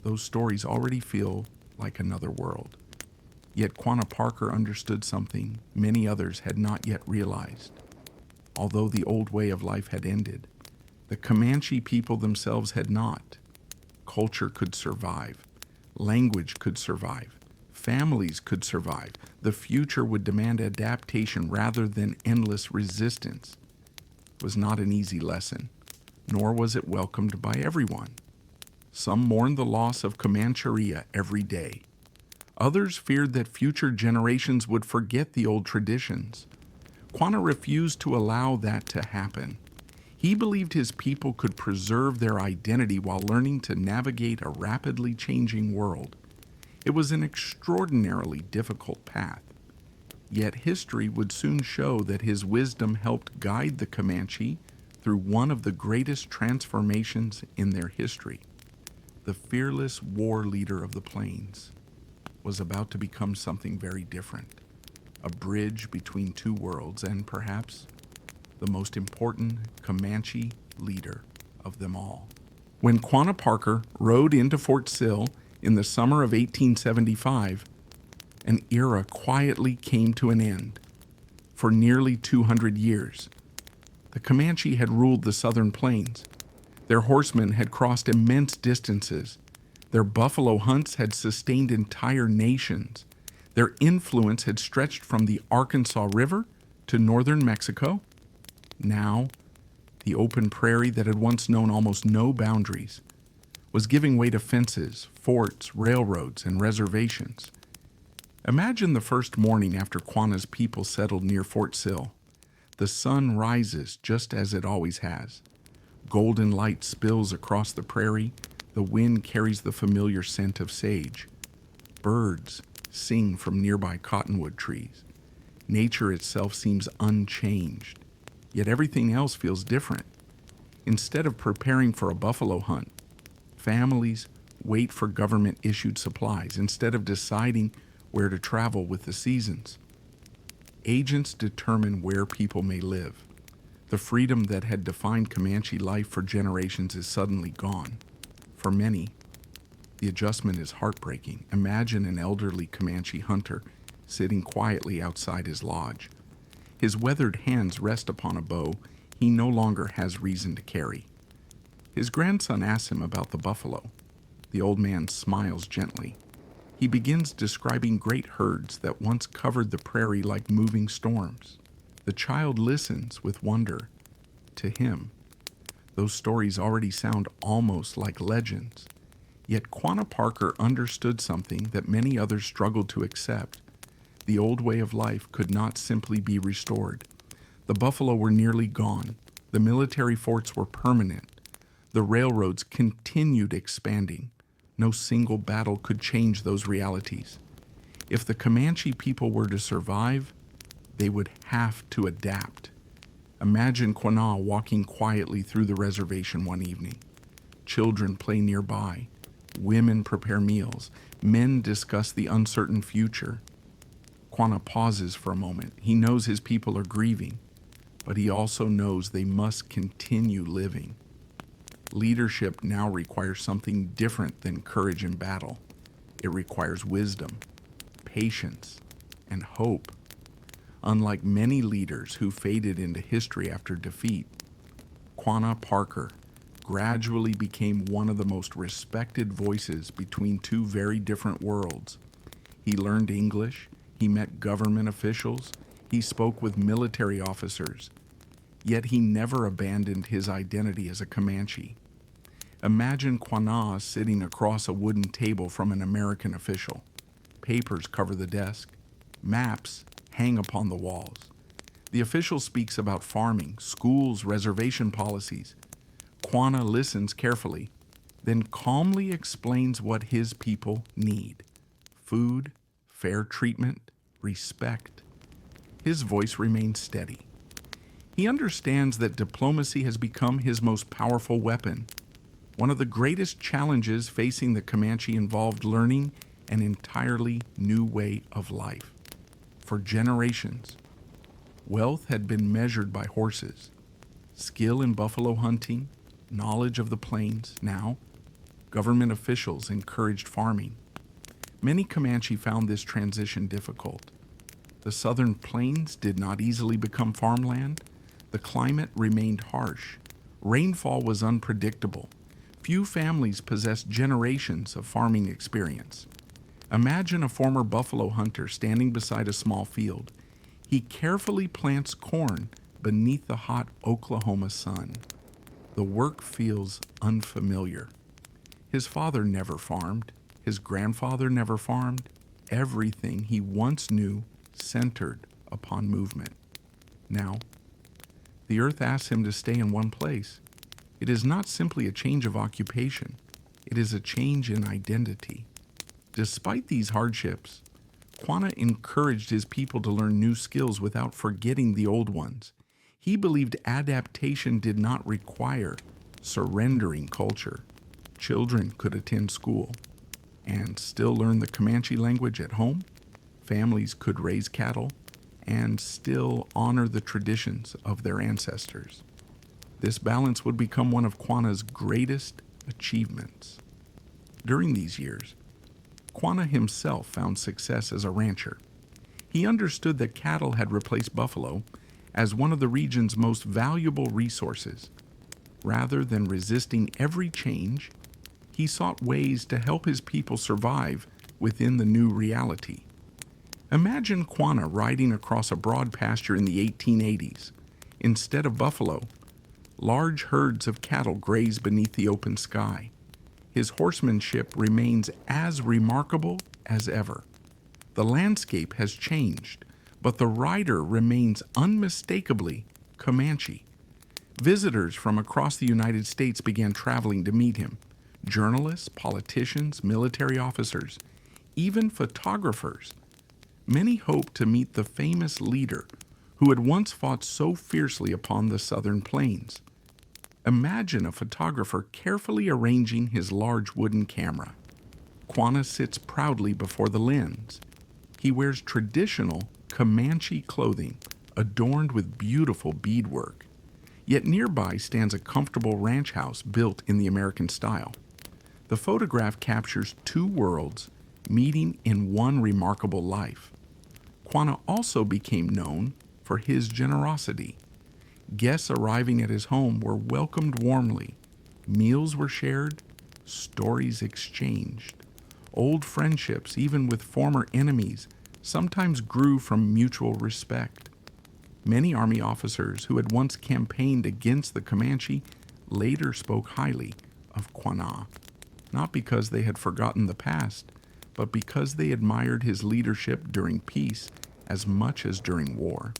those stories already feel like another world. Yet Quanah Parker understood something many others had not yet realized. Although the old way of life had ended, the Comanche people themselves had not. Culture could survive. Language could survive. Families could survive. The future would demand adaptation rather than endless resistance. It was not an easy lesson, nor was it welcomed by everyone. Some mourned the loss of Comanchería every day. Others feared that future generations would forget the old traditions. Quanah refused to allow that to happen. He believed his people could preserve their identity while learning to navigate a rapidly changing world. It was an extraordinarily difficult path. Yet history would soon show that his wisdom helped guide the Comanche through one of the greatest transformations in their history. The fearless war leader of the plains was about to become something very different, a bridge between two worlds, and perhaps the most important Comanche leader of them all. When Quanah Parker rode into Fort Sill in the summer of 1875, an era quietly came to an end. For nearly 200 years, the Comanche had ruled the southern plains. Their horsemen had crossed immense distances. Their buffalo hunts had sustained entire nations. Their influence had stretched from the Arkansas River to northern Mexico. Now, the open prairie that had once known almost no boundaries was giving way to fences, forts, railroads, and reservations. Imagine the first morning after Quanah's people settled near Fort Sill. The sun rises just as it always has. Golden light spills across the prairie. The wind carries the familiar scent of sage. Birds sing from nearby cottonwood trees. Nature itself seems unchanged, yet everything else feels different. Instead of preparing for a buffalo hunt, families wait for government-issued supplies. Instead of deciding where to travel with the seasons, agents determine where people may live. The freedom that had defined Comanche life for generations is suddenly gone. For many, the adjustment is heartbreaking. Imagine an elderly Comanche hunter sitting quietly outside his lodge. His weathered hands rest upon a bow he no longer has reason to carry. His grandson asks him about the buffalo. The old man smiles gently. He begins describing great herds that once covered the prairie like moving storms. The child listens with wonder. To him, those stories already sound almost like legends. Yet Quanah Parker understood something that many others struggled to accept. The old way of life could not simply be restored. The buffalo were nearly gone. The military forts were permanent. The railroads continued expanding. No single battle could change those realities. If the Comanche people were to survive, they would have to adapt. Imagine Quanah walking quietly through the reservation one evening. Children play nearby. Women prepare meals. Men discuss the uncertain future. Quanah pauses for a moment. He knows his people are grieving, but he also knows they must continue living. Leadership now requires something different than courage in battle. It requires wisdom, patience, and hope. Unlike many leaders who faded into history after defeat, Quanah Parker gradually became one of the most respected voices between two very different worlds. He learned English, he met government officials, he spoke with military officers, yet he never abandoned his identity as a Comanche. Imagine Quanah sitting across a wooden table from an American official. Papers cover the desk. Maps hang upon the walls. The official speaks about farming, schools, reservation policies. Quanah listens carefully, then calmly explains what his people need: food, fair treatment, respect. His voice remains steady. He understands that diplomacy has become his most powerful weapon. One of the greatest challenges facing the Comanche involved learning an entirely new way of life. For generations, wealth had been measured by horses. Skill in buffalo hunting, knowledge of the plains. Now, government officials encouraged farming. Many Comanche found this transition difficult. The southern plains did not easily become farmland. The climate remained harsh. Rainfall was unpredictable. Few families possessed generations of farming experience. Imagine a former buffalo hunter standing beside a small field. He carefully plants corn beneath the hot Oklahoma sun. The work feels unfamiliar. His father never farmed. His grandfather never farmed. Everything he once knew centered upon movement. Now, the earth asks him to stay in one place. It is not simply a change of occupation. It is a change in identity. Despite these hardships, Quanah encouraged his people to learn new skills without forgetting the old ones. He believed adaptation did not require surrendering culture. Children could attend school and still learn the Comanche language at home. Families could raise cattle and still honor the traditions of their ancestors. This balance would become one of Quanah's greatest achievements. During these years, Quanah himself found success as a rancher. He understood that cattle had replaced buffalo as one of the region's most valuable resources. Rather than resisting every change, he sought ways to help his people survive within the new reality. Imagine Quanah riding across a broad pasture in the 1880s. Instead of buffalo, large herds of cattle graze beneath the open sky. His horsemanship remains as remarkable as ever. The landscape has changed, but the rider remains unmistakably Comanche. Visitors from across the United States began traveling to meet him. Journalists, politicians, military officers, even photographers. Many hoped to meet the famous leader who had once fought so fiercely upon the southern plains. Imagine a photographer carefully arranging his large wooden camera. Quanah sits proudly before the lens. He wears traditional Comanche clothing, adorned with beautiful beadwork. Yet nearby stands a comfortable ranch house built in the American style. The photograph captures two worlds meeting in one remarkable life. Quanah also became known for his generosity. Guests arriving at his home were welcomed warmly. Meals were shared, stories exchanged. Old friendships, even with former enemies, sometimes grew from mutual respect. Many Army officers who had once campaigned against the Comanche later spoke highly of Quanah, not because they had forgotten the past, but because they admired his leadership during peace as much as during war.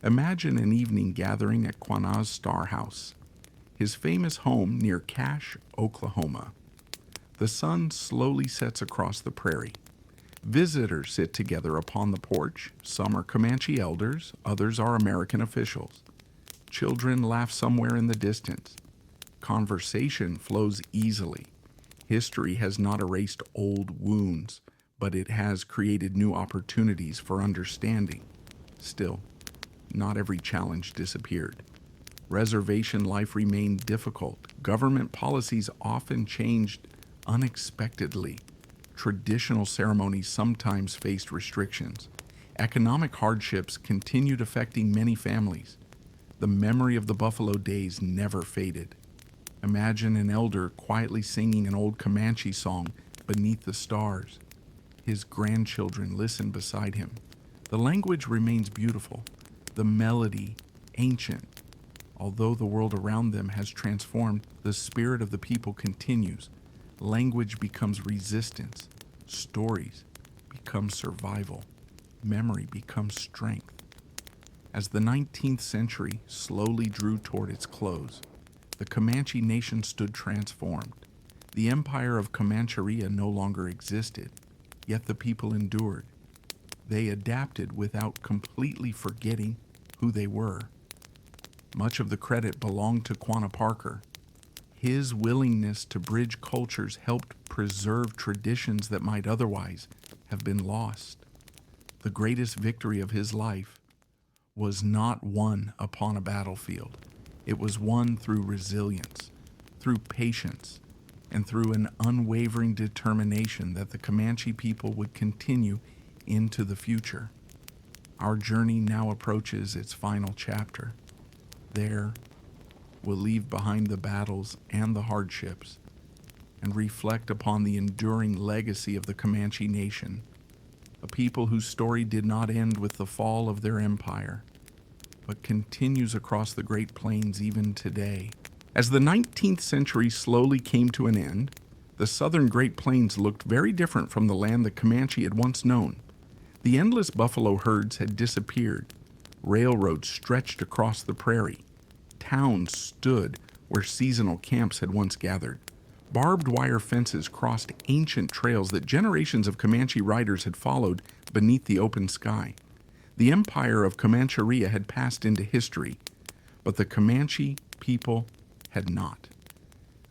Imagine an evening gathering at Quanah's Star House, his famous home near Cache, Oklahoma. The sun slowly sets across the prairie. Visitors sit together upon the porch. Some are Comanche elders, others are American officials. Children laugh somewhere in the distance. Conversation flows easily. History has not erased old wounds, but it has created new opportunities for understanding. Still, not every challenge disappeared. Reservation life remained difficult. Government policies often changed unexpectedly. Traditional ceremonies sometimes faced restrictions. Economic hardships continued affecting many families. The memory of the buffalo days never faded. Imagine an elder quietly singing an old Comanche song beneath the stars. His grandchildren listen beside him. The language remains beautiful, the melody ancient. Although the world around them has transformed, the spirit of the people continues. Language becomes resistance. Stories become survival. Memory becomes strength. As the 19th century slowly drew toward its close, the Comanche nation stood transformed. The empire of Comanchería no longer existed, yet the people endured. They adapted without completely forgetting who they were. Much of the credit belonged to Quanah Parker. His willingness to bridge cultures helped preserve traditions that might otherwise have been lost. The greatest victory of his life was not won upon a battlefield. It was won through resilience, through patience, and through an unwavering determination that the Comanche people would continue into the future. Our journey now approaches its final chapter. There, we'll leave behind the battles and the hardships and reflect upon the enduring legacy of the Comanche nation, a people whose story did not end with the fall of their empire, but continues across the Great Plains even today. As the 19th century slowly came to an end, the southern Great Plains looked very different from the land the Comanche had once known. The endless buffalo herds had disappeared. Railroads stretched across the prairie. Towns stood where seasonal camps had once gathered. Barbed wire fences crossed ancient trails that generations of Comanche riders had followed beneath the open sky. The empire of Comanchería had passed into history, but the Comanche people had not.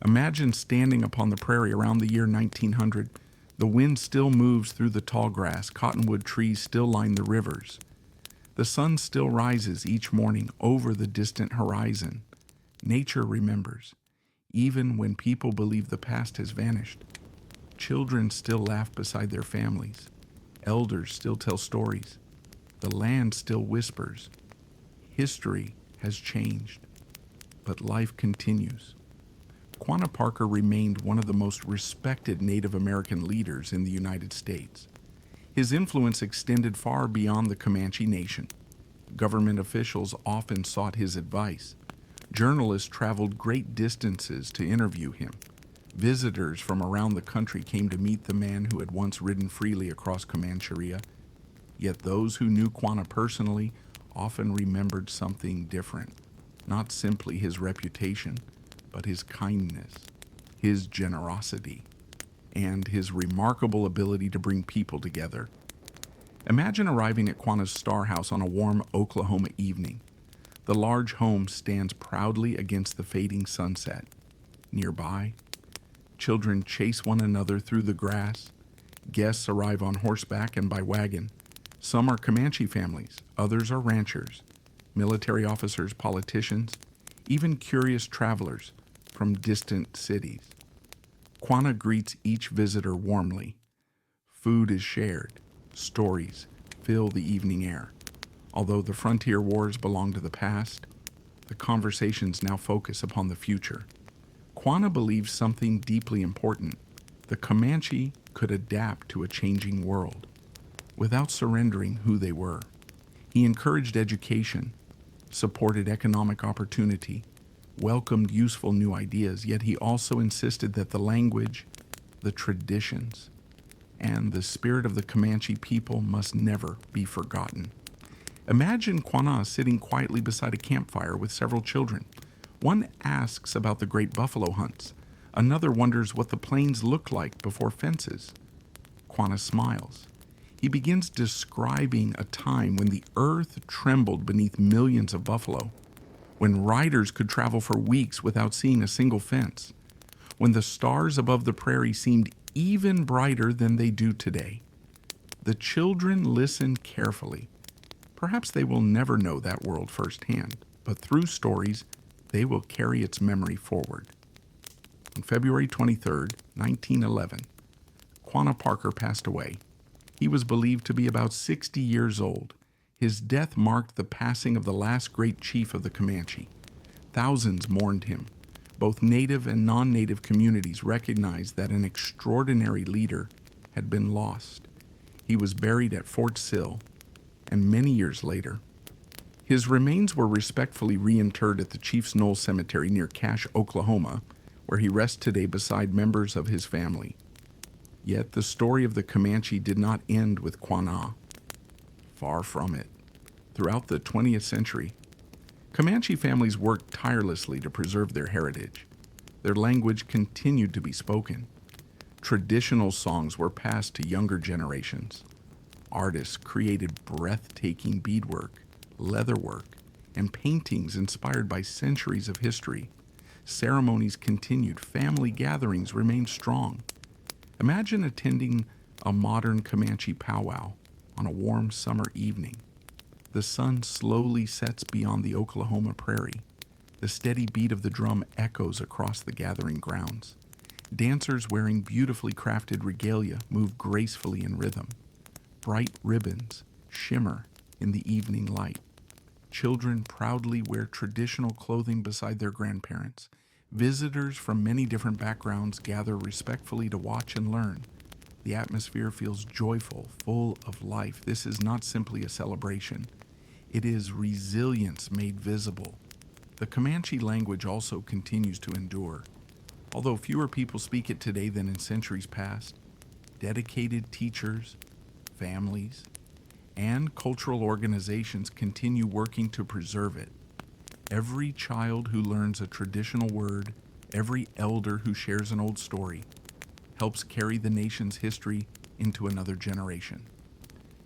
Imagine standing upon the prairie around the year 1900. The wind still moves through the tall grass, cottonwood trees still line the rivers. The sun still rises each morning over the distant horizon. Nature remembers. Even when people believe the past has vanished, children still laugh beside their families. Elders still tell stories. The land still whispers. History has changed, but life continues. Quanah Parker remained one of the most respected Native American leaders in the United States. His influence extended far beyond the Comanche nation. Government officials often sought his advice. Journalists traveled great distances to interview him. Visitors from around the country came to meet the man who had once ridden freely across Comanchería. Yet those who knew Quanah personally often remembered something different. Not simply his reputation, but his kindness, his generosity, and his remarkable ability to bring people together. Imagine arriving at Quanah's Star House on a warm Oklahoma evening. The large home stands proudly against the fading sunset. Nearby, children chase one another through the grass. Guests arrive on horseback and by wagon. Some are Comanche families, others are ranchers, military officers, politicians, even curious travelers from distant cities. Quanah greets each visitor warmly. Food is shared. Stories fill the evening air. Although the frontier wars belong to the past, the conversations now focus upon the future. Quanah believes something deeply important. The Comanche could adapt to a changing world without surrendering who they were. He encouraged education, supported economic opportunity, welcomed useful new ideas, yet he also insisted that the language, the traditions, and the spirit of the Comanche people must never be forgotten. Imagine Quanah sitting quietly beside a campfire with several children. One asks about the great buffalo hunts. Another wonders what the plains looked like before fences. Quanah smiles. He begins describing a time when the earth trembled beneath millions of buffalo, when riders could travel for weeks without seeing a single fence, when the stars above the prairie seemed even brighter than they do today. The children listen carefully. Perhaps they will never know that world firsthand, but through stories, they will carry its memory forward. On February 23, 1911, Quanah Parker passed away. He was believed to be about 60 years old. His death marked the passing of the last great chief of the Comanche. Thousands mourned him. Both native and non-native communities recognized that an extraordinary leader had been lost. He was buried at Fort Sill, and many years later, His remains were respectfully reinterred at the Chief's Knoll Cemetery near Cache, Oklahoma, where he rests today beside members of his family. Yet the story of the Comanche did not end with Quanah. Far from it. Throughout the 20th century, Comanche families worked tirelessly to preserve their heritage. Their language continued to be spoken. Traditional songs were passed to younger generations. Artists created breathtaking beadwork, leatherwork, and paintings inspired by centuries of history. Ceremonies continued, family gatherings remained strong. Imagine attending a modern Comanche powwow on a warm summer evening. The sun slowly sets beyond the Oklahoma prairie. The steady beat of the drum echoes across the gathering grounds. Dancers wearing beautifully crafted regalia move gracefully in rhythm. Bright ribbons shimmer in the evening light. Children proudly wear traditional clothing beside their grandparents. Visitors from many different backgrounds gather respectfully to watch and learn. The atmosphere feels joyful, full of life. This is not simply a celebration. It is resilience made visible. The Comanche language also continues to endure. Although fewer people speak it today than in centuries past, dedicated teachers, families, and cultural organizations continue working to preserve it. Every child who learns a traditional word, every elder who shares an old story, helps carry the nation's history into another generation.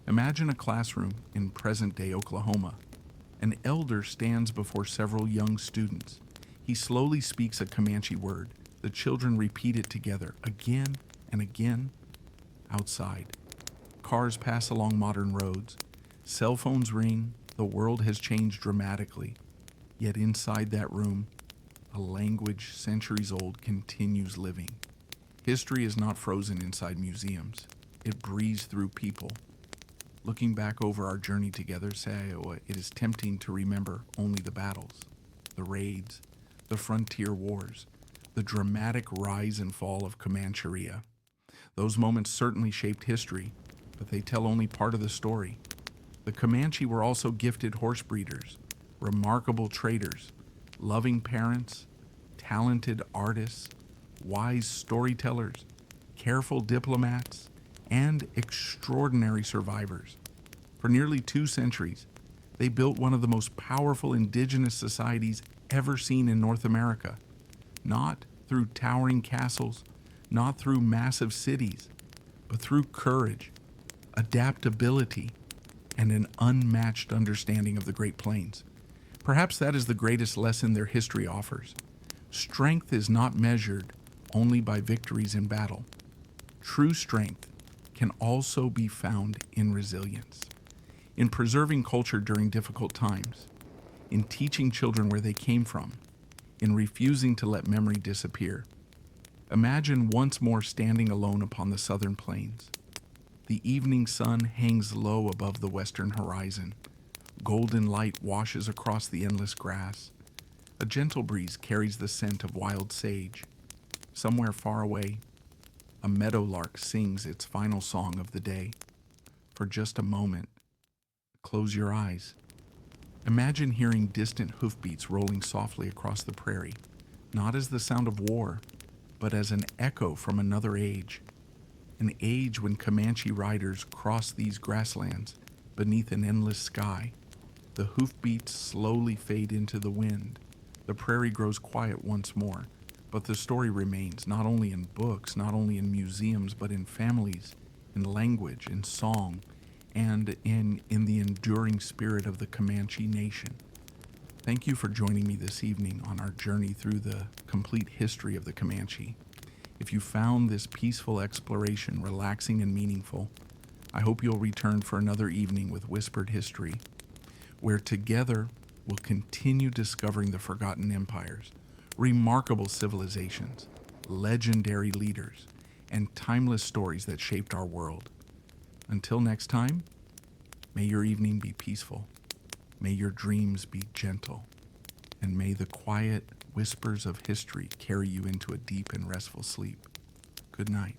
Imagine a classroom in present-day Oklahoma. An elder stands before several young students. He slowly speaks a Comanche word. The children repeat it together, again and again. Outside, cars pass along modern roads. Cell phones ring. The world has changed dramatically. Yet inside that room, a language centuries old continues living. History is not frozen inside museums. It breathes through people. Looking back over our journey together, it is tempting to remember only the battles, the raids, the frontier wars, the dramatic rise and fall of Comanchería. Those moments certainly shaped history, but they tell only part of the story. The Comanche were also gifted horse breeders, remarkable traders, loving parents, talented artists, wise storytellers, careful diplomats, and extraordinary survivors. For nearly 2 centuries, they built one of the most powerful indigenous societies ever seen in North America. Not through towering castles, not through massive cities, but through courage, adaptability, and an unmatched understanding of the Great Plains. Perhaps that is the greatest lesson their history offers. Strength is not measured only by victories in battle. True strength can also be found in resilience, in preserving culture during difficult times, in teaching children where they came from, in refusing to let memory disappear. Imagine once more standing alone upon the southern plains. The evening sun hangs low above the western horizon. Golden light washes across the endless grass. A gentle breeze carries the scent of wild sage. Somewhere far away, a meadowlark sings its final song of the day. For just a moment, close your eyes. Imagine hearing distant hoofbeats rolling softly across the prairie, not as the sound of war, but as an echo from another age. An age when Comanche riders crossed these grasslands beneath an endless sky. The hoofbeats slowly fade into the wind. The prairie grows quiet once more, but the story remains, not only in books, not only in museums, but in families, in language, in song, and in the enduring spirit of the Comanche nation. Thank you for joining me this evening on our journey through the complete history of the Comanche. If you found this peaceful exploration relaxing and meaningful, I hope you'll return for another evening with Whispered History, where together we'll continue discovering the forgotten empires, remarkable civilizations, legendary leaders, and timeless stories that shaped our world. Until next time, may your evening be peaceful, may your dreams be gentle, and may the quiet whispers of history carry you into a deep and restful sleep. Good night.